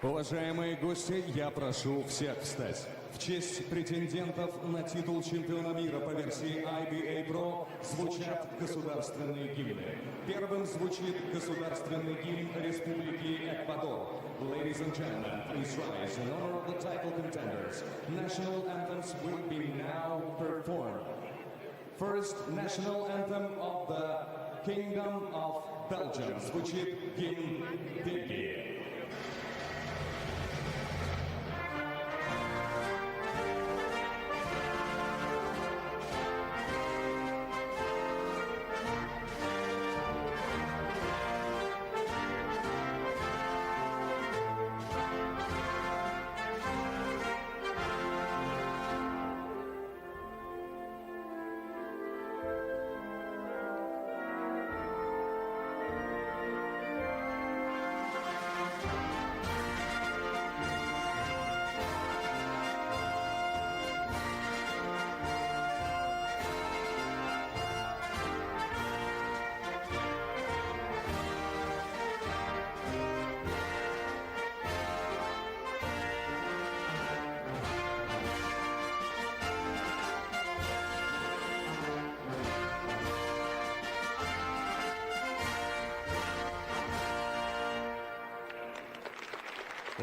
S2: Уважаемые гости, я прошу всех встать. В честь претендентов на титул чемпиона мира по версии IBA.PRO звучат государственные гимны. Первым звучит государственный гимн Республики Эквадор. Ladies and gentlemen, please rise in honor of the title contenders. National anthems will be now performed. First, national anthem of the Kingdom of Belgium. Звучит гимн Бельгии.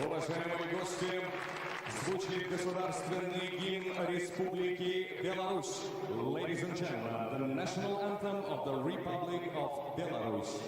S2: Уважаемые гости, звучит государственный гимн Республики Беларусь. Ladies and gentlemen, the national anthem of the Republic of Belarus.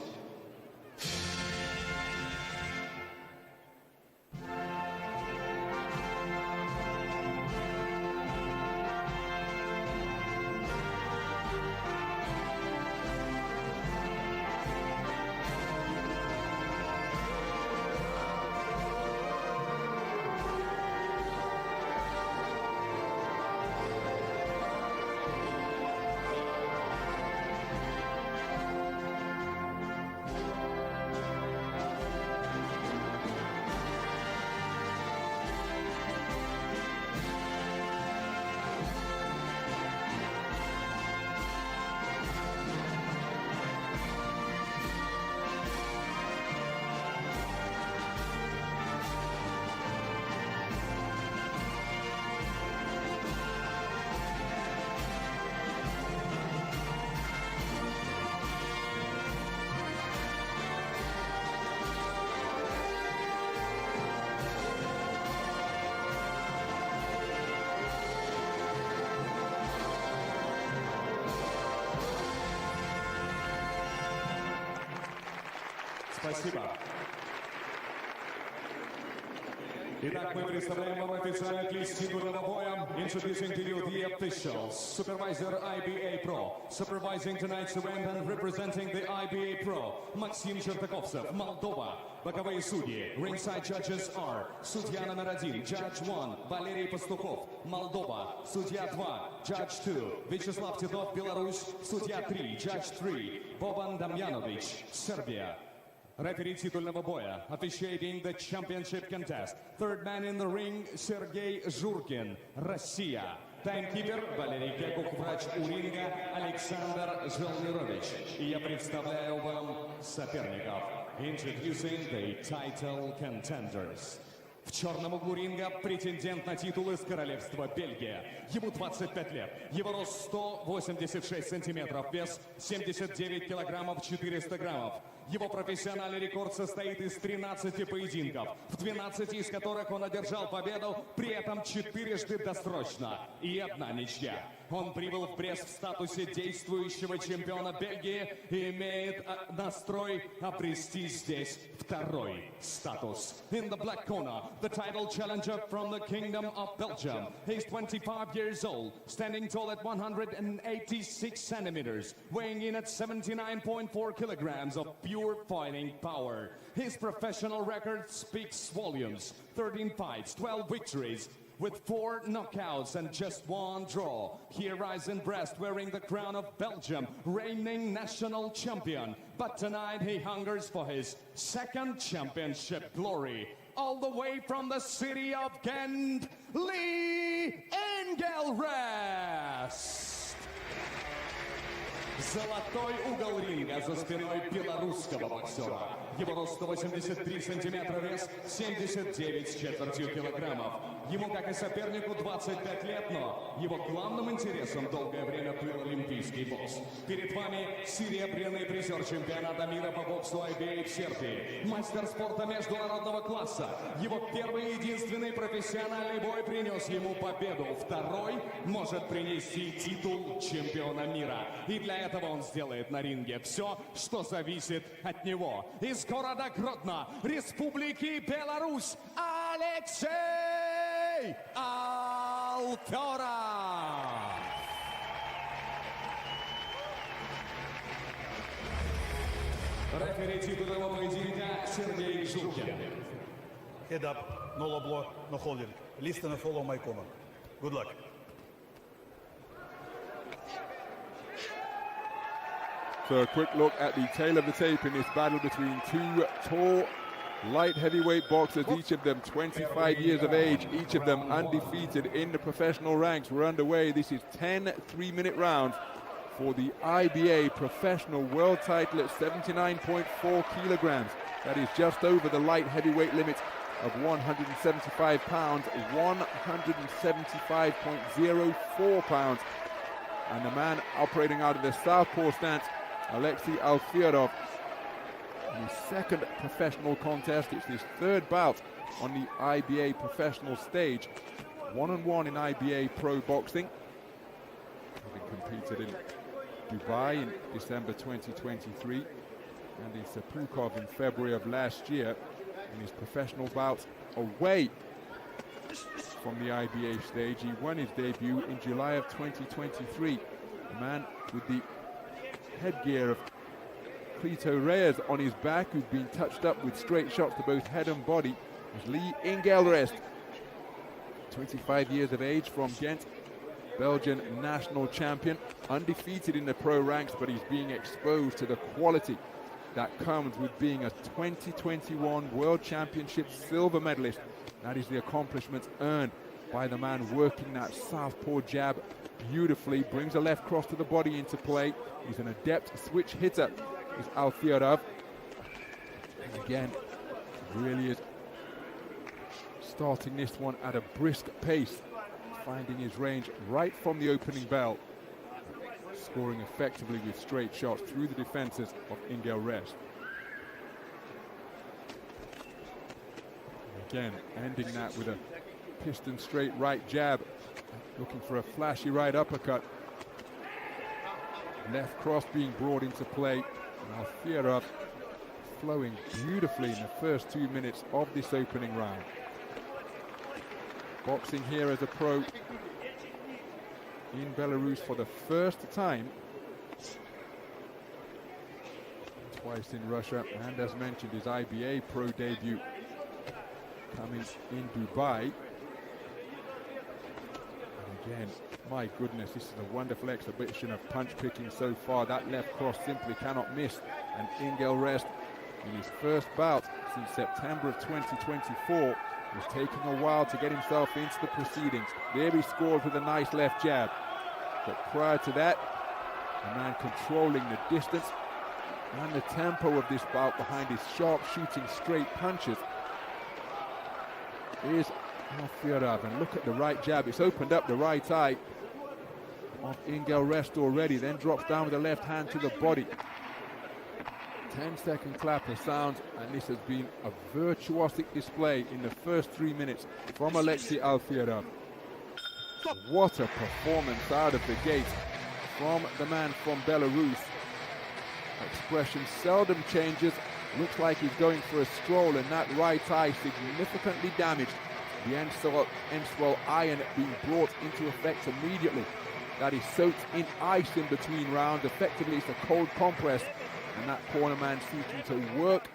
S2: Спасибо. Итак, мы представляем вам официальный лист титульного боя. Introducing to you the officials. Supervisor IBA.PRO. Supervising tonight's event and representing the IBA.PRO. Максим Чертаковцев, Молдова. Боковые судьи. Ringside judges are судья номер 1, Judge 1, Валерий Пастухов, Молдова. Судья 2, Judge 2, Вячеслав Титов, Беларусь. Судья 3, Judge 3, Boban Damjanovic, Сербия. Referee титульного боя, officiating the championship contest. Third man in the ring, Сергей Журкин, Россия. Таймкипер Валерий Кекух, врач у ринга Александр Желнирович. И я представляю вам соперников. Introducing the title contenders. В черном углу ринга претендент на титул из королевства Бельгия. Ему 25 лет. Его рост 186 сантиметров, вес 79 килограммов 400 граммов. Его профессиональный рекорд состоит из 13 поединков, в 12 из которых он одержал победу, при этом 4 досрочно и 1 ничья. Он прибыл в Брест в статусе действующего чемпиона Бельгии и имеет настрой обрести здесь 2-й статус. In the black corner, the title challenger from the Kingdom of Belgium. He's 25 years old, standing tall at 186 centimeters, weighing in at 79.4 kilograms of pure fighting power. His professional record speaks volumes. 13 fights, 12 victories, with 4 knockouts and just 1 draw. He arrives in Brest wearing the crown of Belgium, reigning national champion. But tonight he hungers for his 2nd championship glory. All the way from the city of Ghent, Lee Ingelrest. Золотой угол ринга за спиной белорусского боксера. Его рост 183 сантиметра, вес 79,25 килограммов. Ему, как и сопернику, 25 лет, но его главным интересом долгое время был олимпийский бокс. Перед вами серебряный призер чемпионата мира по боксу IBA в Сербии. Мастер спорта международного класса. Его первый и единственный профессиональный бой принес ему победу. 2-й может принести титул чемпиона мира. И для этого он сделает на ринге все, что зависит от него. Из города Гродно, Республики Беларусь, Алиаксей Alfiorau. Рефери титульного поединка Сергей Журкин.
S4: Head up, no low blow, no holding. Listen and follow my command. Good luck.
S1: So a quick look at the tail of the tape in this battle between 2 tall light heavyweight boxers, each of them 25 years of age, each of them undefeated in the professional ranks. We're underway. This is 10 3-minute rounds for the IBA professional world title at 79.4 kilograms. That is just over the light heavyweight limit of 175 pounds, 175.04 pounds. And the man operating out of the southpaw stance, Alexei Alfiorau, in his second professional contest. It's his third bout on the IBA professional stage. 1-1 in IBA.PRO boxing. Having competed in Dubai in December 2023 and in Sepulkov in February of last year. In his professional bout away from the IBA stage, he won his debut in July of 2023. The man with the headgear of Clito Reyes on his back, who's been touched up with straight shots to both head and body, is Lee Ingelrest, 25 years of age, from Ghent, Belgian national champion, undefeated in the pro ranks, but he's being exposed to the quality that comes with being a 2021 World Championship silver medalist. That is the accomplishment earned by the man working that southpaw jab beautifully, brings a left cross to the body into play. He's an adept switch hitter, is Alfiorau. And again, really is starting this one at a brisk pace, finding his range right from the opening bell, scoring effectively with straight shots through the defenses of Ingelrest. Again, ending that with a piston straight right jab, looking for a flashy right uppercut. Left cross being brought into play, and Alfiorau flowing beautifully in the first 2 minutes of this opening round. Boxing here as a pro in Belarus for the first time, twice in Russia, and as mentioned, his IBA.PRO debut coming in Dubai. And again, my goodness, this is a wonderful exhibition of punch picking so far. That left cross simply cannot miss, and Ingelrest, in his first bout since September of 2024, was taking a while to get himself into the proceedings. There he scored with a nice left jab. But prior to that, the man controlling the distance and the tempo of this bout behind his sharp shooting straight punches is Alfiorau. And look at the right jab. It's opened up the right eye of Ingelrest already, then drops down with the left hand to the body. 10-second clapper sounds, and this has been a virtuosic display in the first 3 minutes from Alexei Alfiorau. What a performance out of the gate from the man from Belarus. Expression seldom changes. Looks like he's going for a stroll, and that right eye significantly damaged. The end-swell iron being brought into effect immediately. That is soaked in ice in between rounds. Effectively, it's a cold compress. And that corner man seeking to work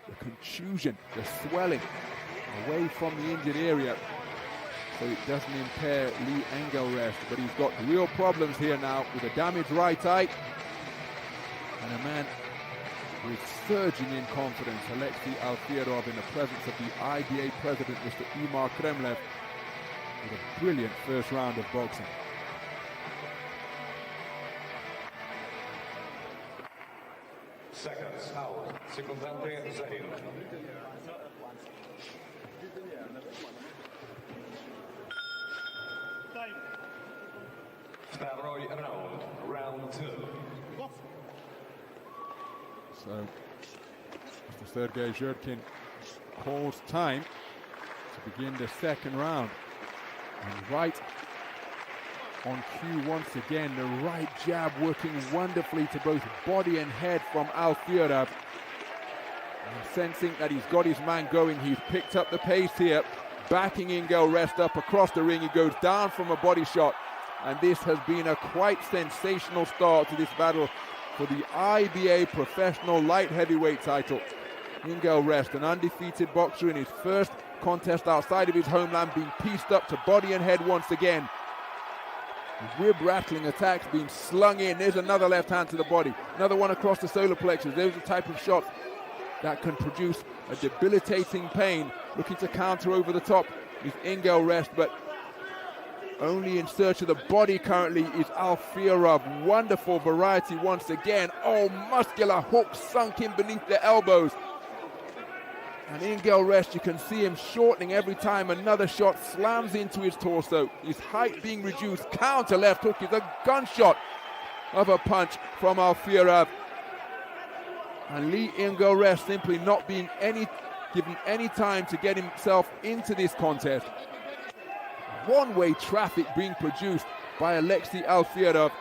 S1: the contusion, the swelling, away from the injured area, so it doesn't impair Lee Ingelrest. But he's got real problems here now with a damaged right eye, and a man who is surging in confidence, Alexei Alfiorau, in the presence of the IBA president, Mr. Imar Kremlev, with a brilliant first round of boxing.
S6: Seconds out. Секунданты за ринг. Второй раунд. Round 2.
S1: So, Mr. Sergei Zhurkin calls time to begin the second round. And right on cue once again, the right jab working wonderfully to both body and head from Alfiorau. And sensing that he's got his man going, he's picked up the pace here, backing Ingelrest up across the ring. He goes down from a body shot, and this has been a quite sensational start to this battle for the IBA professional light heavyweight title. Ingelrest, an undefeated boxer in his first contest outside of his homeland, being pieced up to body and head once again. Rib-rattling attacks being slung in. There's another left hand to the body. Another one across the solar plexus. Those are the type of shots that can produce a debilitating pain. Looking to counter over the top is Ingelrest, but only in search of the body currently is Alfiorau. Wonderful variety once again. Oh, muscular hooks sunk in beneath the elbows. And Ingelrest, you can see him shortening every time another shot slams into his torso. His height being reduced. Counter left hook is a gunshot of a punch from Alfiorau. And Ingelrest simply not being given any time to get himself into this contest. One-way traffic being produced by Alexei Alfiorau.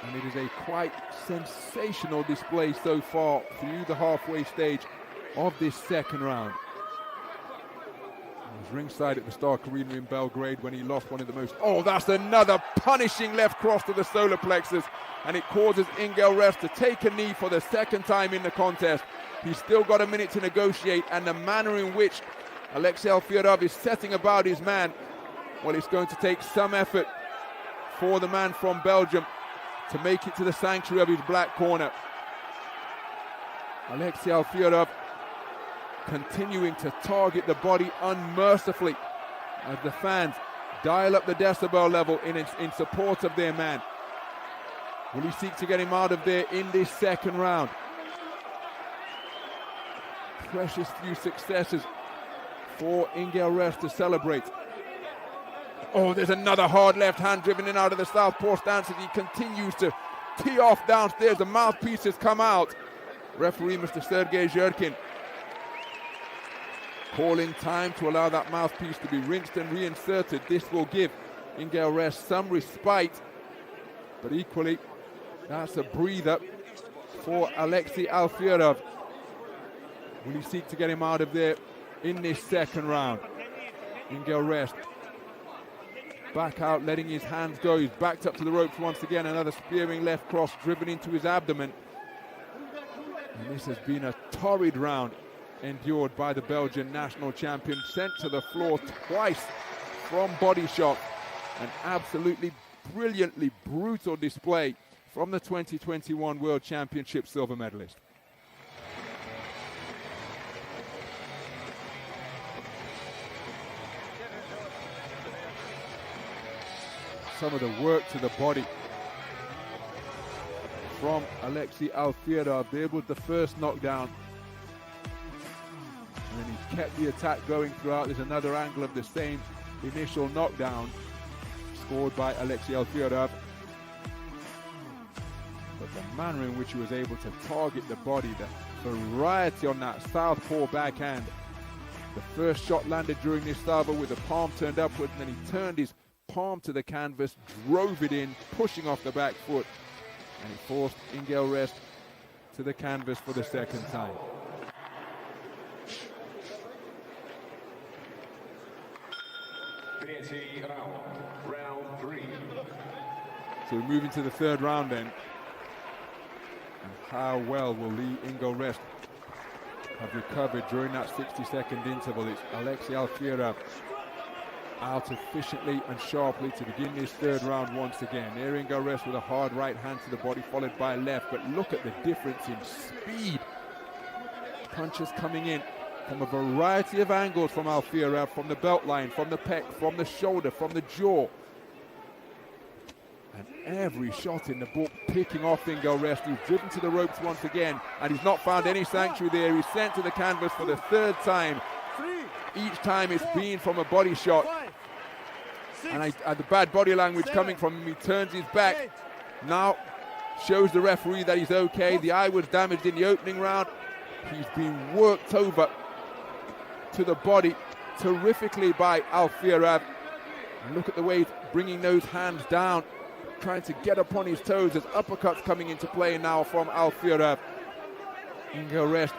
S1: And it is a quite sensational display so far through the halfway stage of this second round. He was ringside at the Stark Arena in Belgrade when he lost one of the most... Oh, that's another punishing left cross to the solar plexus. And it causes Ingelrest to take a knee for the second time in the contest. He's still got a minute to negotiate, and the manner in which Alexei Alfiorau is setting about his man, well, it's going to take some effort for the man from Belgium to make it to the sanctuary of his black corner. Alexei Alfiorau continuing to target the body unmercifully as the fans dial up the decibel level in support of their man. Will he seek to get him out of there in this second round? Precious few successes for Ingelrest to celebrate. Oh, there's another hard left hand driven in out of the southpaw stance as he continues to tee off downstairs. The mouthpiece has come out. Referee Mr. Sergei Zherkin calling time to allow that mouthpiece to be rinsed and reinserted. This will give Ingelrest some respite, but equally that's a breather for Alexei Alfiorau. Will he seek to get him out of there in this second round? Ingelrest back out, letting his hands go. He's backed up to the ropes once again. Another spearing left cross driven into his abdomen. And this has been a torrid round endured by the Belgian national champion, sent to the floor twice from body shot. An absolutely brilliantly brutal display from the 2021 World Championship silver medalist. Some of the work to the body from Alexei Alfiorau. There was the first knockdown, and then he kept the attack going throughout. There's another angle of the same initial knockdown scored by Alexei Alfiorau. But the manner in which he was able to target the body, the variety on that southpaw backhand. The first shot landed during this salvo with the palm turned upwards, and then he turned his palm to the canvas, drove it in, pushing off the back foot, and he forced Ingelrest to the canvas for the second time.
S6: Round 3.
S1: So we're moving to the third round then. And how well will Ingelrest have recovered during that 60-second interval? It's Alexei Alfiorau out efficiently and sharply to begin this third round once again. There Ingelrest with a hard right hand to the body followed by a left, but look at the difference in speed. Punches coming in from a variety of angles from Alfiorau, from the belt line, from the pec, from the shoulder, from the jaw. And every shot in the book picking off Ingelrest. He's driven to the ropes once again, and he's not found any sanctuary there. He's sent to the canvas for the third time. Each time it's been from a body shot. And the bad body language coming from him. He turns his back. Now shows the referee that he's okay. The eye was damaged in the opening round. He's been worked over to the body terrifically by Alfiorau. And look at the way he's bringing those hands down, trying to get upon his toes. There's uppercuts coming into play now from Alfiorau. Ingelrest,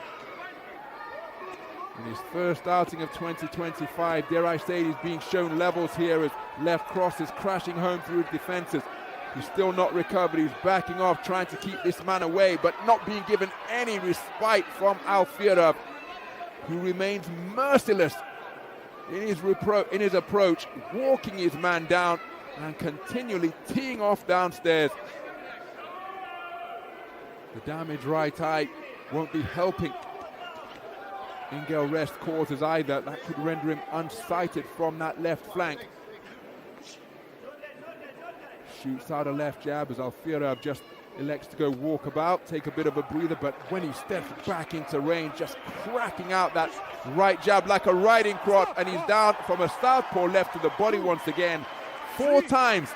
S1: in his first outing of 2025, dare I say, he's being shown levels here as left cross is crashing home through his defenses. He's still not recovered. He's backing off, trying to keep this man away, but not being given any respite from Alfiorau, who remains merciless in his approach, walking his man down and continually teeing off downstairs. The damaged right eye won't be helping Ingelrest causes either. That could render him unsighted from that left flank. Shoots out a left jab as Alfiorau just elects to go walkabout, take a bit of a breather, but when he steps back into range, just cracking out that right jab like a riding crop, and he's down from a southpaw left to the body once again. 4 times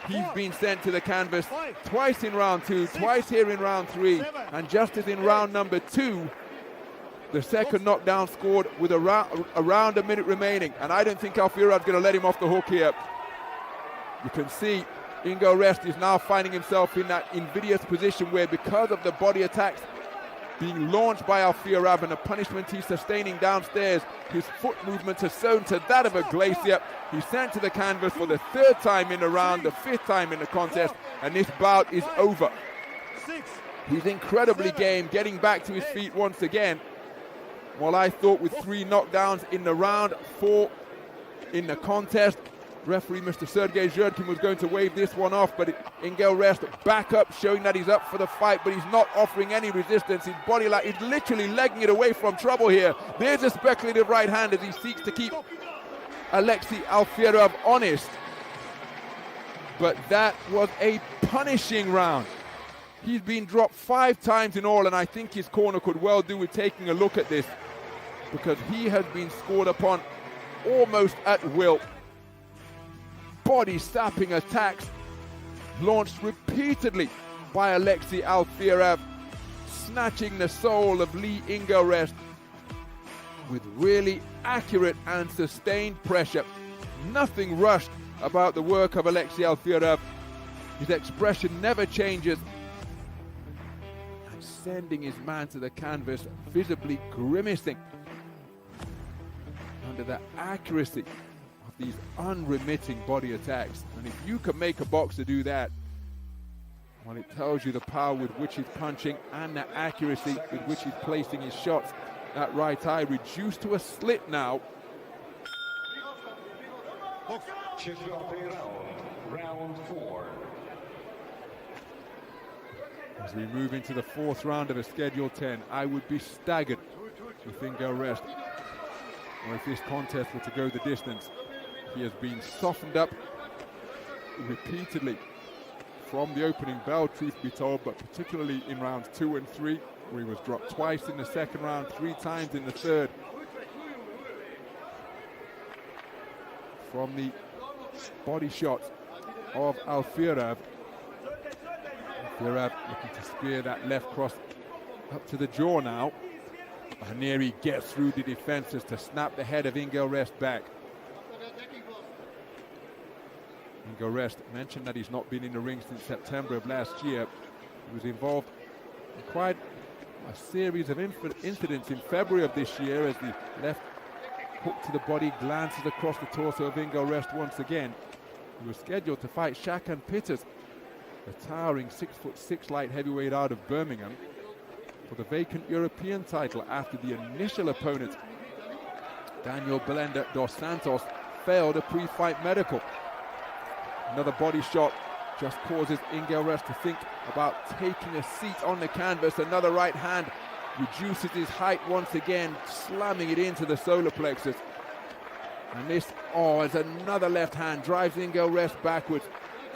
S1: He's been sent to the canvas twice in round 2, twice here in round 3, and just as in round number 2, the second knockdown scored with around a minute remaining, and I don't think Alfiorauv's going to let him off the hook here. You can see Ingelrest is now finding himself in that invidious position where, because of the body attacks being launched by Alfiorau and the punishment he's sustaining downstairs, his foot movements are sewn to that of a glacier. He's sent to the canvas for the 3rd time in the round, the 5th time in the contest, and this bout is over. He's incredibly game, getting back to his feet once again. Well, I thought with 3 knockdowns in the round, 4 in the contest, referee Mr. Sergei Zhurkin was going to wave this one off, but Ingelrest back up, showing that he's up for the fight, but he's not offering any resistance. His body, he's literally legging it away from trouble here. There's a speculative right hand as he seeks to keep Alexei Alfiorau honest. But that was a punishing round. He's been dropped 5 times in all, and I think his corner could well do with taking a look at this, because he has been scored upon almost at will. Body-sapping attacks launched repeatedly by Alexei Alfiorau, snatching the soul of Lee Ingelrest with really accurate and sustained pressure. Nothing rushed about the work of Alexei Alfiorau. His expression never changes, and sending his man to the canvas, visibly grimacing under the accuracy these unremitting body attacks. And if you can make a boxer do that, well, it tells you the power with which he's punching and the accuracy with which he's placing his shots. That right eye reduced to a slit now.
S8: Round 4.
S1: As we move into the 4th round of a scheduled 10, I would be staggered if Ingelrest, or if this contest were to go the distance. He has been softened up repeatedly from the opening bell, truth be told, but particularly in rounds 2 and 3, where he was dropped twice in the 2nd round, 3 times in the 3rd. From the body shots of Alfiorau. Alfiorau looking to spear that left cross up to the jaw now. And there he gets through the defenses to snap the head of Ingelrest back. Ingelrest mentioned that he's not been in the ring since September of last year. He was involved in quite a series of incidents in February of this year as the left hook to the body glances across the torso of Ingelrest once again. He was scheduled to fight Shakan Pitters, the towering 6'6" light heavyweight out of Birmingham, for the vacant European title after the initial opponent, Daniel Belenda dos Santos, failed a pre-fight medical. Another body shot just causes Ingelrest to think about taking a seat on the canvas. Another right hand reduces his height once again, slamming it into the solar plexus. And this, as another left hand drives Ingelrest backwards.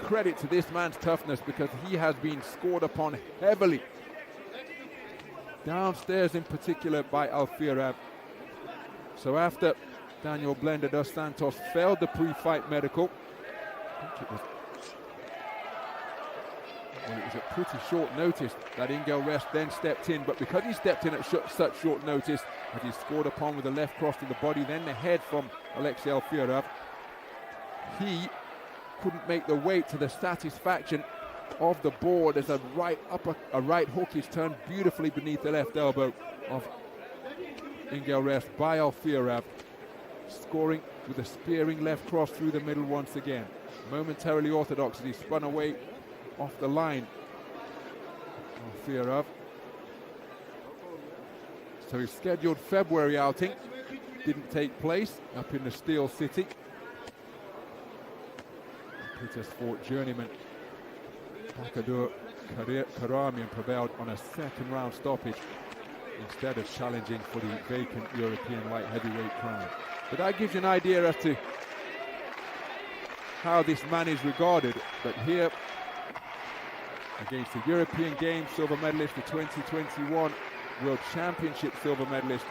S1: Credit to this man's toughness, because he has been scored upon heavily, downstairs in particular, by Alfiorau. So after Daniel Belenda dos Santos failed the pre-fight medical, it was at pretty short notice that Ingelrest then stepped in, but because he stepped in at such short notice, as he scored upon with a left cross to the body, then the head from Alexei Alfiorau, he couldn't make the weight to the satisfaction of the board as a right hook is turned beautifully beneath the left elbow of Ingelrest by Alfiorau, scoring with a spearing left cross through the middle once again. Momentarily orthodox as he spun away off the line. Alfiorau. So his scheduled February outing didn't take place up in the Steel City. Pitters fought journeyman Bakadur Karamian prevailed on a 2nd round stoppage instead of challenging for the vacant European light heavyweight crown. But that gives you an idea as to how this man is regarded. But here, against the European Games silver medalist, the 2021 World Championship silver medalist,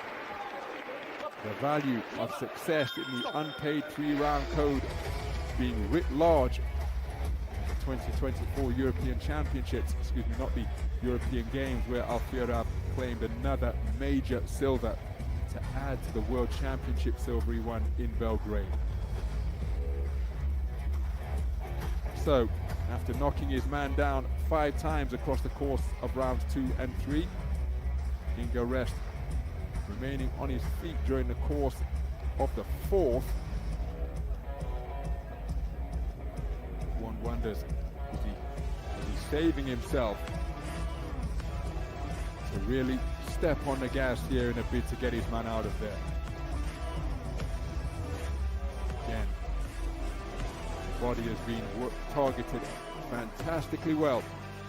S1: the value of success in the unpaid 3-round code being writ large 2024 European Championships, excuse me, not the European Games, where Alfiorau claimed another major silver to add to the World Championship silver he won in Belgrade. So, after knocking his man down 5 times across the course of rounds 2 and 3, Ingelrest remaining on his feet during the course of the 4th. One wonders, is he saving himself to really step on the gas here in a bid to get his man out of there? Again, the body has been targeted fantastically well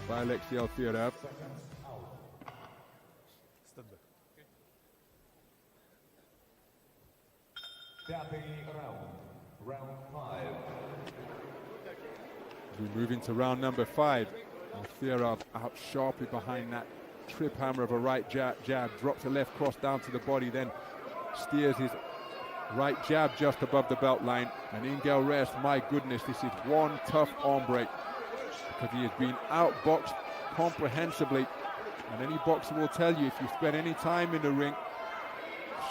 S1: by Alexei Alfiorau.
S6: Round 5.
S1: We move into round number 5. Alfiorau out sharply behind that trip hammer of a right jab, drops a left cross down to the body, then steers his right jab just above the belt line. And Ingelrest, my goodness, this is one tough arm break, because he has been outboxed comprehensively. And any boxer will tell you, if you spend any time in the ring,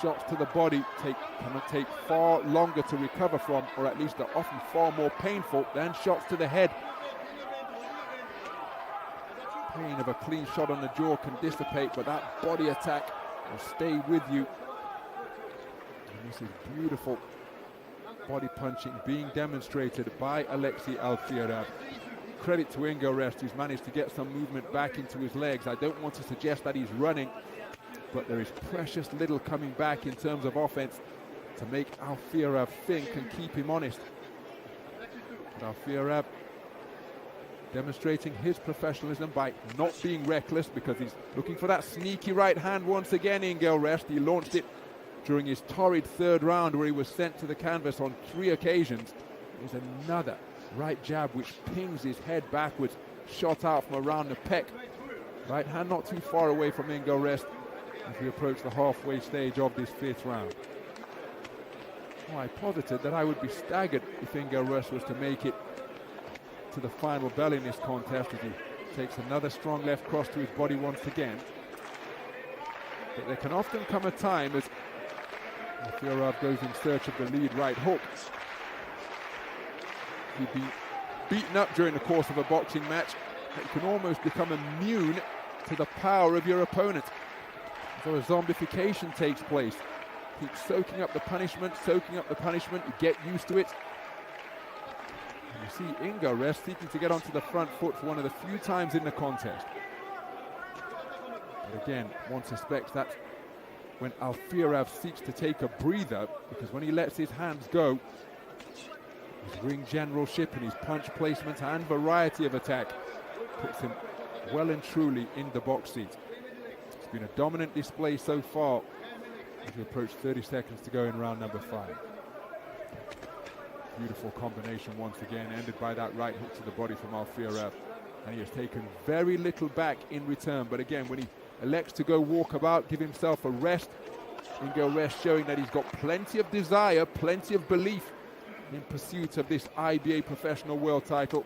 S1: shots to the body can take far longer to recover from, or at least are often far more painful than shots to the head. Pain of a clean shot on the jaw can dissipate, but that body attack will stay with you. And this is beautiful body punching being demonstrated by Alexei Alfiorau. Credit to Ingelrest, who's managed to get some movement back into his legs. I don't want to suggest that he's running, but there is precious little coming back in terms of offense to make Alfiorau think and keep him honest. But Alfiorau demonstrating his professionalism by not being reckless, because he's looking for that sneaky right hand once again. Ingelrest, he launched it during his torrid 3rd round, where he was sent to the canvas on 3 occasions. There's another right jab which pings his head backwards, shot out from around the pec. Right hand not too far away from Ingelrest as we approach the halfway stage of this 5th round. Oh, I posited that I would be staggered if Ingelrest was to make it to the final bell in this contest, as he takes another strong left cross to his body once again. But there can often come a time as Alfiorau goes in search of the lead right hook. He'd be beaten up during the course of a boxing match. You can almost become immune to the power of your opponent. So a zombification takes place. Keep soaking up the punishment, you get used to it. And you see Ingelrest seeking to get onto the front foot for one of the few times in the contest. But again, one suspects that when Alfiorau seeks to take a breather, because when he lets his hands go, his ring generalship and his punch placement and variety of attack puts him well and truly in the box seat. It's been a dominant display so far as we approach 30 seconds to go in round number 5. Beautiful combination once again, ended by that right hook to the body from Alfiorau. And he has taken very little back in return. But again, when he elects to go walkabout, give himself a rest, Ingelrest showing that he's got plenty of desire, plenty of belief in pursuit of this IBA professional world title.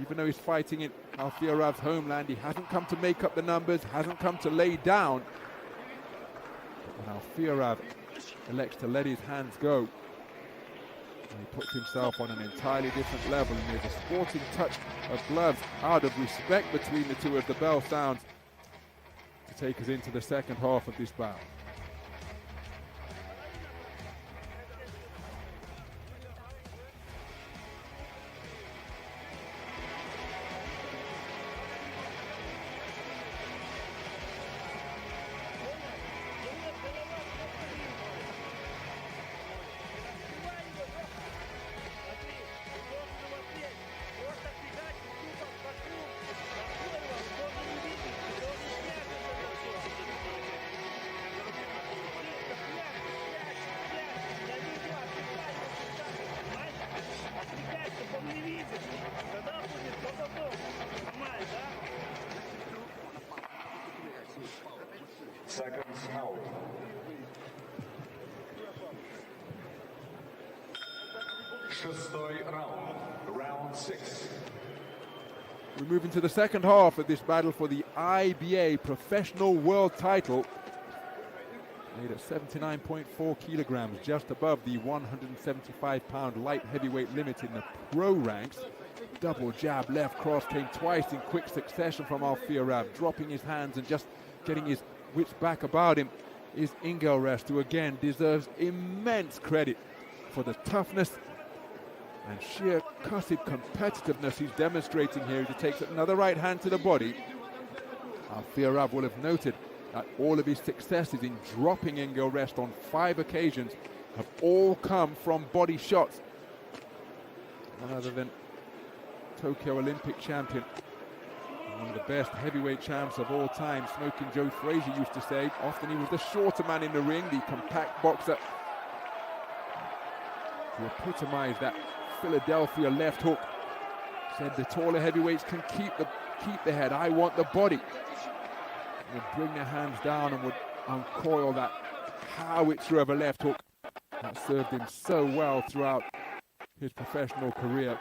S1: Even though he's fighting in Alfiorau's homeland, he hasn't come to make up the numbers, hasn't come to lay down. But when Alfiorau elects to let his hands go, and he puts himself on an entirely different level, and there's a sporting touch of gloves out of respect between the two as the bell sounds to take us into the 2nd half of this bout.
S6: Seconds out. Шестой раунд. Round 6.
S1: We move into the second half of this battle for the IBA professional world title. Made at 79.4 kilograms, just above the 175-pound light heavyweight limit in the pro ranks. Double jab, left cross came twice in quick succession from Alfiorau, dropping his hands and just getting his wits back about him is Ingelrest, who again deserves immense credit for the toughness and sheer cussed competitiveness he's demonstrating here. He takes another right hand to the body. Alfiorau will have noted that all of his successes in dropping Ingelrest on 5 occasions have all come from body shots. None other than Tokyo Olympic champion, one of the best heavyweight champs of all time, Smoking Joe Frazier used to say, often he was the shorter man in the ring, the compact boxer. To epitomize that Philadelphia left hook, said the taller heavyweights can keep the head, I want the body. Would bring their hands down and would uncoil that howitzer of a left hook that served him so well throughout his professional career.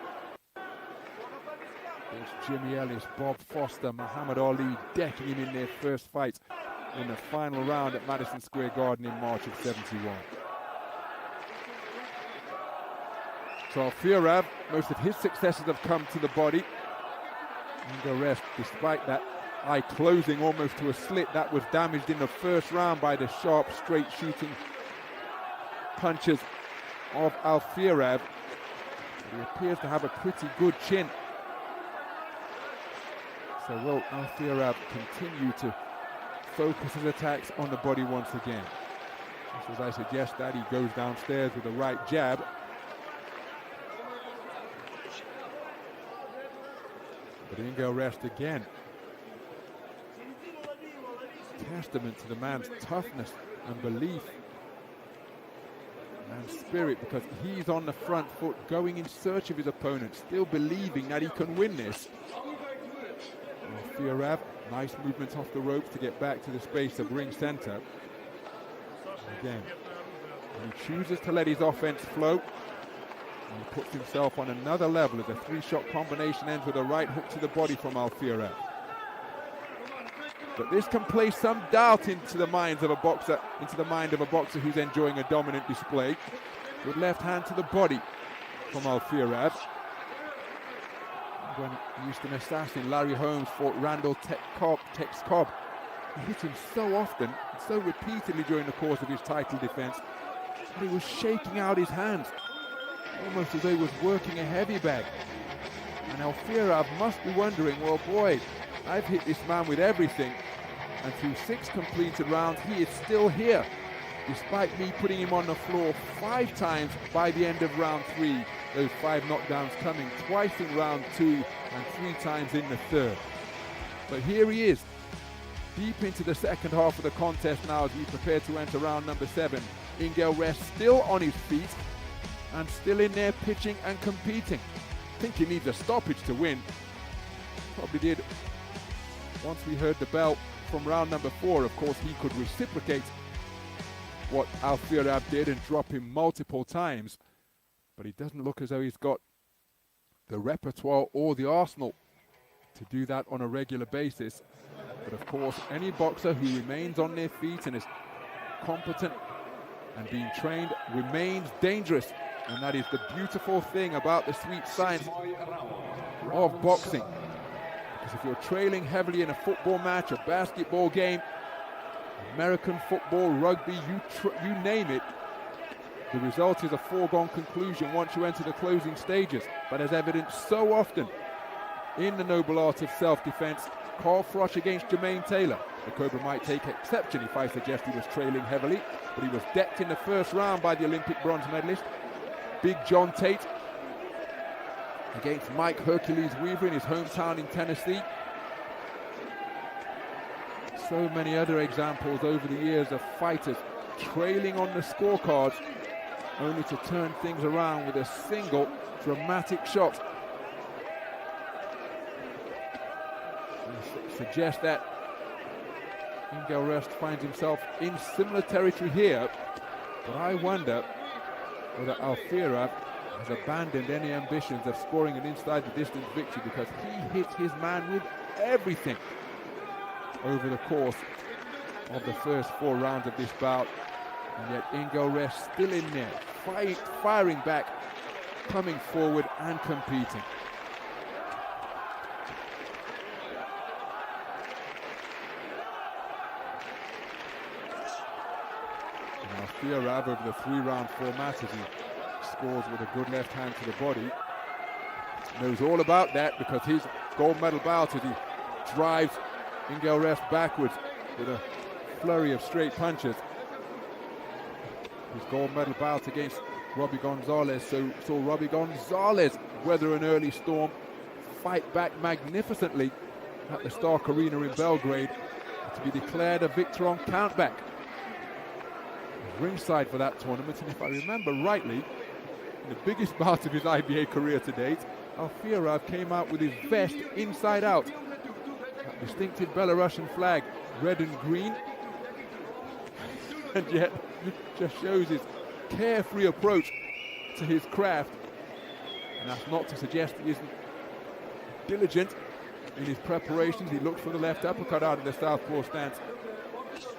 S1: There's Jimmy Ellis, Bob Foster, Muhammad Ali decking him in their first fight in the final round at Madison Square Garden in March of '71. So Alfiorau, most of his successes have come to the body. Ingelrest, despite that eye closing almost to a slit that was damaged in the first round by the sharp, straight shooting punches of Alfiorau. He appears to have a pretty good chin. So will Alfiorau continue to focus his attacks on the body once again? Just as I suggest that, he goes downstairs with the right jab. But Ingelrest again. Testament to the man's toughness and belief and spirit, because he's on the front foot, going in search of his opponent, still believing that he can win this. Alfiorau, nice movements off the ropes to get back to the space of ring center. Again, he chooses to let his offense flow. And he puts himself on another level as a 3-shot combination ends with a right hook to the body from Alfiorau. But this can place some doubt into the mind of a boxer who's enjoying a dominant display. Good left hand to the body from Alfiorau. When Houston assassin Larry Holmes fought Randall Tex Cobb, he hit him so often, so repeatedly during the course of his title defense, that he was shaking out his hands, almost as though he was working a heavy bag. And Alfiorau must be wondering, well, boy, I've hit this man with everything, and through 6 completed rounds, he is still here, despite me putting him on the floor 5 times by the end of round 3. Those 5 knockdowns coming twice in round 2 and 3 times in the 3rd. But here he is, deep into the second half of the contest now as we prepare to enter round number 7. Ingelrest still on his feet and still in there pitching and competing. I think he needs a stoppage to win. Probably did once we heard the bell from round number 4. Of course, he could reciprocate what Alfiorau did and drop him multiple times. But he doesn't look as though he's got the repertoire or the arsenal to do that on a regular basis. But of course, any boxer who remains on their feet and is competent and being trained remains dangerous. And that is the beautiful thing about the sweet science of boxing. Because if you're trailing heavily in a football match, a basketball game, American football, rugby, you name it, the result is a foregone conclusion once you enter the closing stages. But as evidenced so often in the noble art of self-defense, Carl Froch against Jermaine Taylor. The Cobra might take exception if I suggest he was trailing heavily, but he was decked in the first round by the Olympic bronze medalist, Big John Tate, against Mike Hercules Weaver in his hometown in Tennessee. So many other examples over the years of fighters trailing on the scorecards only to turn things around with a single dramatic shot. Suggest that Ingelrest finds himself in similar territory here, but I wonder whether Alfiorau has abandoned any ambitions of scoring an inside the distance victory because he hit his man with everything over the course of the first 4 rounds of this bout. And yet Ingelrest still in there, firing back, coming forward and competing. And Alfiorau over the 3-round format as he scores with a good left hand to the body. Knows all about that because his gold medal bout as he drives Ingelrest backwards with a flurry of straight punches. His gold medal bout against Robbie Gonzalez, saw Robbie Gonzalez weather an early storm, fight back magnificently at the Stark Arena in Belgrade to be declared a victor on countback. Ringside for that tournament, and if I remember rightly, in the biggest bout of his IBA career to date, Alfiorau came out with his vest inside out. That distinctive Belarusian flag, red and green, and yet it just shows his carefree approach to his craft. And that's not to suggest he isn't diligent in his preparations. He looks for the left uppercut out of the southpaw stance,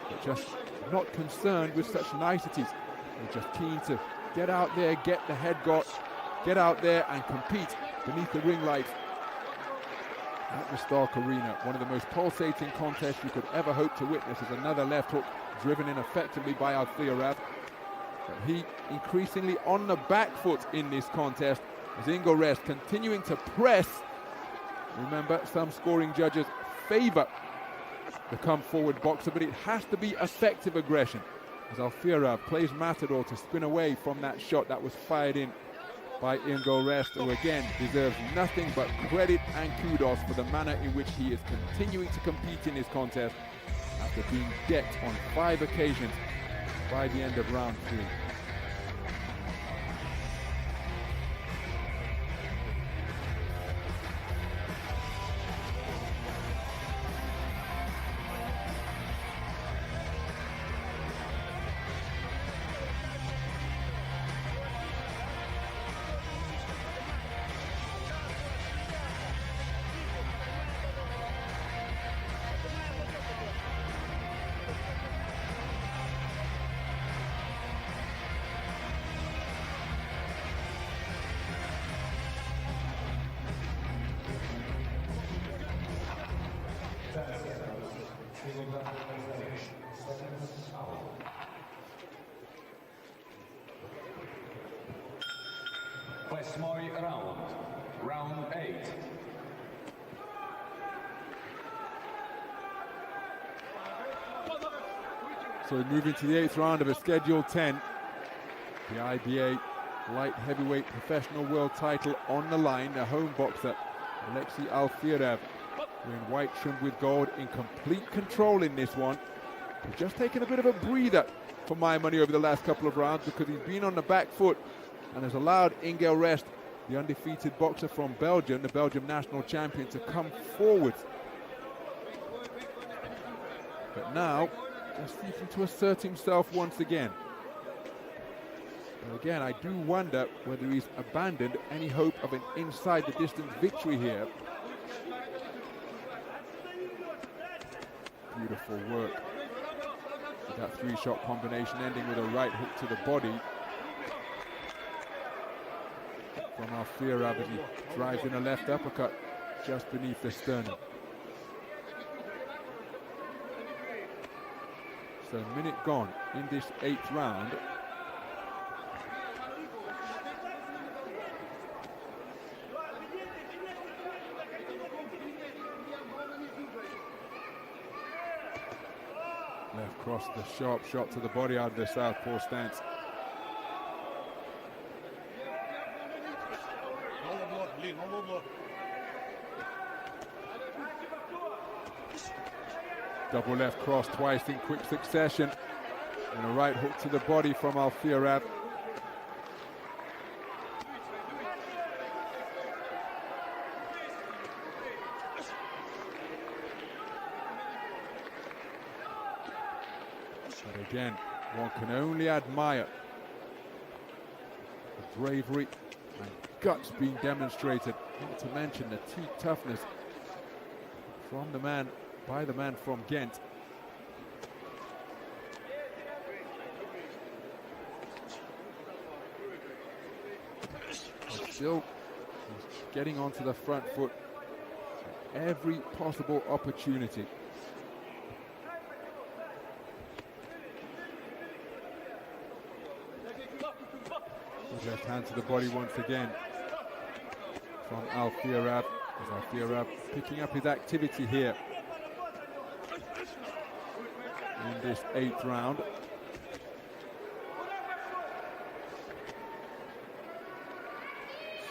S1: but just not concerned with such niceties. He's just keen to get out there, get the head got, get out there and compete beneath the ring lights at the Stark Arena. One of the most pulsating contests you could ever hope to witness is another left hook driven in effectively by Alfiorau. But he increasingly on the back foot in this contest as Ingelrest continuing to press. Remember, some scoring judges favor the come forward boxer, but it has to be effective aggression as Alfiorau plays Matador to spin away from that shot that was fired in by Ingelrest, who again deserves nothing but credit and kudos for the manner in which he is continuing to compete in this contest after being decked on 5 occasions by the end of round 3.
S6: Round 8.
S1: So moving to the 8th round of a scheduled 10. The IBA light heavyweight professional world title on the line. The home boxer, Alexei Alfiorau, wearing white trimmed with gold, in complete control in this one. He's just taken a bit of a breather for my money over the last couple of rounds because he's been on the back foot and has allowed Ingelrest, the undefeated boxer from Belgium, the Belgium national champion, to come forward. But now, just seeking to assert himself once again. And again, I do wonder whether he's abandoned any hope of an inside the distance victory here. Beautiful work with that 3-shot combination ending with a right hook to the body from Alfiorau as he drives in a left uppercut just beneath the sternum. So a minute gone in this 8th round. Left cross, the sharp shot to the body out of the southpaw stance. Double left cross twice in quick succession, and a right hook to the body from Alfiorau. But again, one can only admire the bravery and guts being demonstrated, not to mention the toughness from the man, by the man from Ghent. But still, he's getting onto the front foot at every possible opportunity. Left hand to the body once again from Alfiorau. Alfiorau picking up his activity here in this 8th round.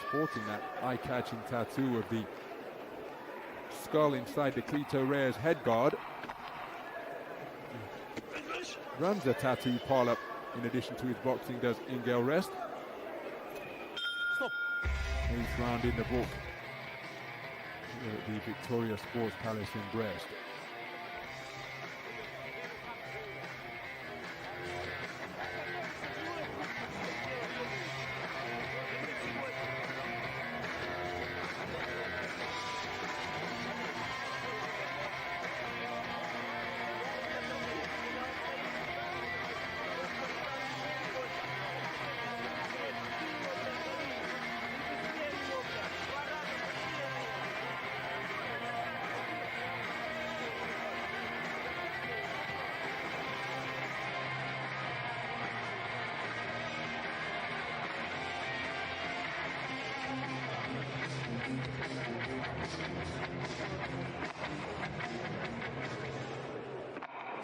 S1: Sporting that eye-catching tattoo of the skull inside the Clito Rare's head guard. Runs a tattoo parlor in addition to his boxing, does Ingelrest. 8th round in the book here at the Victoria Sports Palace in Brest.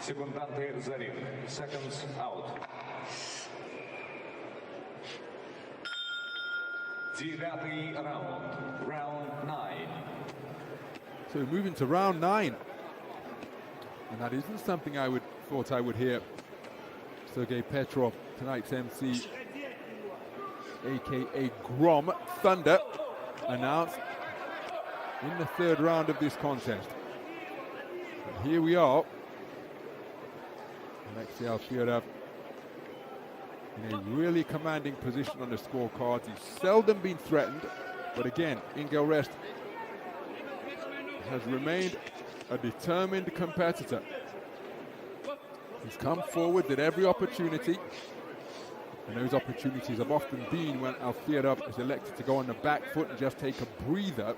S6: Секунданты за ринг. Seconds out. 9-й раунд. Round 9.
S1: So moving to round 9. And that isn't something I thought I would hear Sergei Petrov, tonight's MC, aka Grom Thunder, announced in the 3rd round of this contest. And here we are. Alexei Alfiorau in a really commanding position on the scorecard. He's seldom been threatened, but again, Ingelrest has remained a determined competitor. He's come forward at every opportunity, and those opportunities have often been when Alfiorau has elected to go on the back foot and just take a breather.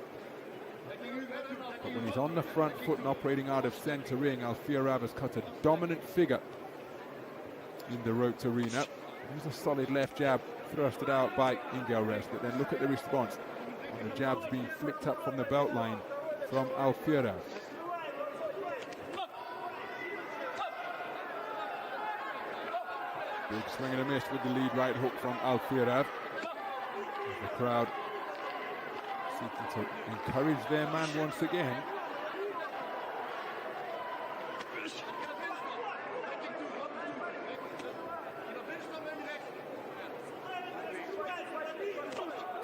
S1: But when he's on the front foot and operating out of centre ring, Alfiorau has cut a dominant figure in the roped arena. There's a solid left jab thrusted out by Ingelrest, but then look at the response. And the jab's being flicked up from the belt line from Alfiorau. Big swing and a miss with the lead right hook from Alfiorau. The crowd seeking to encourage their man once again.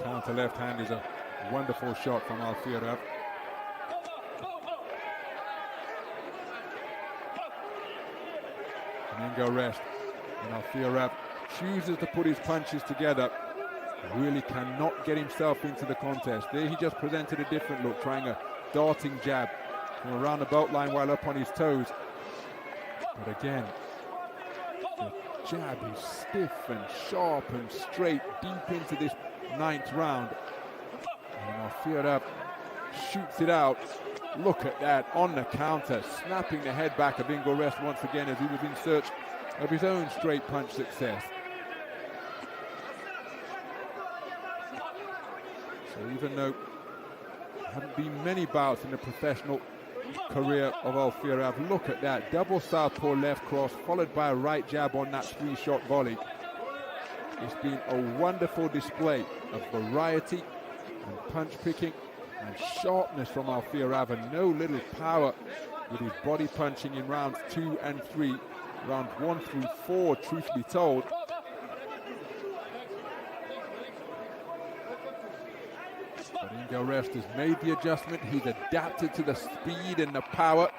S1: Counter left hand is a wonderful shot from Alfiorau. And Ingelrest, and Alfiorau chooses to put his punches together. Really cannot get himself into the contest. There he just presented a different look, trying a darting jab from around the belt line while up on his toes. But again, the jab is stiff and sharp and straight deep into this 9th round. And Alfiorau shoots it out. Look at that on the counter, snapping the head back of Ingelrest once again as he was in search of his own straight punch success. So even though there haven't been many bouts in the professional career of Alfiorau, look at that double southpaw left cross followed by a right jab on that 3-shot volley. It's been a wonderful display of variety and punch picking and sharpness from Alfiorau, and no little power with his body punching in rounds 2 and 3, round 1 through 4, truth be told. But Ingelrest has made the adjustment. He's adapted to the speed and the power,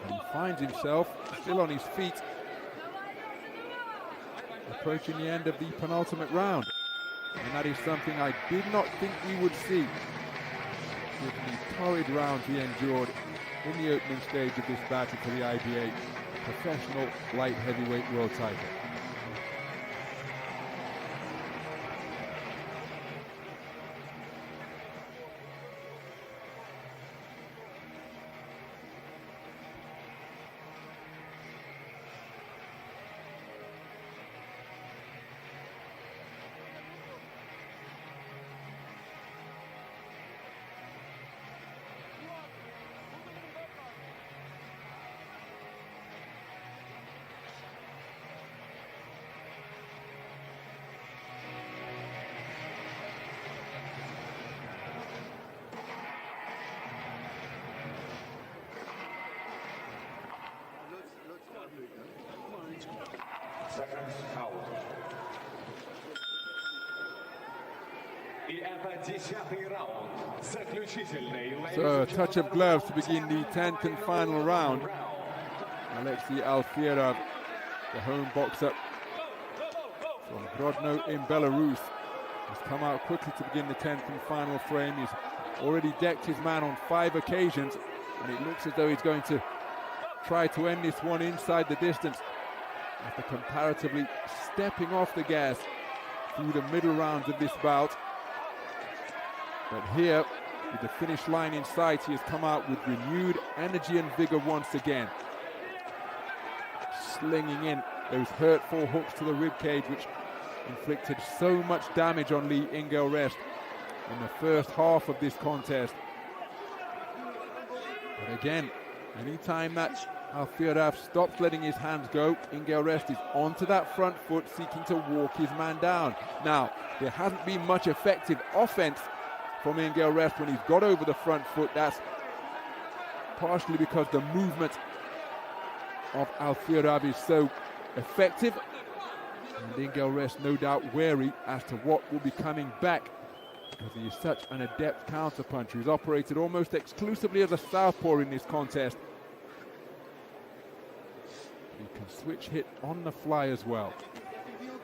S1: and he finds himself still on his feet, approaching the end of the penultimate round. And that is something I did not think we would see with the torrid rounds he endured in the opening stage of this battle for the IBA professional light heavyweight world title.
S6: Seconds out. И это 10-й раунд. Заключительный.
S1: So a touch of gloves to begin the 10th and final round. Alexei Alfiorau, the home boxer from Grodno in Belarus, has come out quickly to begin the 10th and final frame. He's already decked his man on 5 occasions, and it looks as though he's going to try to end this one inside the distance after comparatively stepping off the gas through the middle rounds of this bout. But here, with the finish line in sight, he has come out with renewed energy and vigor once again, slinging in those hurtful hooks to the ribcage which inflicted so much damage on Lee Ingelrest in the first half of this contest. But again, anytime that Alfiorau stops letting his hands go, Ingelrest is onto that front foot, seeking to walk his man down. Now, there hasn't been much effective offense from Ingelrest when he's got over the front foot. That's partially because the movement of Alfiorau is so effective, and Ingelrest no doubt wary as to what will be coming back, because he is such an adept counterpuncher. He's operated almost exclusively as a southpaw in this contest. He can switch hit on the fly as well.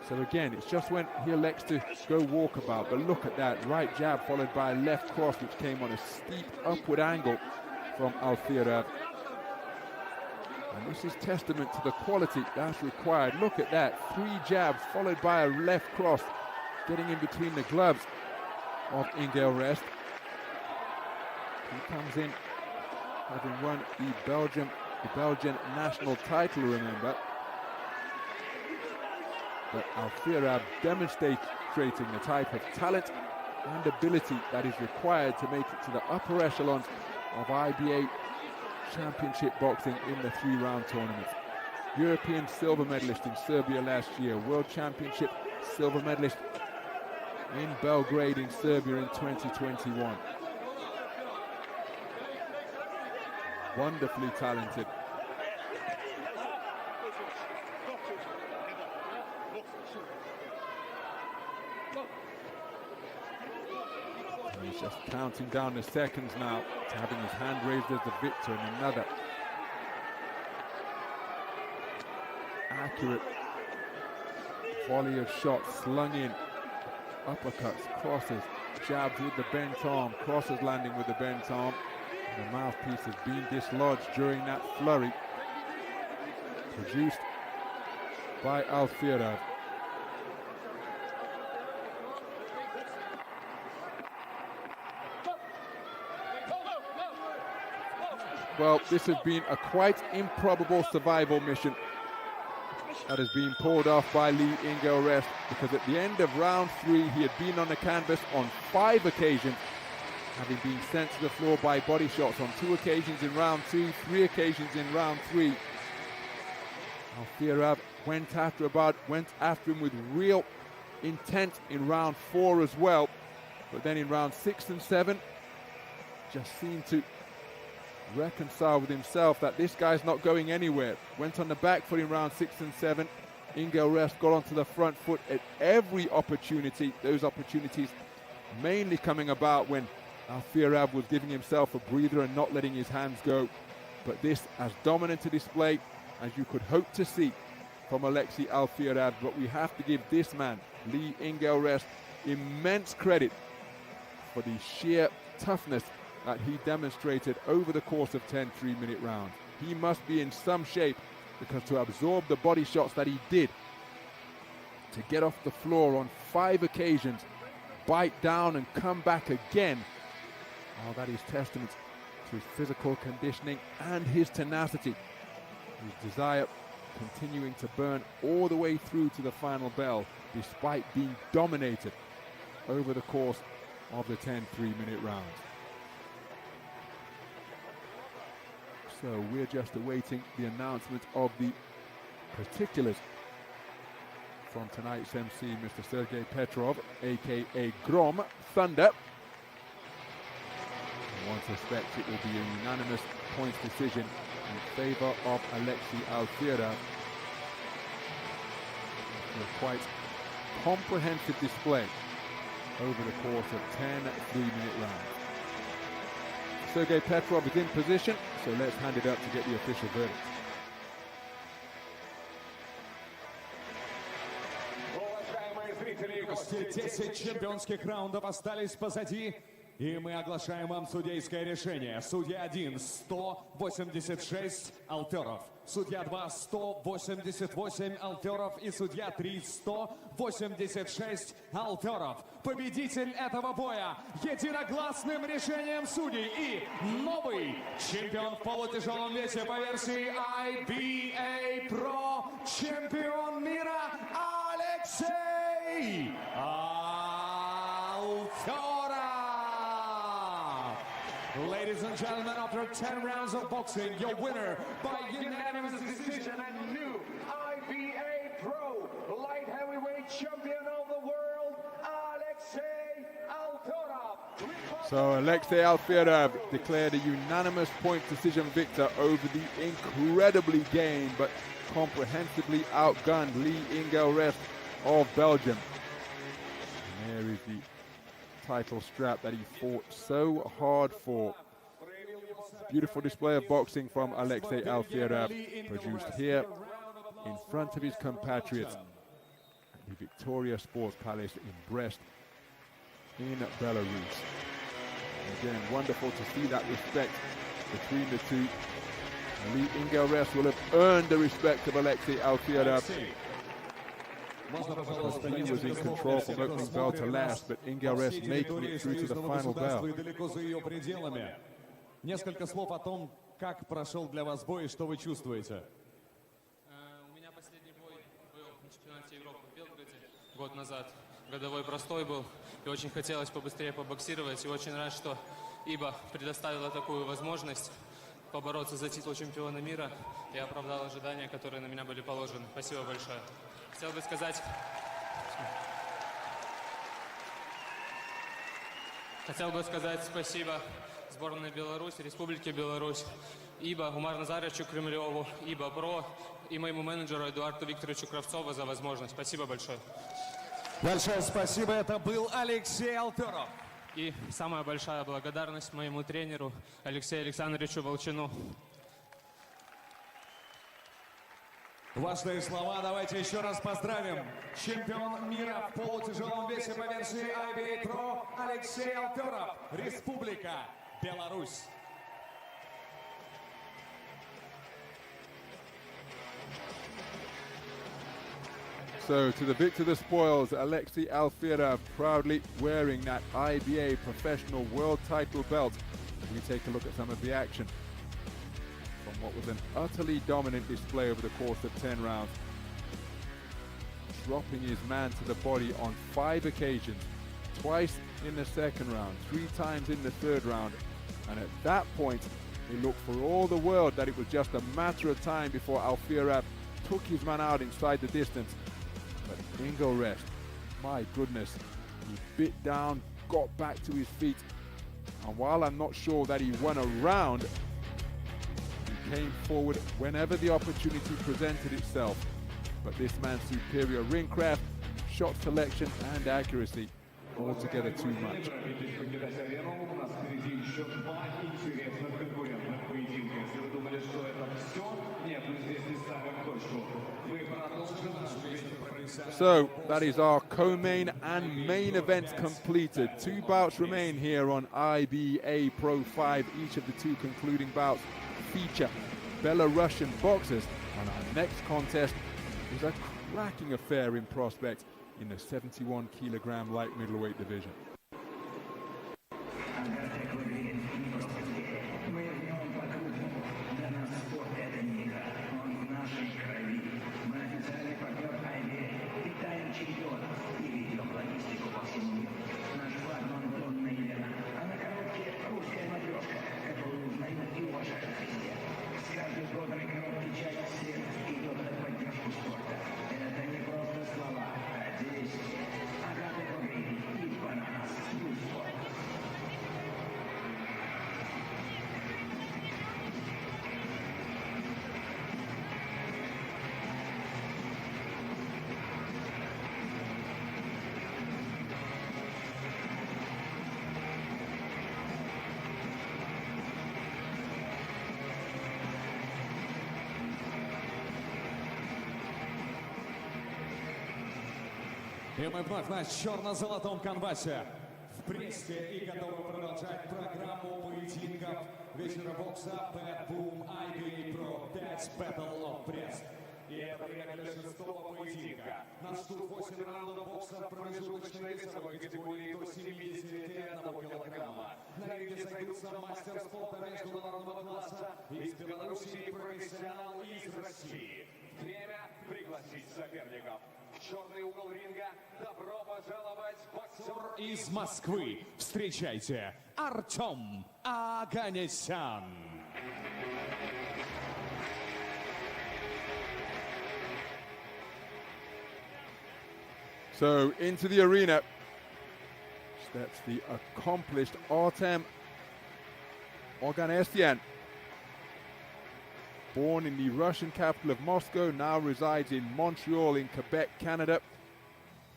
S1: So again, it's just when he elects to go walkabout. But look at that, right jab followed by a left cross which came on a steep upward angle from Alfiorau. And this is testament to the quality that's required. Look at that, 3 jabs followed by a left cross, getting in between the gloves of Ingelrest. He comes in having won the Belgian national title, remember. But Alfiorau demonstrating the type of talent and ability that is required to make it to the upper echelons of IBA championship boxing in the 3-round tournament. European silver medalist in Serbia last year, World Championship silver medalist in Belgrade in Serbia in 2021. Wonderfully talented. And he's just counting down the seconds now to having his hand raised as the victor, and another accurate volley of shots slung in. Uppercuts, crosses, jabs with the bent arm, crosses landing with the bent arm. The mouthpiece has been dislodged during that flurry produced by Alfiorau. Well, this has been a quite improbable survival mission that has been pulled off by Lee Ingelrest, because at the end of round 3 he had been on the canvas on 5 occasions, having been sent to the floor by body shots on 2 occasions in round 2, 3 occasions in round 3. Alfiorau went after him with real intent in round 4 as well, but then in round 6 and 7 just seemed to reconcile with himself that this guy's not going anywhere. Went on the back foot in round 6 and 7. Ingelrest got onto the front foot at every opportunity, those opportunities mainly coming about when Alfiorau was giving himself a breather and not letting his hands go. But this as dominant a display as you could hope to see from Alexei Alfiorau. But we have to give this man, Lee Ingelrest, immense credit for the sheer toughness that he demonstrated over the course of 10 3-minute rounds. He must be in some shape, because to absorb the body shots that he did, to get off the floor on 5 occasions, bite down and come back again, well, that is testament to his physical conditioning and his tenacity. His desire continuing to burn all the way through to the final bell, despite being dominated over the course of the 10 3-minute rounds. So we're just awaiting the announcement of the particulars from tonight's MC, Mr. Sergei Petrov, aka Grom, Thunder. And one suspects it will be a unanimous points decision in favor of Alexei Alfiorau. A quite comprehensive display over the course of 10 3-minute rounds. Sergei Petrov is in position, so let's hand it up to get the official verdict.
S2: Уважаемые зрители, гости, 10 чемпионских раундов остались позади. И мы оглашаем вам судейское решение. Судья 1 186 Алферов. Судья 2 188 Алферов. И судья 3 186 Алферов. Победитель этого боя единогласным решением судей и новый чемпион в полутяжелом весе по версии IBA.PRO, чемпион мира Алексей Алферау. Ladies and gentlemen, after 10 rounds of boxing, your winner by unanimous decision and new IBA.PRO light heavyweight champion of the world, Alexei Alfiorau.
S1: So Alexei Alfiorau declared a unanimous point decision victor over the incredibly game but comprehensively outgunned Lee Ingelrest of Belgium. And there is the title strap that he fought so hard for. Beautiful display of boxing from Alexei Alfiorau, produced here in front of his compatriots at the Victoria Sports Palace in Brest in Belarus. And again, wonderful to see that respect between the two. Lee Ingelrest will have earned the respect of Alexei Alfiorau. He was in control from opening bell to last, but Ingelrest making it through to the final bell.
S2: Несколько слов о том, как прошел для вас бой и что вы чувствуете.
S10: У меня последний бой был на чемпионате Европы в Белграде год назад. Годовой простой был, и очень хотелось побыстрее побоксировать. И очень рад, что IBA предоставила такую возможность побороться за титул чемпиона мира. И оправдал ожидания, которые на меня были положены. Спасибо большое. Хотел бы сказать спасибо сборной Беларуси, Республики Беларусь, IBA, Умару Назаровичу Кремлеву, IBA.PRO и моему менеджеру Эдуарду Викторовичу Кравцову за возможность. Спасибо большое.
S2: Большое спасибо, это был Алексей Алферов.
S10: И самая большая благодарность моему тренеру Алексею Александровичу Волчину.
S2: Важные слова, давайте еще раз поздравим. Чемпион мира в полутяжелом весе по версии IBA.PRO Алексей Алферов, Республика Беларусь.
S1: So to the victor the spoils, Alexei Alfiorau proudly wearing that IBA professional world title belt. We take a look at some of the action from what was an utterly dominant display over the course of 10 rounds. Dropping his man to the body on 5 occasions, twice in the second round, 3 times in the third round. And at that point, it looked for all the world that it was just a matter of time before Alfiorau took his man out inside the distance. But Ingelrest, my goodness, he bit down, got back to his feet. And while I'm not sure that he won a round, he came forward whenever the opportunity presented itself. But this man's superior ring craft, shot selection and accuracy, altogether too much. So that is our co-main and main events completed. 2 bouts remain here on IBA.PRO 5. Each of the 2 concluding bouts feature Belarusian boxers. And our next contest is a cracking affair in prospect in the 71 kilogram light middleweight division.
S2: И мы вновь на черно-золотом канвасе в Бресте и готовы продолжать программу поединков вечера бокса Bout IBA.PRO 5 Battle of Brest. И это время для 6-го поединка. Нас ждут 8 раундов бокса в промежуточной весовой категории до 71 килограмма. На ринге сойдутся мастер спорта международного класса из Беларуси и профессионал из России. Время пригласить соперников. В черный угол ринга добро пожаловать боксер из Москвы. Встречайте, Artem Oganesyan.
S1: So into the arena steps the accomplished Artem Oganesyan. Born in the Russian capital of Moscow, now resides in Montreal in Quebec, Canada.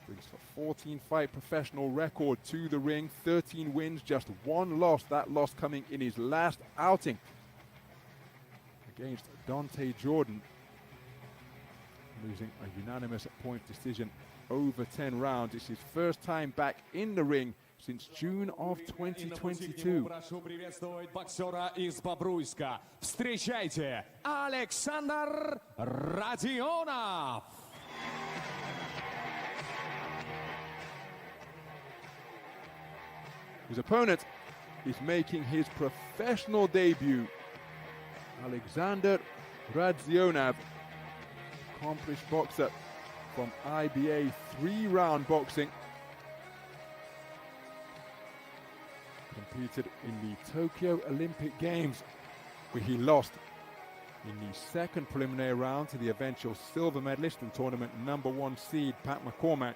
S1: Brings a 14-fight professional record to the ring, 13 wins, just 1 loss. That loss coming in his last outing against Dante Jordan, losing a unanimous point decision over 10 rounds. It's his first time back in the ring since June of 2022.
S2: Прошу приветствовать боксера из Бобруйска. Встречайте, Александр Radzionau.
S1: His opponent is making his professional debut. Aliaksander Radzionau, accomplished boxer from IBA 3-round boxing. Competed in the Tokyo Olympic Games, where he lost in the second preliminary round to the eventual silver medalist and tournament #1 seed Pat McCormack.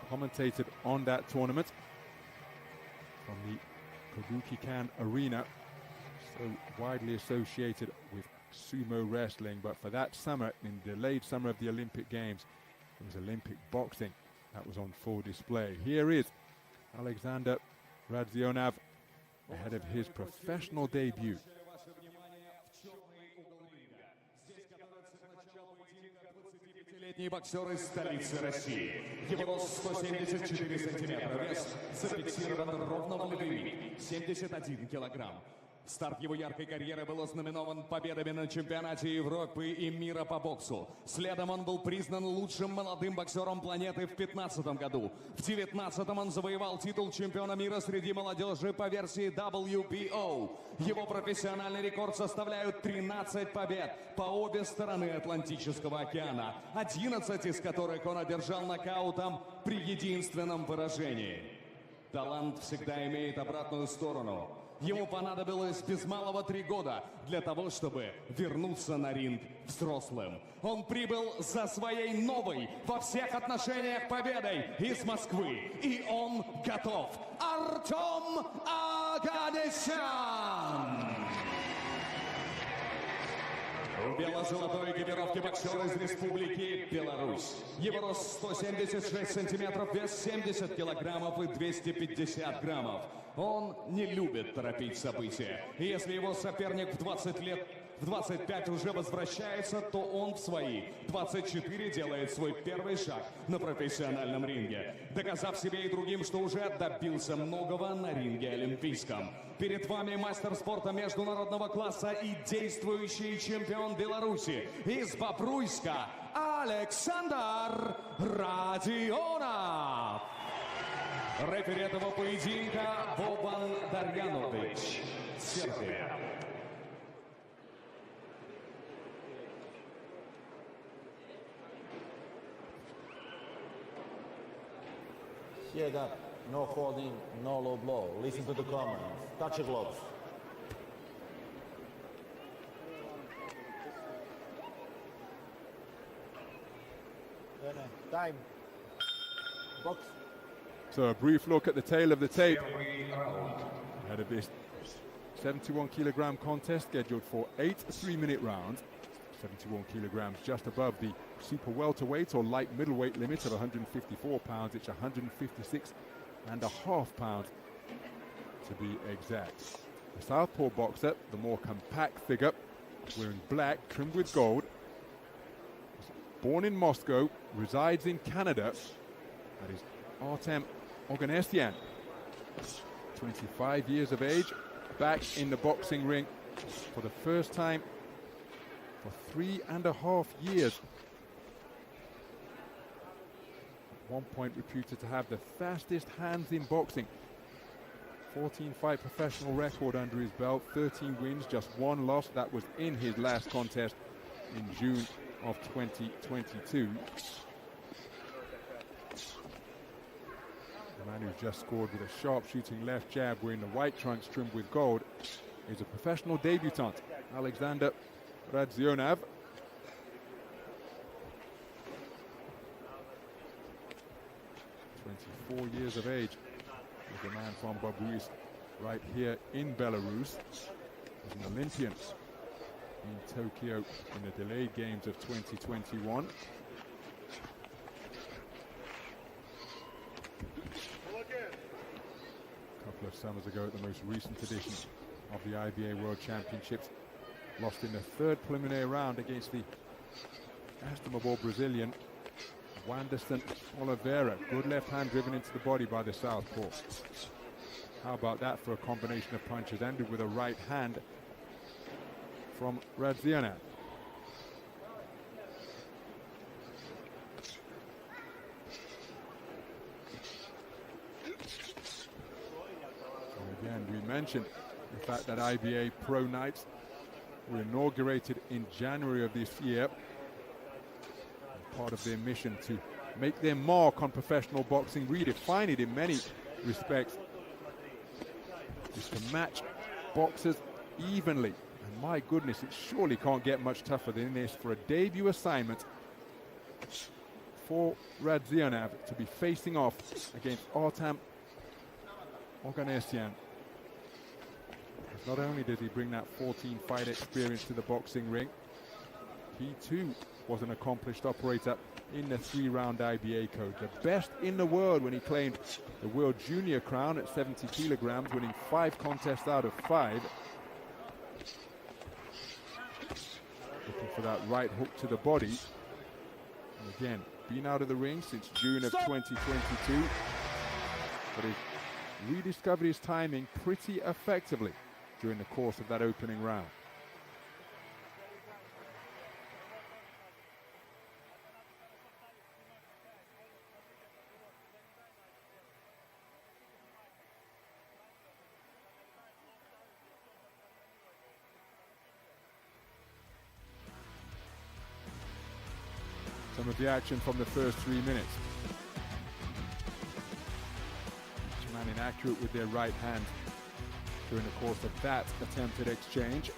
S1: Commentated on that tournament from the Kobukikan Arena, so widely associated with sumo wrestling, but for that summer, in the delayed summer of the Olympic Games, it was Olympic boxing that was on full display. Here is Aliaksander Radzionau ahead of his professional debut.
S2: Летний боксер из столицы России. Его рост 174 сантиметра, вес зафиксирован ровно волевыми 71 килограмм. Старт его яркой карьеры был ознаменован победами на чемпионате Европы и мира по боксу. Следом он был признан лучшим молодым боксером планеты в 2015 году. В 2019 он завоевал титул чемпиона мира среди молодежи по версии WBO. Его профессиональный рекорд составляют 13 побед по обе стороны Атлантического океана, 11 из которых он одержал нокаутом при единственном поражении. Талант всегда имеет обратную сторону. Ему понадобилось без малого 3 года для того, чтобы вернуться на ринг взрослым. Он прибыл за своей новой во всех отношениях победой из Москвы. И он готов. Artem Oganesyan! В бело-золотой экипировке боксера из Республики Беларусь. Его рост 176 сантиметров, вес 70 килограммов и 250 граммов. Он не любит торопить события. И если его соперник в 20 лет в 25 уже возвращается, то он в свои 24 делает свой первый шаг на профессиональном ринге, доказав себе и другим, что уже добился многого на ринге олимпийском. Перед вами мастер спорта международного класса и действующий чемпион Беларуси из Бобруйска Алиаксандер Radzionau. Рефери этого поединка Boban Darjanovic, Сербия.
S5: Head up, no holding, no low blow. Listen to the comments. Touch your gloves. Time. Box.
S1: So a brief look at the tail of the tape ahead of this 71 kilogram contest scheduled for 8 3-minute rounds. 71 kilograms just above the super welterweight or light middleweight limit of 154 pounds. It's 156.5 pounds to be exact. The southpaw boxer, the more compact figure, wearing black trimmed with gold. Born in Moscow, resides in Canada. That is Artem Oganesyan, 25 years of age, back in the boxing ring for the first time for 3.5 years. At one point reputed to have the fastest hands in boxing. 14-fight professional record under his belt, 13 wins, just 1 loss. That was in his last contest in June of 2022. The man who's just scored with a sharp-shooting left jab wearing the white trunks trimmed with gold is a professional debutant, Alexander Radzionau. 24 years of age, is a man from Bout, right here in Belarus. He's an Olympian in Tokyo in the delayed games of 2021. A couple of summers ago at the most recent edition of the IBA World Championships, lost in the third preliminary round against the estimable Brazilian Wanderson Oliveira. Good left hand driven into the body by the southpaw. How about that for a combination of punches, ended with a right hand from Radzionau. And again, we mentioned the fact that IBA.PRO nights were inaugurated in January of this year. Part of their mission to make their mark on professional boxing, redefine it in many respects, is to match boxers evenly. And my goodness, it surely can't get much tougher than this for a debut assignment for Radzionau to be facing off against Artem Oganesyan. Not only did he bring that 14-fight experience to the boxing ring, he too was an accomplished operator in the 3-round IBA code. The best in the world when he claimed the world junior crown at 70 kilograms, winning 5 contests out of 5. Looking for that right hook to the body. And again, been out of the ring since June of 2022. But he rediscovered his timing pretty effectively during the course of that opening round. Some of the action from the first 3 minutes. Each man inaccurate with their right hand during the course of that attempted exchange.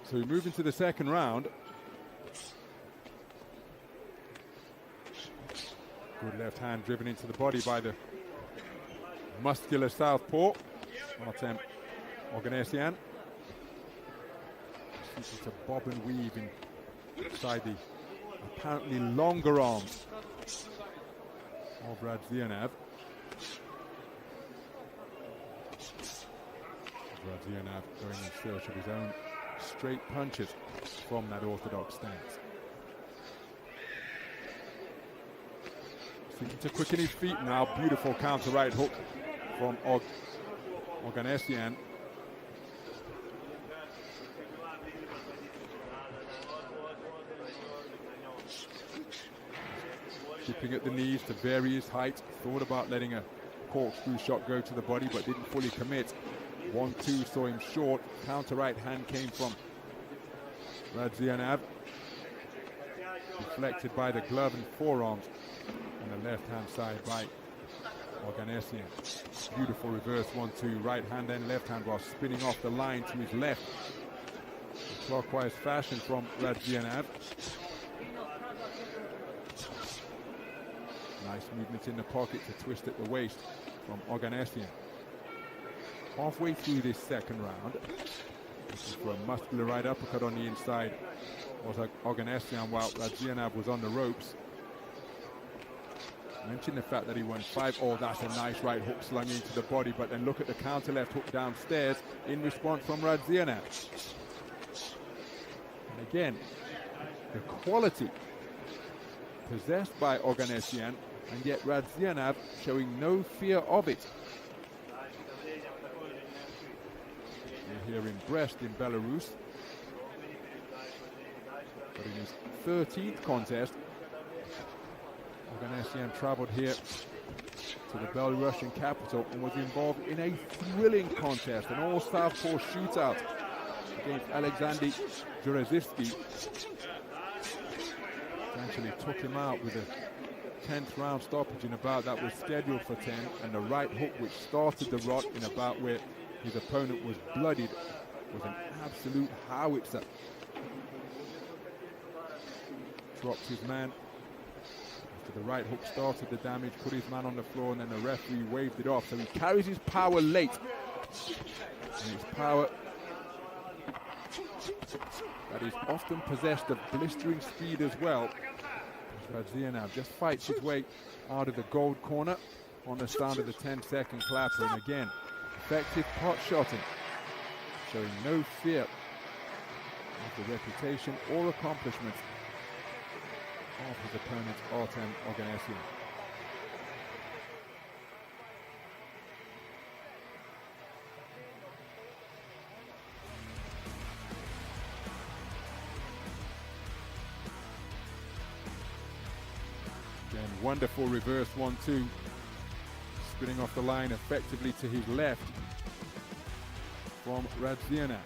S1: So we move into the second round. Good left hand driven into the body by the muscular southpaw, Artem Oganesyan. It's a bob and weave inside the apparently longer arms of Radzionau. Radzionau going in search of his own straight punches from that orthodox stance. Seeking to quicken his feet now. Beautiful counter right hook from Oganesyan. Chipping at the knees to vary his height. Thought about letting a corkscrew shot go to the body, but didn't fully commit. 1-2 saw him short. Counter right hand came from Radzionau. Deflected by the glove and forearms on the left hand side by Oganesyan. Beautiful reverse 1-2. Right hand and left hand while spinning off the line to his left. Clockwise fashion from Radzionau. Nice movement in the pocket to twist at the waist from Oganesyan. Halfway through this second round, looking for a muscular right uppercut on the inside was Oganesyan while Radzionau was on the ropes. Mentioned the fact that he won 5. Oh, that's a nice right hook slung into the body, but then look at the counter left hook downstairs in response from Radzionau. And again, the quality possessed by Oganesyan, and yet Radzionau showing no fear of it. We're here in Brest in Belarus. But in his 13th contest, Oganesyan traveled here to the Belarusian capital and was involved in a thrilling contest, an all-southpaw shootout against Alexander Jurezivsky. Essentially took him out with a 10th round stoppage in a bout that was scheduled for 10, and the right hook which started the rot in a bout where his opponent was bloodied was an absolute howitzer. Dropped his man after the right hook started the damage, put his man on the floor, and then the referee waved it off. So he carries his power late, and his power that is often possessed of blistering speed as well. Radzionau just fights his way out of the gold corner on the sound of the 10-second clapper, and again, effective pot shotting, showing no fear of the reputation or accomplishments of his opponent Artem Oganesyan. Again, wonderful reverse 1-2, spinning off the line effectively to his left from Radzionau.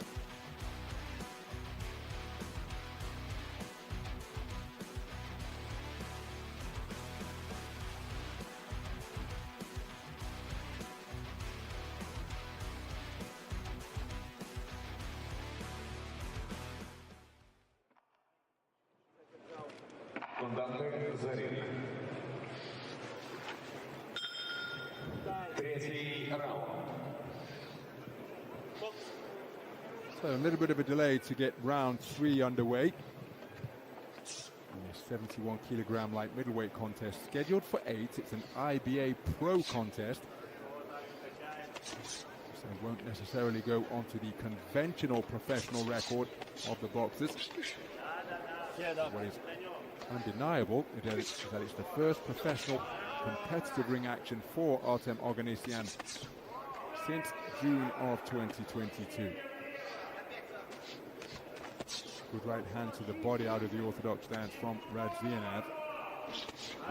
S1: So a little bit of a delay to get round 3 underway. A 71 kilogram light middleweight contest scheduled for 8. It's an IBA.PRO contest, so it won't necessarily go onto the conventional professional record of the boxers. What is undeniable is that it's the first professional competitive ring action for Artem Oganesyan since June of 2022. Good right hand to the body out of the orthodox stance from Radzionau.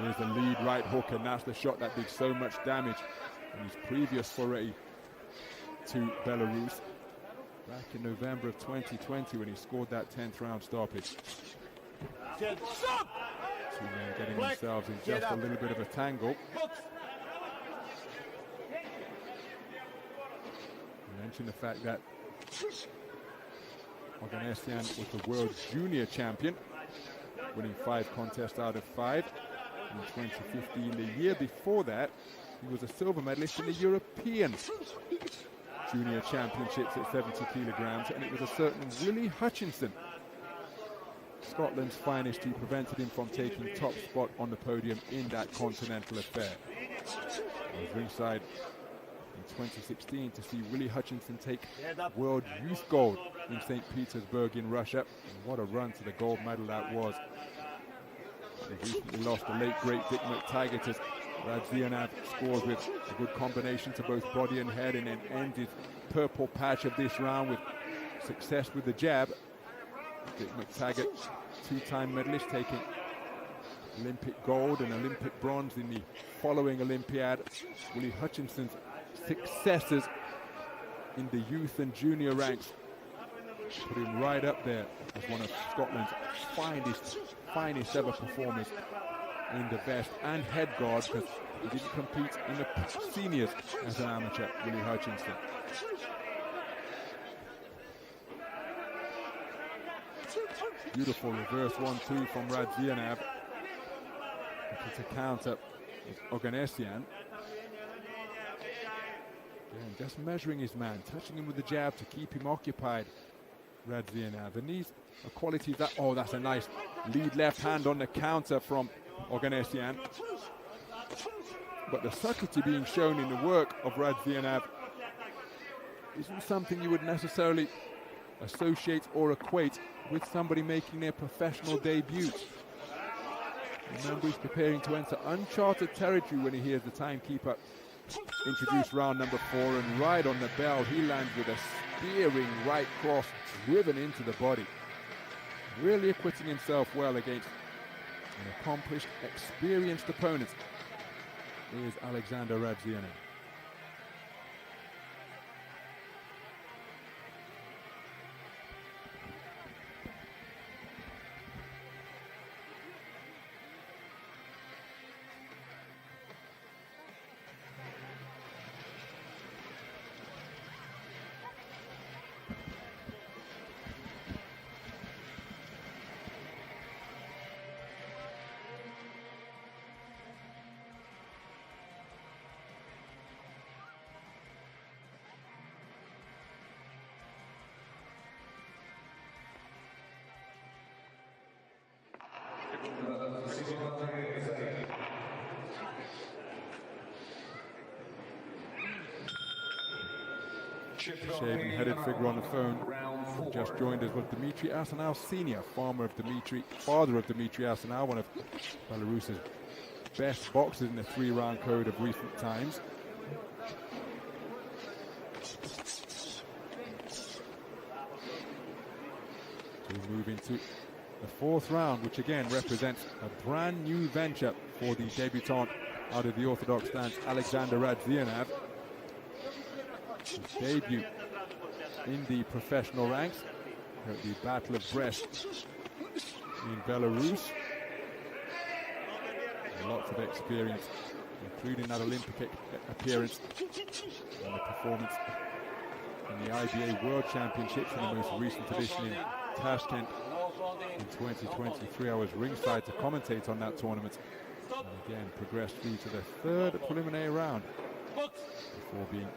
S1: There's the lead right hook, and that's the shot that did so much damage in his previous foray to Belarus back in November of 2020 when he scored that 10th round stoppage. Two men getting themselves in just a little bit of a tangle. I mentioned the fact that Oganesyan was the world junior champion, winning 5 contests out of 5. in 2015. The year before that, he was a silver medalist in the European Junior Championships at 70 kilograms, and it was a certain Willie Hutchinson, Scotland's finest, who prevented him from taking top spot on the podium in that continental affair. I was ringside in 2016 to see Willie Hutchinson take World Youth Gold in St. Petersburg in Russia. And what a run to the gold medal that was. They recently lost the late great Dick McTaggart. Radzionau scores with a good combination to both body and head, and then ends his purple patch of this round with success with the jab. Dick McTaggart, two-time medalist, taking Olympic gold and Olympic bronze in the following Olympiad. Willie Hutchinson's successes in the youth and junior ranks put him right up there as one of Scotland's finest ever performers in the vest and head guard, because he didn't compete in the seniors as an amateur, Willie Hutchinson. Beautiful reverse 1-2 from Radzionau. It's a counter with Oganesyan. Again, just measuring his man, touching him with the jab to keep him occupied. Radzionau. And these are qualities that, oh, that's a nice lead left hand on the counter from Oganesyan. But the subtlety being shown in the work of Radzionau isn't something you would necessarily associate or equate with somebody making their professional debut. Remember, he's preparing to enter uncharted territory when he hears the timekeeper introduce round number 4, and right on the bell he lands with a spearing right cross driven into the body. Really acquitting himself well against an accomplished, experienced opponent is Alexander Radzionau. Shaven-headed figure on the phone who just joined us was Dmitry Asanau Sr., father of Dmitry Asanau, one of Belarus's best boxers in the 3-round code of recent times. We move into the 4th round, which again represents a brand new venture for the debutant out of the orthodox stance, Alexander Radzionau. His debut in the professional ranks at the Battle of Brest in Belarus. And lots of experience, including that Olympic appearance and the performance in the IBA World Championships in the most recent edition in Tashkent in 2023. I was ringside to commentate on that tournament, and again progressed through to the 3rd preliminary round before being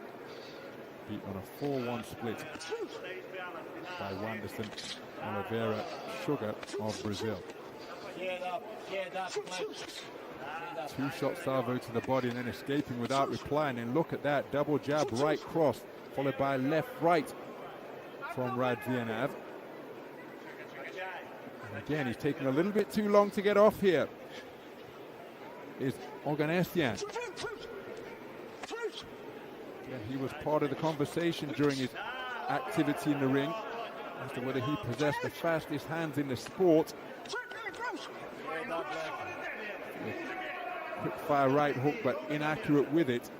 S1: beat on a 4-1 split by Wanderson Oliveira Sugar of Brazil. 2-shot salvo to the body and then escaping without reply, and then look at that double jab right cross followed by left right from Radzionau. And again, he's taking a little bit too long to get off here. Is Oganesyan. Yeah, he was part of the conversation during his activity in the ring as to whether he possessed the fastest hands in the sport. Quick fire right hook, but inaccurate with it.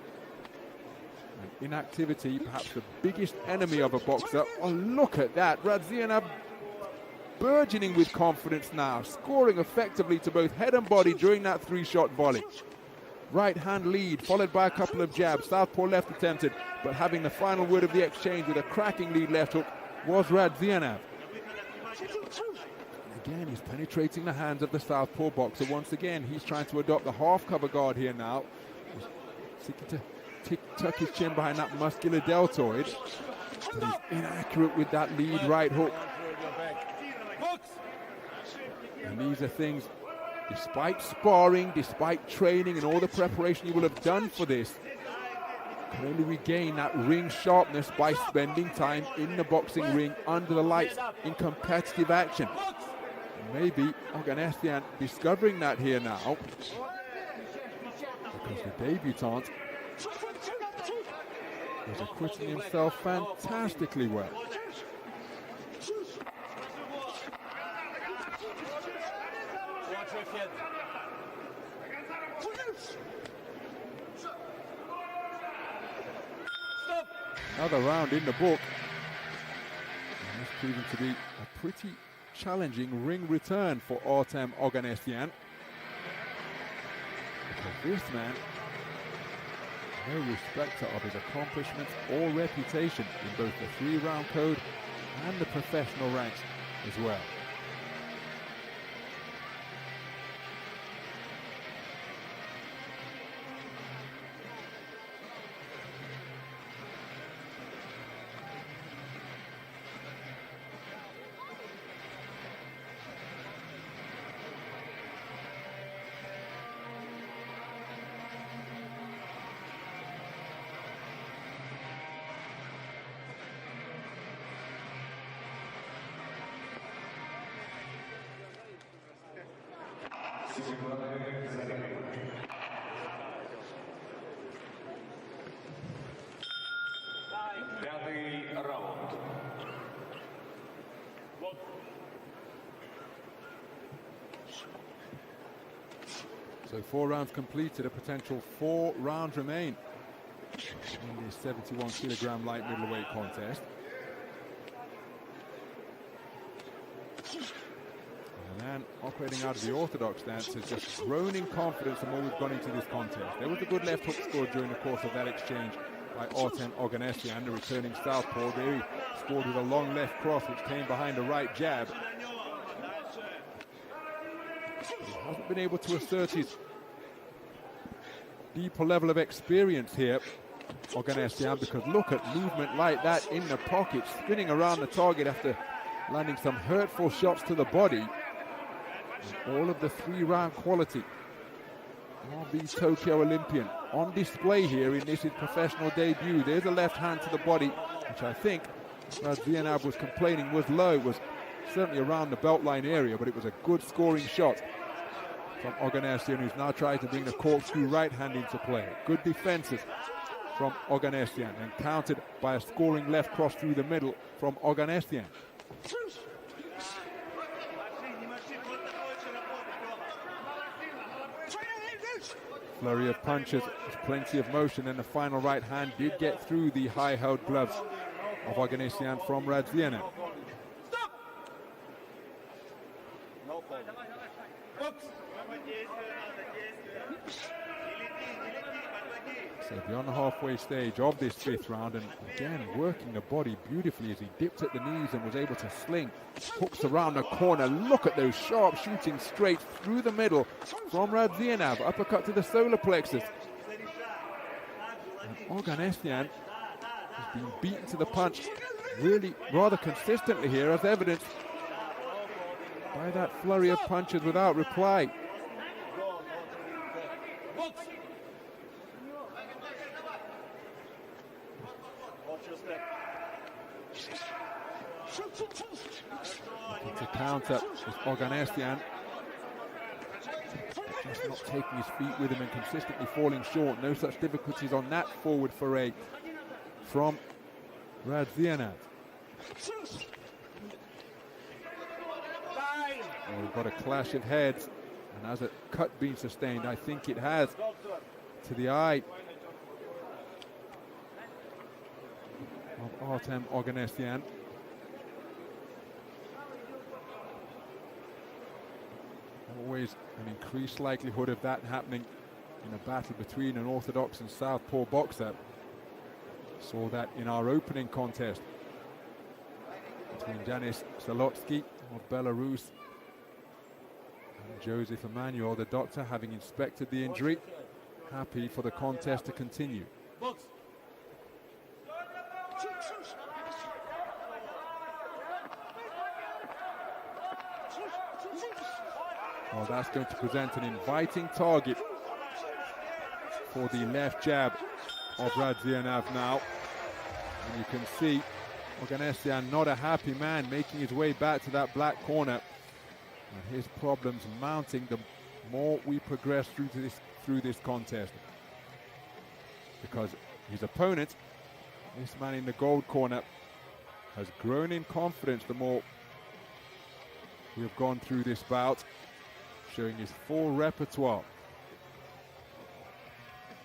S1: And inactivity, perhaps the biggest enemy of a boxer. Oh, look at that. Radzionau burgeoning with confidence now, scoring effectively to both head and body during that 3-shot volley. Right hand lead, followed by a couple of jabs. Southpaw left attempted, but having the final word of the exchange with a cracking lead left hook was Radzionau. Again, he's penetrating the hands of the southpaw boxer. Once again, he's trying to adopt the half cover guard here now. He's seeking to tuck his chin behind that muscular deltoid. But he's inaccurate with that lead right hook. And these are things, despite sparring, despite training and all the preparation you will have done for this, can only regain that ring sharpness by spending time in the boxing ring under the lights in competitive action. Maybe Oganesyan discovering that here now, because the debutant was acquitting himself fantastically well. Another round in the book. And this proving to be a pretty challenging ring return for Artem Oganesyan. Because this man, no respecter of his accomplishments or reputation in both the 3-round code and the professional ranks as well. So 4 rounds completed, a potential 4 rounds remain in this 71 kilogram light middleweight contest. And then operating out of the orthodox stance has just grown in confidence the more we've gone into this contest. There was a good left hook scored during the course of that exchange by Artem Oganesyan, the returning southpaw. There he scored with a long left cross which came behind a right jab. He hasn't been able to assert his deeper level of experience here, Oganesyan, because look at movement like that in the pocket, spinning around the target after landing some hurtful shots to the body. And all of the 3-round quality of the Tokyo Olympian on display here in this his professional debut. There's a left hand to the body, which I think Radzionau was complaining was low. It was certainly around the belt line area, but it was a good scoring shot from Oganesyan, who's now trying to bring the corkscrew right hand into play. Good defenses from Oganesyan and countered by a scoring left cross through the middle from Oganesyan. Flurry of punches, there's plenty of motion, and the final right hand did get through the high-held gloves of Oganesyan from Radzionau. So beyond the halfway stage of this 5th round, and again working the body beautifully as he dipped at the knees and was able to sling hooks around the corner. Look at those sharp shooting straight through the middle from Radzionau. Uppercut to the solar plexus. And Oganesyan has been beaten to the punch really rather consistently here, as evidenced by that flurry of punches without reply. To counter is Oganesyan, just not taking his feet with him and consistently falling short. No such difficulties on that forward foray from Radzionau. Well, we've got a clash of heads, and has a cut been sustained? I think it has, to the eye of Artem Oganesyan. Always an increased likelihood of that happening in a battle between an orthodox and southpaw boxer. Saw that in our opening contest between Dzianis Salotskikh of Belarus Josef Immanuel, the doctor, having inspected the injury, happy for the contest to continue. Well, that's going to present an inviting target for the left jab of Radzionau now. And you can see Oganesyan, not a happy man, making his way back to that black corner. And his problems mounting the more we progress through this contest. Because his opponent, this man in the gold corner, has grown in confidence the more we have gone through this bout, showing his full repertoire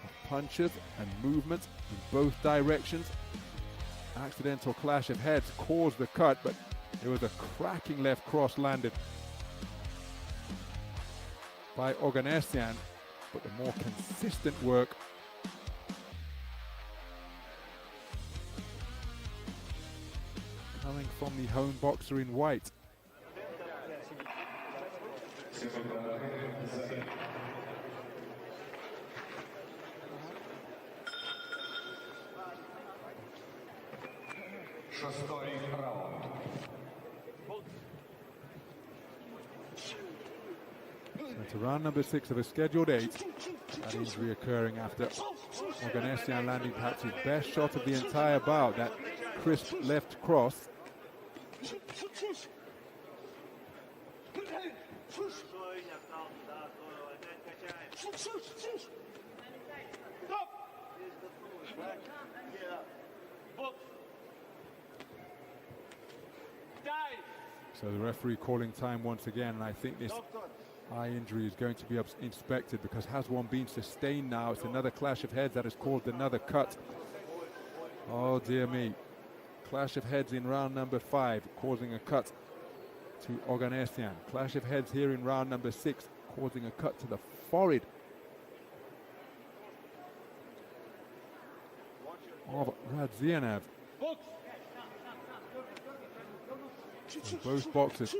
S1: of punches and movements in both directions. Accidental clash of heads caused the cut, but it was a cracking left cross landed by Oganesyan, but the more consistent work coming from the home boxer in white. So to round number 6 of a scheduled 8, that injury occurring after Oganesyan landing perhaps his best shot of the entire bout, that crisp left cross. So the referee calling time once again, and I think this eye injury is going to be inspected, because has one been sustained now? It's another clash of heads that has caused another cut. Oh dear me. Clash of heads in round number 5, causing a cut to Oganesyan. Clash of heads here in round number 6, causing a cut to the forehead of Radzionau. Both boxers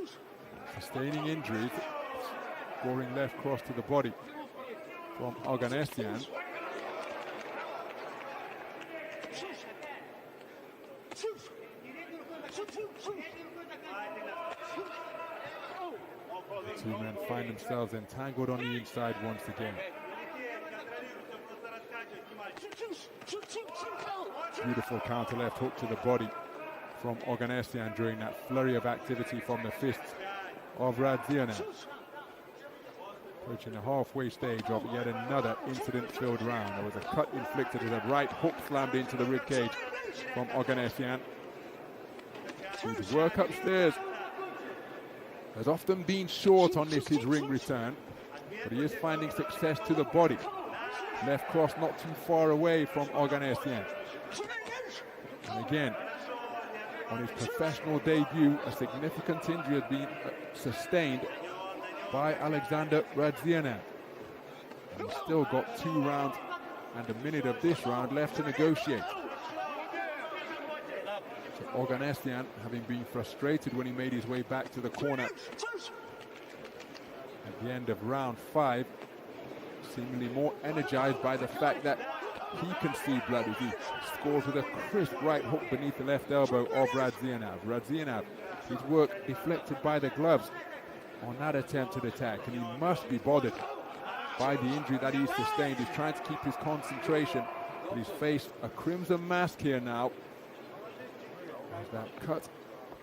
S1: sustaining injuries, scoring left cross to the body from Oganesyan. Two men find themselves entangled on the inside once again. Beautiful counter left hook to the body from Oganesyan during that flurry of activity from the fists of Radzionau. Approaching the halfway stage of yet another incident-filled round. There was a cut inflicted as a right hook slammed into the ribcage from Oganesyan. His work upstairs has often been short on this his ring return, but he is finding success to the body. Left cross not too far away from Oganesyan. And again, on his professional debut, a significant injury has been sustained by Alexander Radzionau. He's still got 2 rounds and a minute of this round left to negotiate. So Oganesyan, having been frustrated when he made his way back to the corner at the end of round 5, seemingly more energized by the fact that he can see blood as he scores with a crisp right hook beneath the left elbow of Radzionau. Radzionau, his work deflected by the gloves on that attempted attack, and he must be bothered by the injury that he's sustained. He's trying to keep his concentration, but he's faced a crimson mask here now. As that cut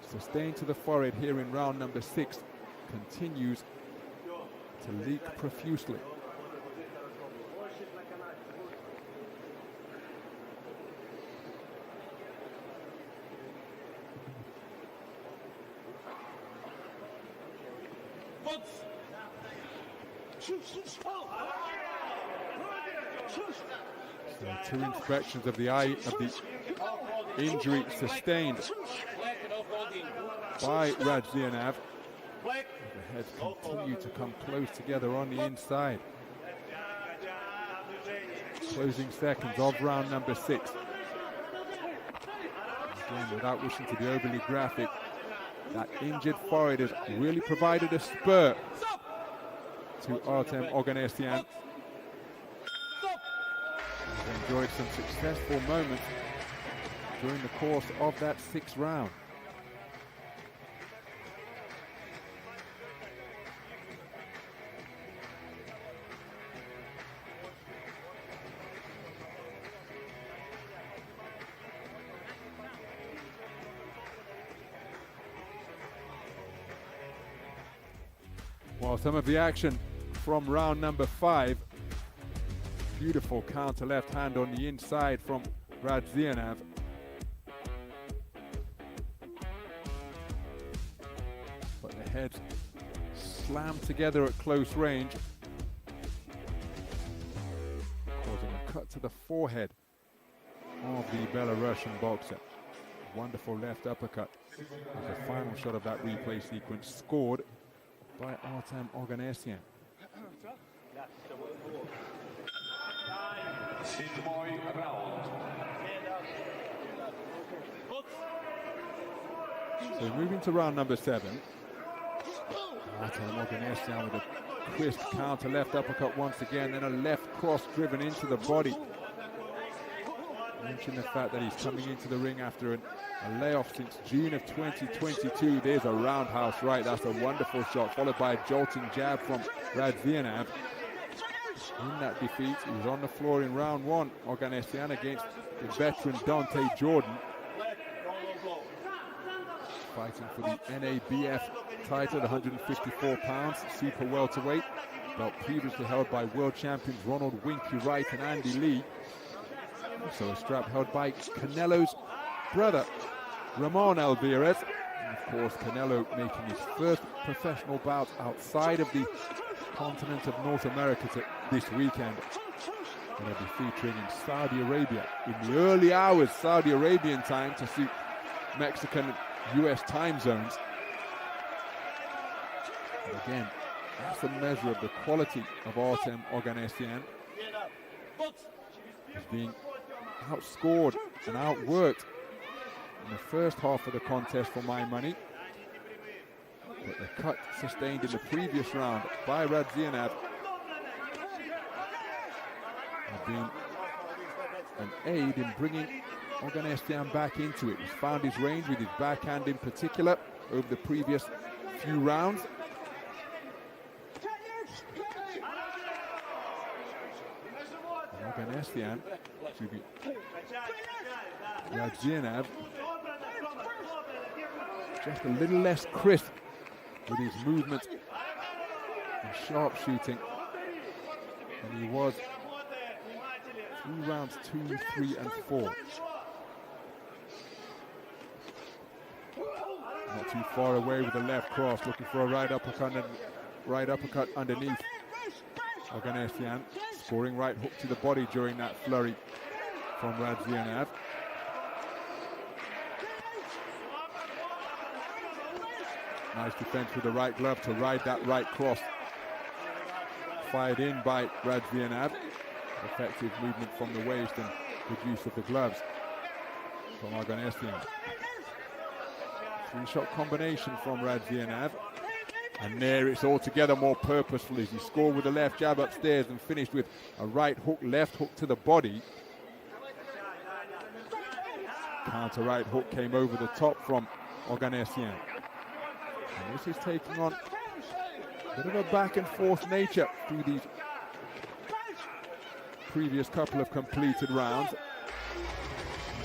S1: sustained to the forehead here in round number 6 continues to leak profusely. So 2 inspections of the eye of the injury sustained by Radzionau. The heads continue to come close together on the inside. Closing seconds of round number 6. Again, without wishing to be overly graphic, that injured forehead has really provided a spur to Artem Oganesyan. He's enjoyed some successful moments during the course of that 6th round. Well, some of the action from round number 5. Beautiful counter left hand on the inside from Radzionau. But the heads slammed together at close range, causing a cut to the forehead of the Belarusian boxer. Wonderful left uppercut as the final shot of that replay sequence, scored by Artem Oganesyan. So moving to round number 7. Artem Oganesyan with a crisp counter left uppercut once again, then a left cross driven into the body. Mention the fact that he's coming into the ring after a layoff since June of 2022. There's a roundhouse right. That's a wonderful shot, followed by a jolting jab from Radzionau. In that defeat, he was on the floor in round 1, Oganesyan, against the veteran Dante Jordan, fighting for the NABF title, 154 pounds, super welterweight, belt previously held by world champions Ronald Winky Wright and Andy Lee. Also a strap held by Canelo's brother, Ramon Alvarez. And of course, Canelo making his first professional bout outside of the continent of North America this weekend. Going to be featuring in Saudi Arabia in the early hours, Saudi Arabian time, to suit Mexican and US time zones. And again, that's a measure of the quality of Artem Oganesyan. He's being outscored and outworked in the first half of the contest for my money. But the cut sustained in the previous round by Radzionau have been an aid in bringing Oganesyan back into it. He's found his range with his backhand in particular over the previous few rounds. Oganesyan, Radzionau, just a little less crisp with his movement and sharp shooting than he was through rounds 2, 3, and 4. Not too far away with the left cross, looking for a right uppercut underneath. Oganesyan scoring right hook to the body during that flurry from Radzionau. Nice defense with the right glove to ride that right cross. Fired in by Radzionau. Effective movement from the waist and good use of the gloves from Oganesyan. 3-shot combination from Radzionau. And there it's altogether more purposeful as he scored with a left jab upstairs and finished with a right hook, left hook to the body. Counter right hook came over the top from Oganesyan. And this is taking on a bit of a back and forth nature through these previous couple of completed rounds.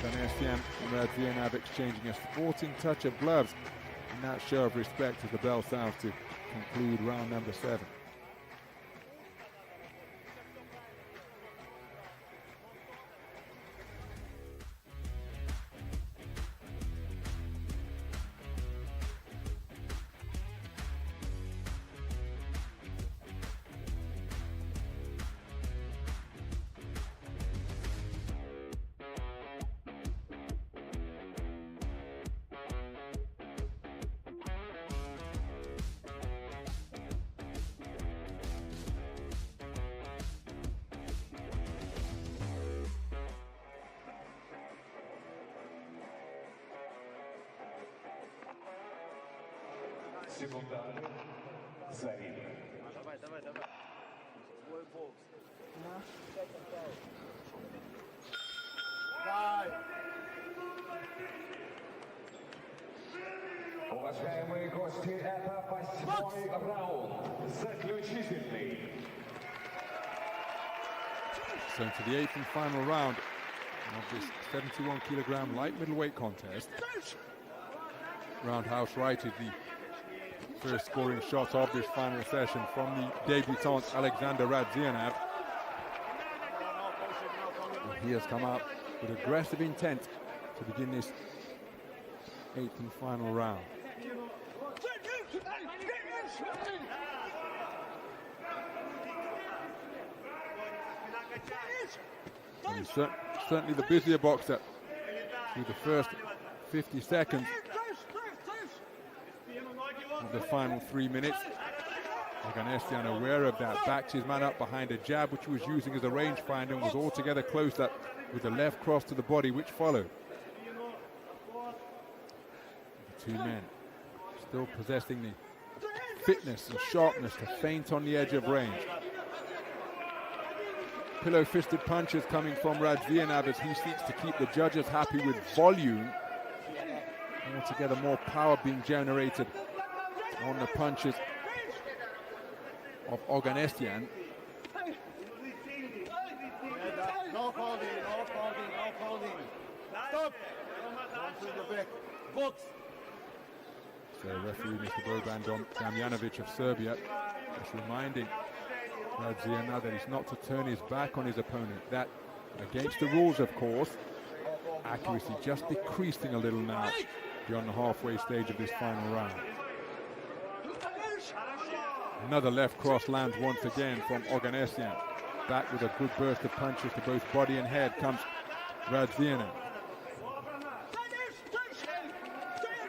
S1: Oganesyan and Radzionau exchanging a sporting touch of gloves in that show of respect as the bell sounds to conclude round number 7.
S6: Уважаемые гости, это 8-й раунд, заключительный.
S1: So into the 8th and final round of this 71 kilogram light middleweight contest. Roundhouse right is the first scoring shot of this final session from the debutant Alexander Radzionau. He has come out with aggressive intent to begin this 8th and final round. And he's certainly the busier boxer through the first 50 seconds of the final 3 minutes. Oganesyan, aware of that, backs his man up behind a jab which he was using as a rangefinder and was altogether closed up with the left cross to the body which followed. The two men still possessing the fitness and sharpness to feint on the edge of range. Pillow-fisted punches coming from Radzionau as he seeks to keep the judges happy with volume. Altogether more power being generated on the punches of Oganesyan.
S3: No holding, no holding, no holding. Stop! Don't do the back. Box!
S1: So referee Mr. Boban Damjanovic of Serbia is reminding Radzionau that he's not to turn his back on his opponent. That, against the rules of course, accuracy just decreasing a little now beyond the halfway stage of this final round. Another left cross lands once again from Oganesyan. Back with a good burst of punches to both body and head comes Radzionau.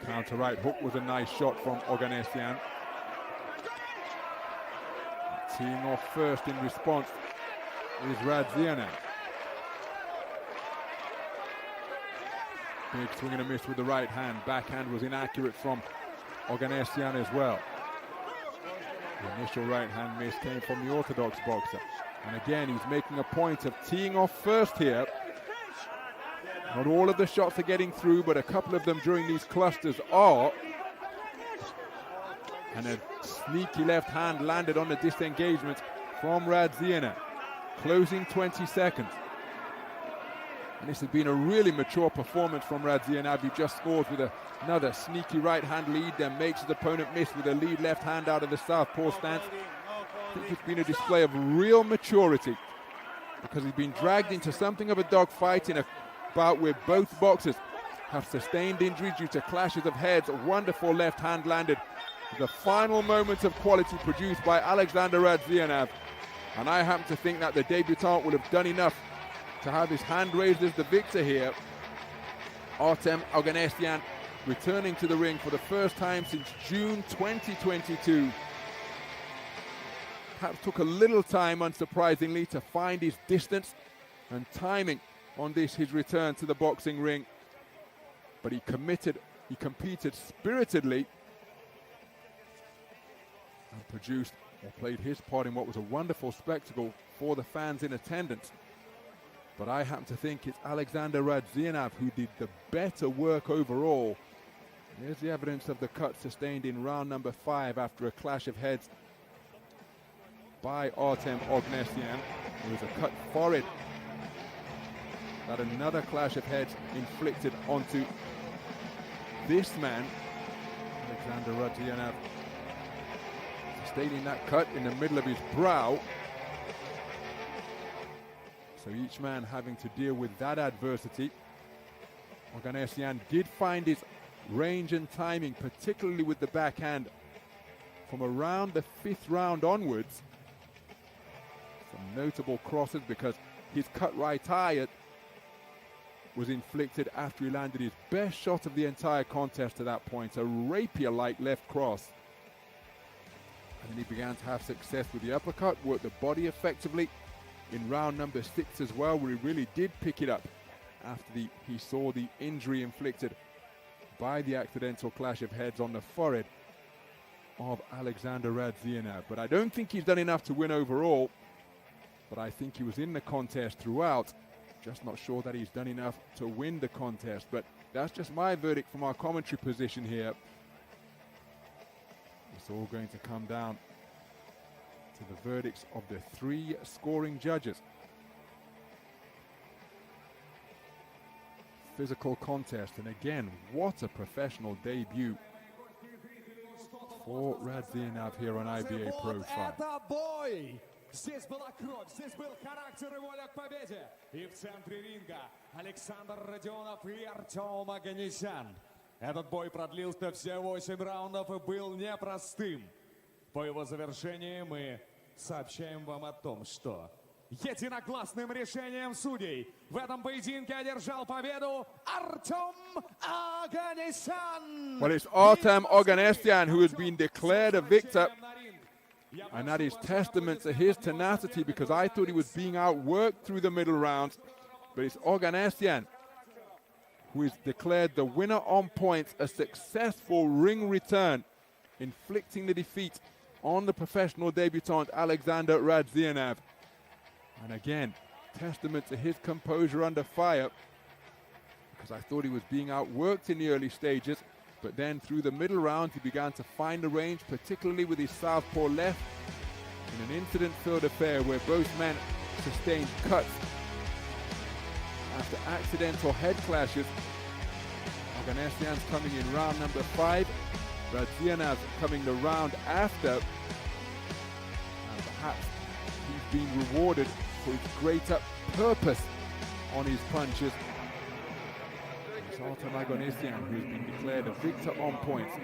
S1: Counter right hook was a nice shot from Oganesyan. Teeing off first in response is Radzionau. Big swing and a miss with the right hand. Backhand was inaccurate from Oganesyan as well. The initial right hand miss came from the orthodox boxer. And again, he's making a point of teeing off first here. Not all of the shots are getting through, but a couple of them during these clusters are. And a sneaky left hand landed on the disengagement from Radzionau. Closing 20 seconds. And this has been a really mature performance from Radzionau. He just scores with another sneaky right hand lead, then makes his opponent miss with a lead left hand out of the southpaw stance. I think it's been a display of real maturity because he's been dragged into something of a dogfight in a bout where both boxers have sustained injury due to clashes of heads. A wonderful left hand landed. The final moments of quality produced by Alexander Radzionau. And I happen to think that the debutant will have done enough to have his hand raised as the victor here. Artem Oganesyan returning to the ring for the first time since June 2022. Perhaps took a little time, unsurprisingly, to find his distance and timing on this, his return to the boxing ring. But he competed spiritedly and produced or played his part in what was a wonderful spectacle for the fans in attendance. But I happen to think it's Alexander Radzionau who did the better work overall. There's the evidence of the cut sustained in round number 5 after a clash of heads by Artem Oganesyan. There was a cut forehead that another clash of heads inflicted onto this man, Alexander Radzionau, sustaining that cut in the middle of his brow. So each man having to deal with that adversity. Oganesyan did find his range and timing, particularly with the backhand, from around the 5th round onwards. Some notable crosses because his cut right eye was inflicted after he landed his best shot of the entire contest to that point, a rapier-like left cross. And then he began to have success with the uppercut, worked the body effectively in round number 6 as well, where he really did pick it up after he saw the injury inflicted by the accidental clash of heads on the forehead. of Alexander Radzionau. But I don't think he's done enough to win overall. But I think he was in the contest throughout. Just not sure that he's done enough to win the contest. But that's just my verdict from our commentary position here. It's all going to come down to the verdicts of the 3 scoring judges. Physical contest, and again, what a professional debut for Radzionau here on IBA.PRO 5.
S2: Это бой! Здесь была кровь, здесь был характер и воля к победе. И в центре ринга Александр Родионов и Артем Оганесян. Этот бой продлился все 8 раундов и был непростым. По его завершении мы сообщаем вам о том, что единогласным решением судей в этом поединке одержал победу Artem Oganesyan.
S1: Well, it's Artem Oganesyan who has been declared a victor. And that is testament to his tenacity, because I thought he was being outworked through the middle rounds. But it's Oganesyan who is declared the winner on points, a successful ring return, inflicting the defeat on the professional debutant Alexander Radzionau. And again, testament to his composure under fire, because I thought he was being outworked in the early stages. But then through the middle round, he began to find the range, particularly with his southpaw left, in an incident-filled affair where both men sustained cuts after accidental head clashes. Oganesyan's coming in round number 5, Radzionau's coming the round after, and perhaps he's been rewarded for his greater purpose on his punches. Artem Oganesyan, who's been declared a victor on points,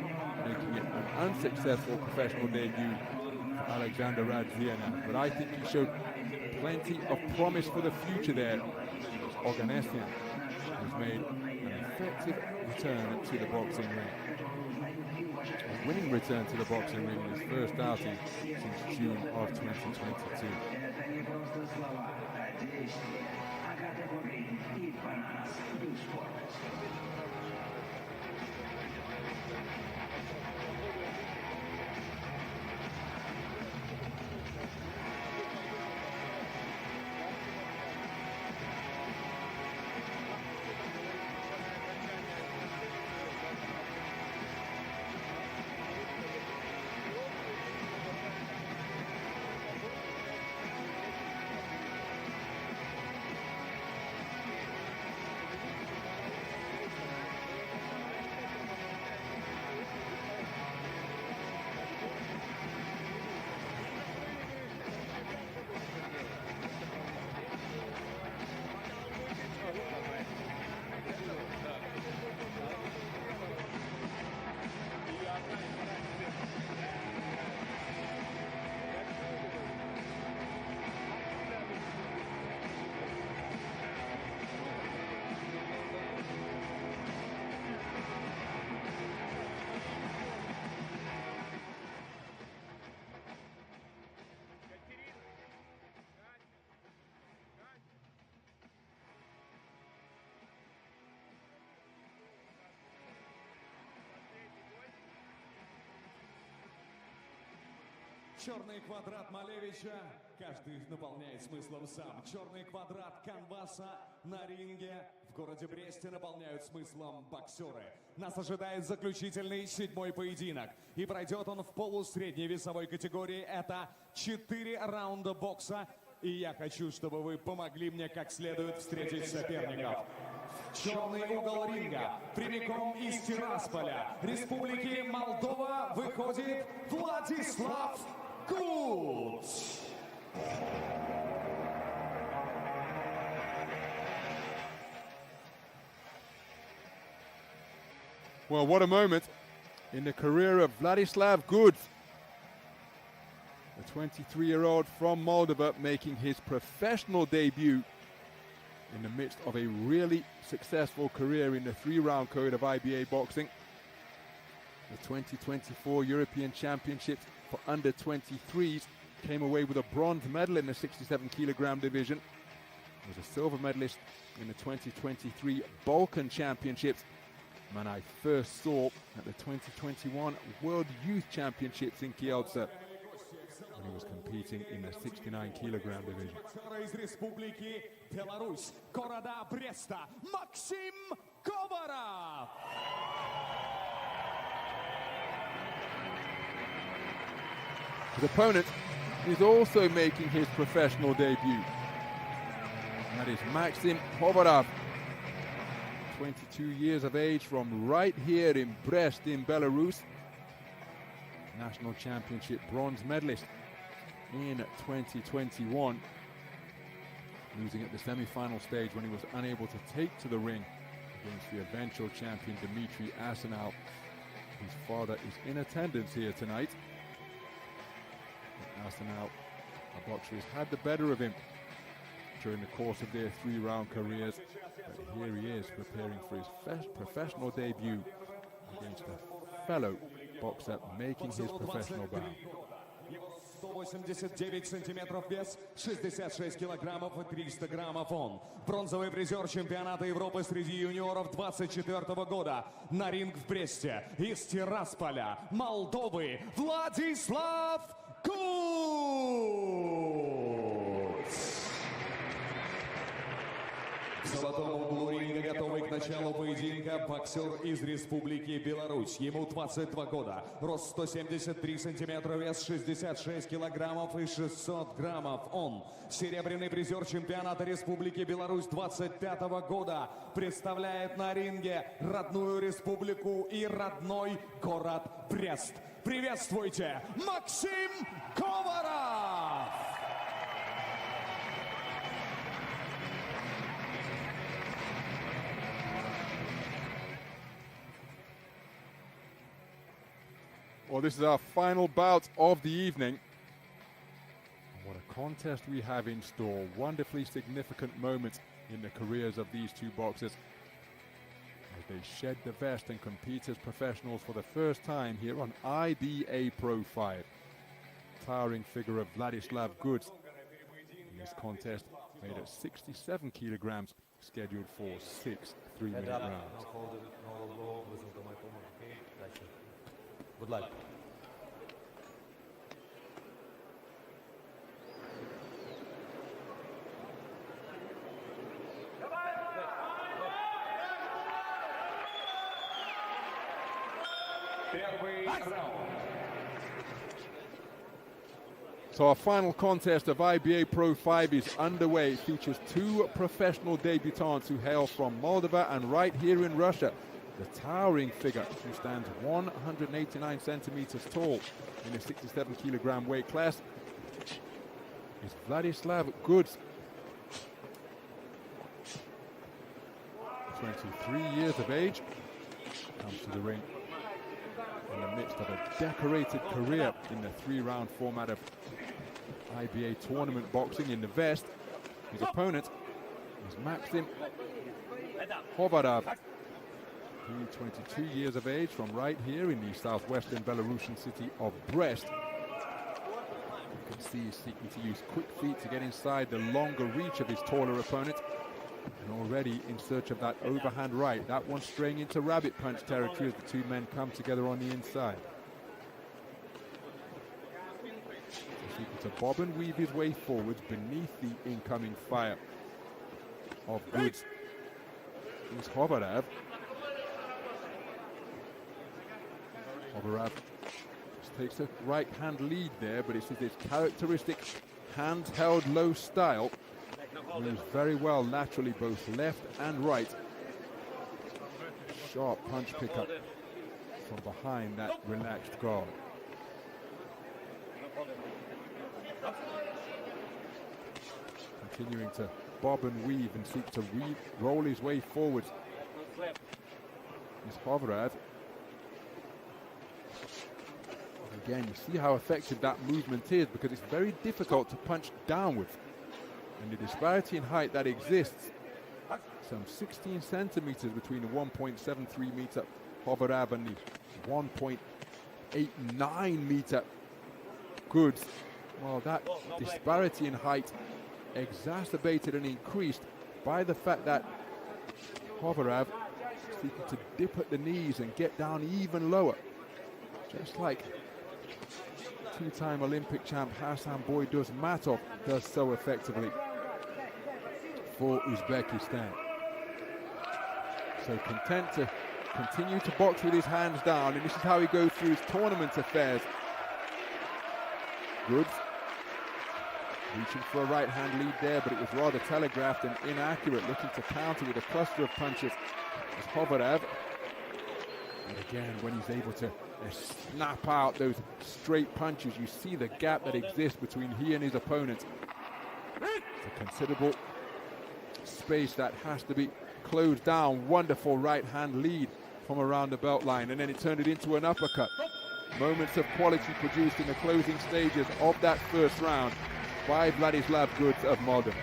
S1: making it an unsuccessful professional debut for Alexander Radzionau. But I think he showed plenty of promise for the future there. Oganesyan has made an effective return to the boxing ring. A winning return to the boxing ring in his first outing since June of 2022.
S2: Черный квадрат Малевича каждый наполняет смыслом сам. Черный квадрат канваса на ринге в городе Бресте наполняют смыслом боксеры. Нас ожидает заключительный 7-й поединок. И пройдет он в полусредней весовой категории. Это 4 раунда бокса. И я хочу, чтобы вы помогли мне как следует встретить соперников. Черный угол ринга, прямиком из Тирасполя, Республики Молдова, выходит Владислав Bout.
S1: Well, what a moment in the career of Władysław Bout. The 23-year-old from Moldova making his professional debut in the midst of a really successful career in the 3-round code of IBA boxing. The 2024 European Championships for under 23s came away with a bronze medal in the 67 kilogram division. He was a silver medalist in the 2023 Balkan Championships. Man I first saw at the 2021 World Youth Championships in Kielce when he was competing in the 69 kilogram division.
S2: Из Республики Беларусь, города Бреста, Максим Коваров.
S1: His opponent is also making his professional debut. That is Maxim Hovatau, 22 years of age, from right here in Brest in Belarus. National Championship bronze medalist in 2021. Losing at the semi-final stage when he was unable to take to the ring against the eventual champion Dmitry Asanal. His father is in attendance here tonight. Asanal, a boxer, has had the better of him during the course of their 3-round careers. But here he is preparing for his professional debut against a fellow boxer making his professional bow.
S2: 189 сантиметров вес, 66 килограммов и 300 граммов он. Бронзовый призер чемпионата Европы среди юниоров 24 года. На ринг в Бресте из Тирасполя, Молдовы, Владислав Куц! В золотом углу ринга, готовый к началу поединка, боксер из Республики Беларусь. Ему 22 года, рост 173 сантиметра, вес 66 килограммов и 600 граммов. Он серебряный призер чемпионата Республики Беларусь 25 года. Представляет на ринге родную республику и родной город Брест. Приветствуйте, Максим Коваров!
S1: Well, this is our final bout of the evening. What a contest we have in store. Wonderfully significant moments in the careers of these two boxers as they shed the vest and compete as professionals for the first time here on IBA.PRO 5. Towering figure of Vladislav Goods in this contest, made at 67 kilograms, scheduled for 6 3-minute rounds.
S9: Good luck.
S1: So our final contest of IBA.PRO 5 is underway. It features two professional debutants who hail from Moldova and right here in Russia. The towering figure, who stands 189 centimeters tall in the 67 kilogram weight class, is Vladislav Goods. 23 years of age, comes to the ring in the midst of a decorated career in the 3-round format of IBA tournament boxing in the vest. His opponent is Maxim Hovatau. He, 22 years of age, from right here in the southwestern Belarusian city of Brest. You can see he's seeking to use quick feet to get inside the longer reach of his taller opponent. And already in search of that overhand right, that one straying into rabbit punch territory as the two men come together on the inside. So seeking to bob and weave his way forwards beneath the incoming fire of Goods. Here's Hovatau. Hovatau just takes a right-hand lead there, but it's his characteristic hand-held low style. Moves very well laterally, both left and right. Sharp punch pickup from behind that relaxed guard. Continuing to bob and weave and seek to roll his way forward is Hovatau. Again, you see how effective that movement is, because it's very difficult to punch downwards. And the disparity in height that exists, some 16 centimeters between the 1.73 meter Hovatau and the 1.89 meter Goods. Well, that disparity in height exacerbated and increased by the fact that Hovatau seeking to dip at the knees and get down even lower. Just like two-time Olympic champ Hassan Boyduz-Matov does so effectively for Uzbekistan. So content to continue to box with his hands down, and this is how he goes through his tournament affairs. Goods reaching for a right-hand lead there, but it was rather telegraphed and inaccurate, looking to counter with a cluster of punches as Hovatau. And again, when he's able to snap out those straight punches, you see the gap that exists between he and his opponent. It's a considerable space that has to be closed down. Wonderful right-hand lead from around the belt line, and then it turned it into an uppercut. Moments of quality produced in the closing stages of that first round by Vladislav Goods of Moldova.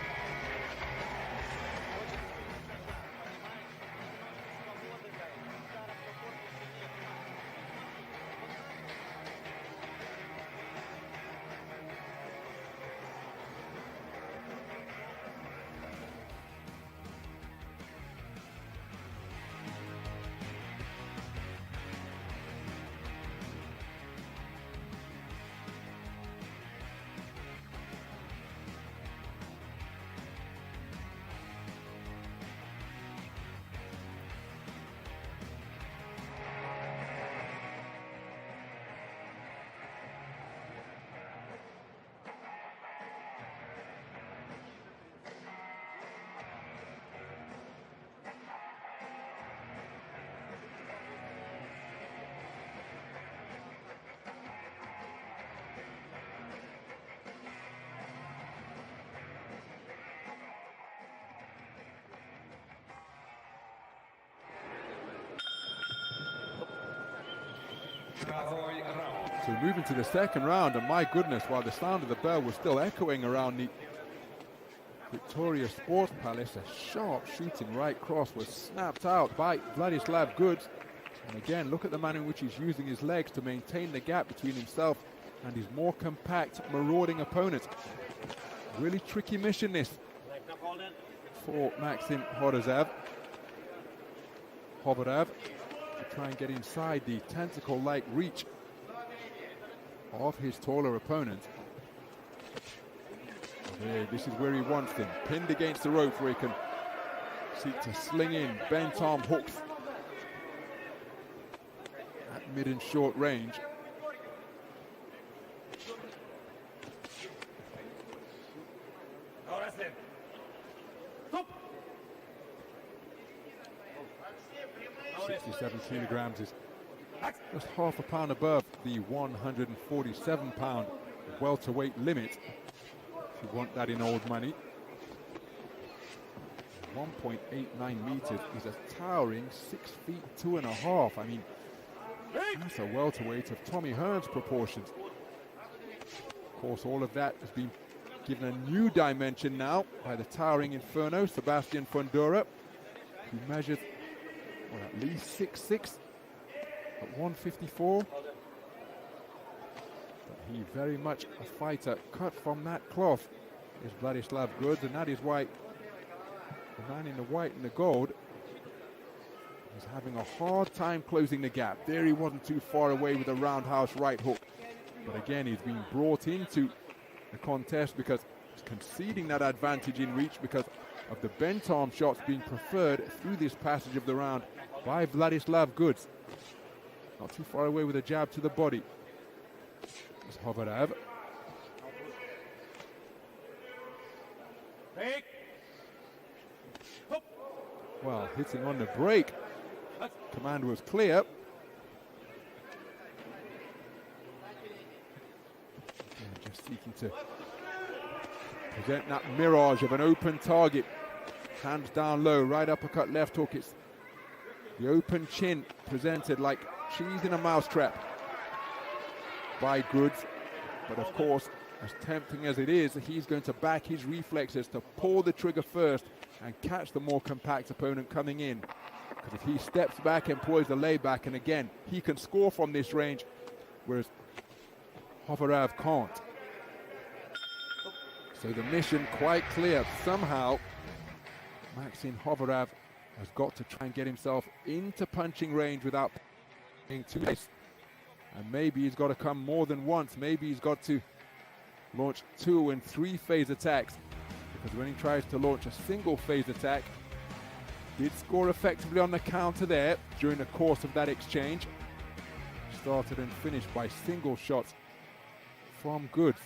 S1: So moving to the second round, and my goodness, while the sound of the bell was still echoing around the Victoria Sports Palace, a sharp shooting right cross was snapped out by Vladislav Goods. And again, look at the manner in which he's using his legs to maintain the gap between himself and his more compact, marauding opponent. Really tricky mission this for Maxim Hovatau to try and get inside the tentacle-like reach of his taller opponent. There, this is where he wants him, pinned against the ropes, where he can seek to sling in bent arm hooks at mid and short range. .67 kilograms is just half a pound above the 147-pound welterweight limit, if you want that in old money. 1.89 meters is a towering 6 feet 2.5. I mean, that's a welterweight of Tommy Hearn's proportions. Of course, all of that has been given a new dimension now by the towering inferno, Sebastian Fundora, who measures at least 6'6". At 154, but he very much a fighter cut from that cloth is Vladislav Goods, and that is why the man in the white and the gold is having a hard time closing the gap. There he wasn't too far away with a roundhouse right hook, but again he's been brought into the contest because he's conceding that advantage in reach because of the bent arm shots being preferred through this passage of the round by Vladislav Goods. Not too far away with a jab to the body. It's Hovatau. Well, hitting on the break. Command was clear. Yeah, just seeking to present that mirage of an open target. Hands down low, right uppercut, left hook. It's the open chin presented like cheese in a mousetrap by Goods, but of course, as tempting as it is, he's going to back his reflexes to pull the trigger first and catch the more compact opponent coming in. Because if he steps back and employs the layback, and again, he can score from this range, whereas Hovatau can't. So the mission quite clear. Somehow, Maxim Hovatau has got to try and get himself into punching range without being too late. And maybe he's got to come more than once. Maybe he's got to launch 2 and 3 phase attacks, because when he tries to launch a single phase attack, did score effectively on the counter there during the course of that exchange. Started and finished by single shots from Goods.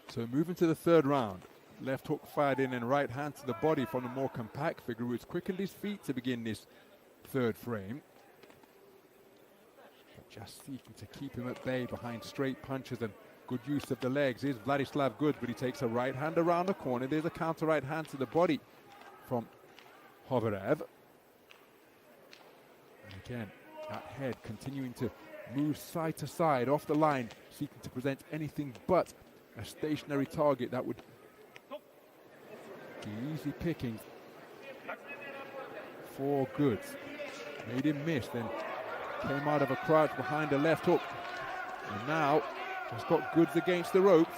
S1: So moving to the third round, left hook fired in and right hand to the body from the more compact figure, who's quickened his feet to begin this third frame. But just seeking to keep him at bay behind straight punches and good use of the legs is Vladislav Goods, but he takes a right hand around the corner. There's a counter right hand to the body from Hovatau. And again, that head continuing to move side to side off the line, seeking to present anything but a stationary target that would be easy picking for Goods. Made him miss, then came out of a crouch behind a left hook, and now has got Goods against the ropes,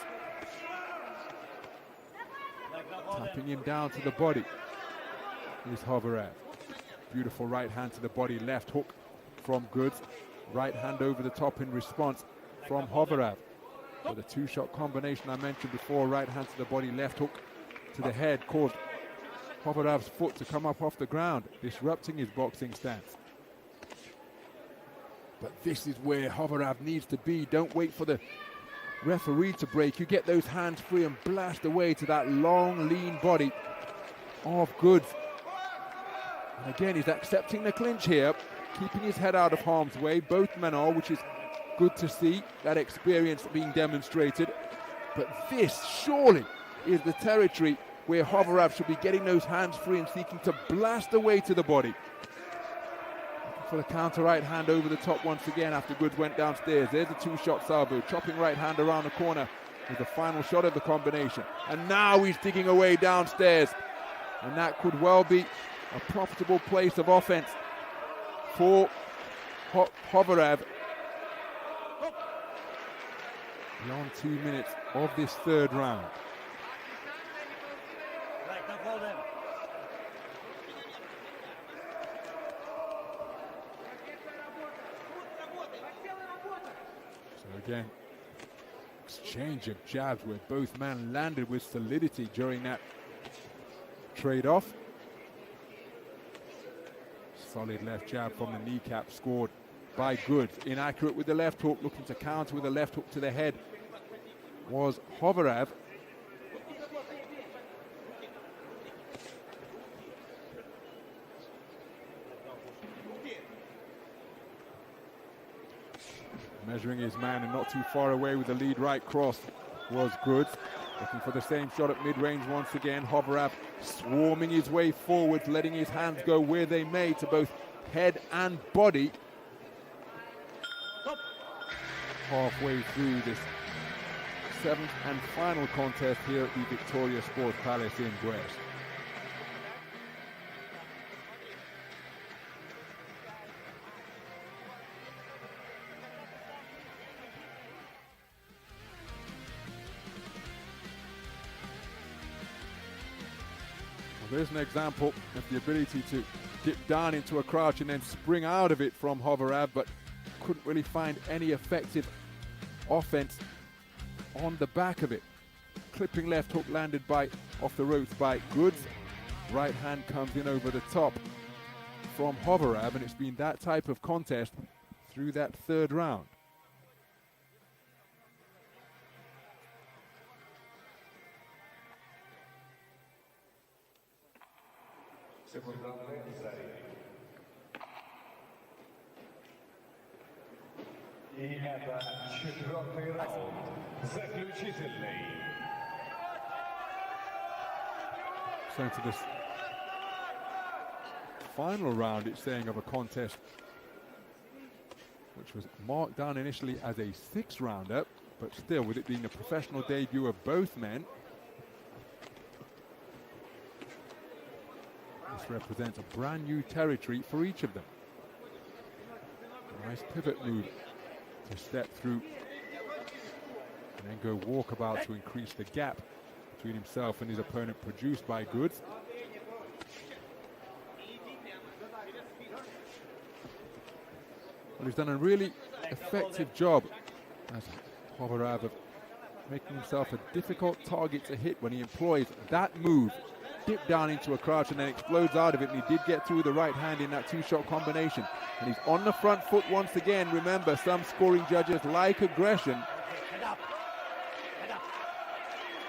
S1: tapping him down to the body is Hovatau. Beautiful right hand to the body, left hook from Goods, right hand over the top in response from Hovatau. But the two-shot combination I mentioned before, right hand to the body, left hook to the head, caused Hovatau's foot to come up off the ground, disrupting his boxing stance. But this is where Hovatau needs to be. Don't wait for the referee to break. You get those hands free and blast away to that long, lean body of Goods. And again, he's accepting the clinch here, keeping his head out of harm's way. Both men are, which is good to see, that experience being demonstrated. But this surely is the territory where Hovatau should be getting those hands free and seeking to blast away to the body. For the counter right hand over the top once again after Goods went downstairs. There's a two-shot salvo, chopping right hand around the corner with the final shot of the combination. And now he's digging away downstairs. And that could well be a profitable place of offense for Hovatau. Beyond 2 minutes of this third round. So again, exchange of jabs where both men landed with solidity during that trade-off. Solid left jab from the kneecap scored by Goods. Inaccurate with the left hook, looking to counter with a left hook to the head was Hovatau. Measuring his man and not too far away with the lead right cross was Goods. Looking for the same shot at mid-range once again. Hovatau swarming his way forward, letting his hands go where they may to both head and body. Halfway through this 7th and final contest here at the Victoria Sports Palace in Brest. Well, there's an example of the ability to dip down into a crouch and then spring out of it from Hovatau, but couldn't really find any effective offense on the back of it. Clipping left hook landed off the ropes by Goods. Right hand comes in over the top from Hovatau, and it's been that type of contest through that third round.
S2: И это 4-й раунд, заключительный.
S1: So into this final round, it's saying, of a contest which was marked down initially as a 6-rounder, but still, with it being the professional debut of both men, this represents a brand new territory for each of them. A nice pivot move to step through and then go walkabout to increase the gap between himself and his opponent produced by Goods. Well, he's done a really effective job as Hovatau of making himself a difficult target to hit when he employs that move. Dip down into a crouch and then explodes out of it, and he did get through the right hand in that 2-shot combination. And he's on the front foot once again. Remember, some scoring judges like aggression.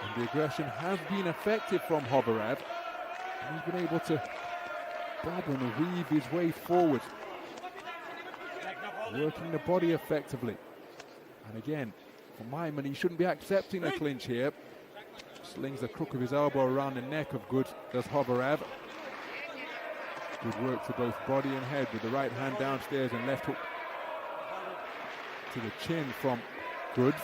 S1: And the aggression has been effective from Hovatau. And he's been able to double and weave his way forward, working the body effectively. And again, for my money, he shouldn't be accepting a clinch here. Slings the crook of his elbow around the neck of Goods, does Hovatau. Good work to both body and head with the right hand downstairs and left hook to the chin from Goods.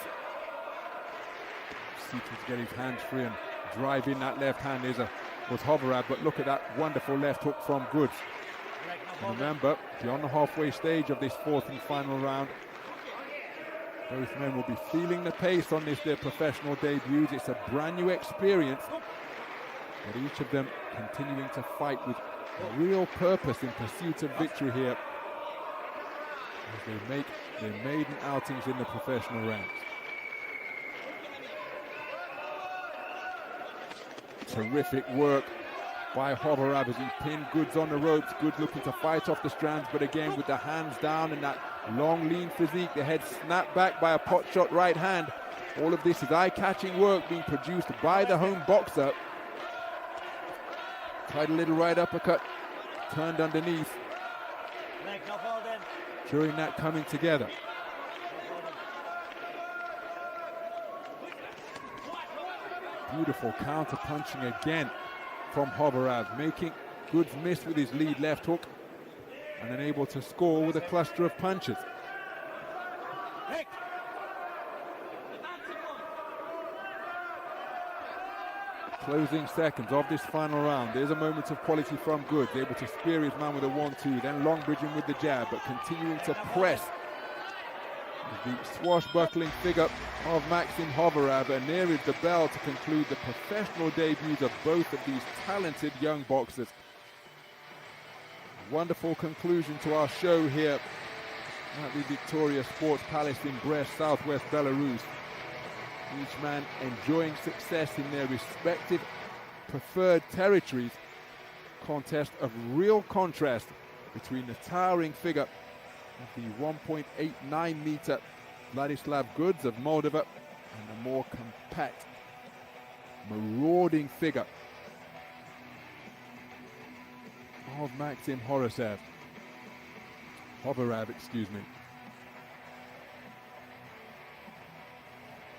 S1: Seeking to get his hands free and drive in that left hand was Hovatau, but look at that wonderful left hook from Goods. And remember, beyond the halfway stage of this 4th and final round, both men will be feeling the pace on their professional debuts. It's a brand new experience, but each of them continuing to fight with a real purpose in pursuit of victory here as they make their maiden outings in the professional ranks. Terrific work by Hovatau as he pinned Goods on the ropes. Goods looking to fight off the strands, but again with the hands down and that long lean physique, the head snapped back by a pot shot right hand. All of this is eye-catching work being produced by the home boxer. Tried a little right uppercut, turned underneath. During that coming together. Beautiful counter punching again from Hovatau, making Goods miss with his lead left hook and then able to score with a cluster of punches. Closing seconds of this final round. There's a moment of quality from Goods, able to spear his man with a 1-2, then long bridging with the jab, but continuing to press. The swashbuckling figure of Maxim Hovatau, and there is the bell to conclude the professional debuts of both of these talented young boxers. Wonderful conclusion to our show here at the Victoria Sports Palace in Brest, southwest Belarus. Each man enjoying success in their respective preferred territories. Contest of real contrast between the towering figure of the 1.89 meter Vladislav Goods of Moldova and the more compact, marauding figure of Maxim Hovatau, excuse me.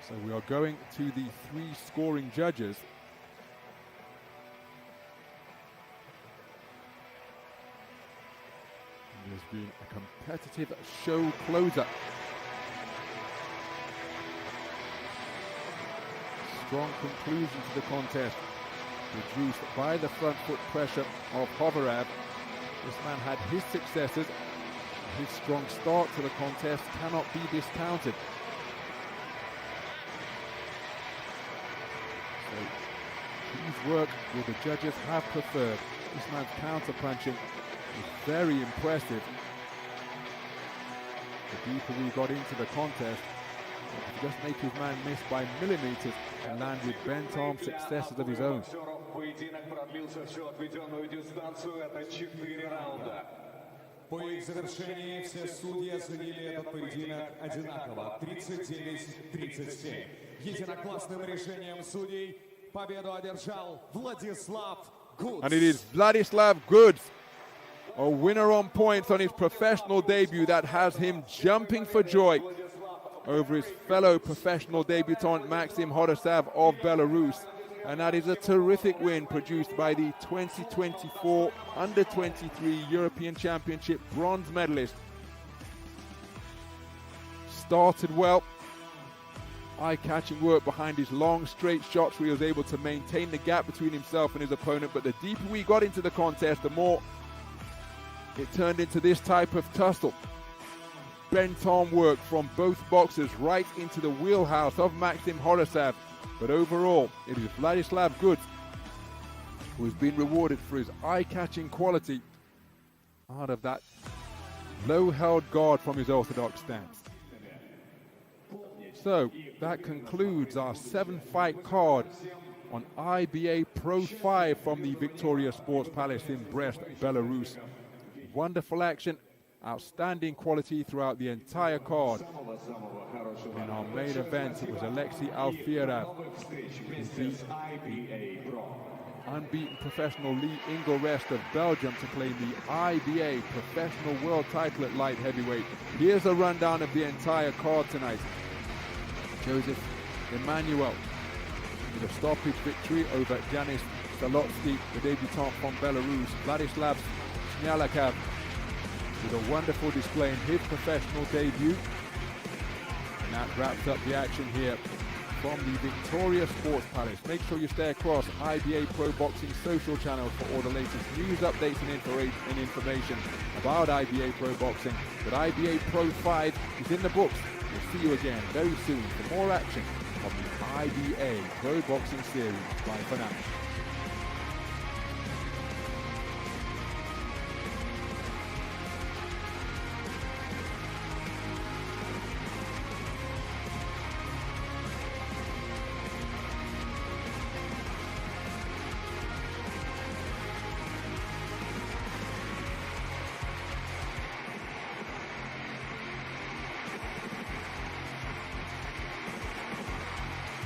S1: So we are going to the 3 scoring judges. It has been a competitive show closer. Strong conclusion to the contest, produced by the front foot pressure of Hovatau. This man had his successes. His strong start to the contest cannot be discounted. So, whose work will the judges have preferred? This man's counter-punching is very impressive. The deeper we got into the contest, he could just make his man miss by millimeters and land with bent-arm successes of his own.
S2: По их завершении все судьи оценили этот поединок одинаково, 39-37. Единогласным решением судей победу одержал Владислав Goods.
S1: And it is Vladislav Goods, a winner on points on his professional debut, that has him jumping for joy over his fellow professional debutant Maxim Hovatau of Belarus. And that is a terrific win produced by the 2024 Under-23 European Championship bronze medalist. Started well. Eye-catching work behind his long, straight shots where he was able to maintain the gap between himself and his opponent. But the deeper we got into the contest, the more it turned into this type of tussle. Bent-on work from both boxers right into the wheelhouse of Maxim Horasav. But overall, it is Vladislav Good who has been rewarded for his eye-catching quality out of that low-held guard from his orthodox stance. So that concludes our 7-fight card on IBA.PRO 5 from the Victoria Sports Palace in Brest, Belarus. Wonderful action, outstanding quality throughout the entire card. In our main event, it was Alexei Alfiorau who beat the unbeaten professional Ingelrest of Belgium to claim the IBA Professional World title at light heavyweight. Here's a rundown of the entire card tonight. Josef Immanuel with a stoppage victory over Dzianis Salotskikh, the debutant from Belarus. Vladislav Smiahlikau with a wonderful display in his professional debut. And that wraps up the action here from the Victoria Sports Palace. Make sure you stay across IBA.PRO Boxing social channels for all the latest news, updates and information about IBA.PRO Boxing. But IBA.PRO 5 is in the books. We'll see you again very soon for more action of the IBA Pro Boxing Series. Bye for now.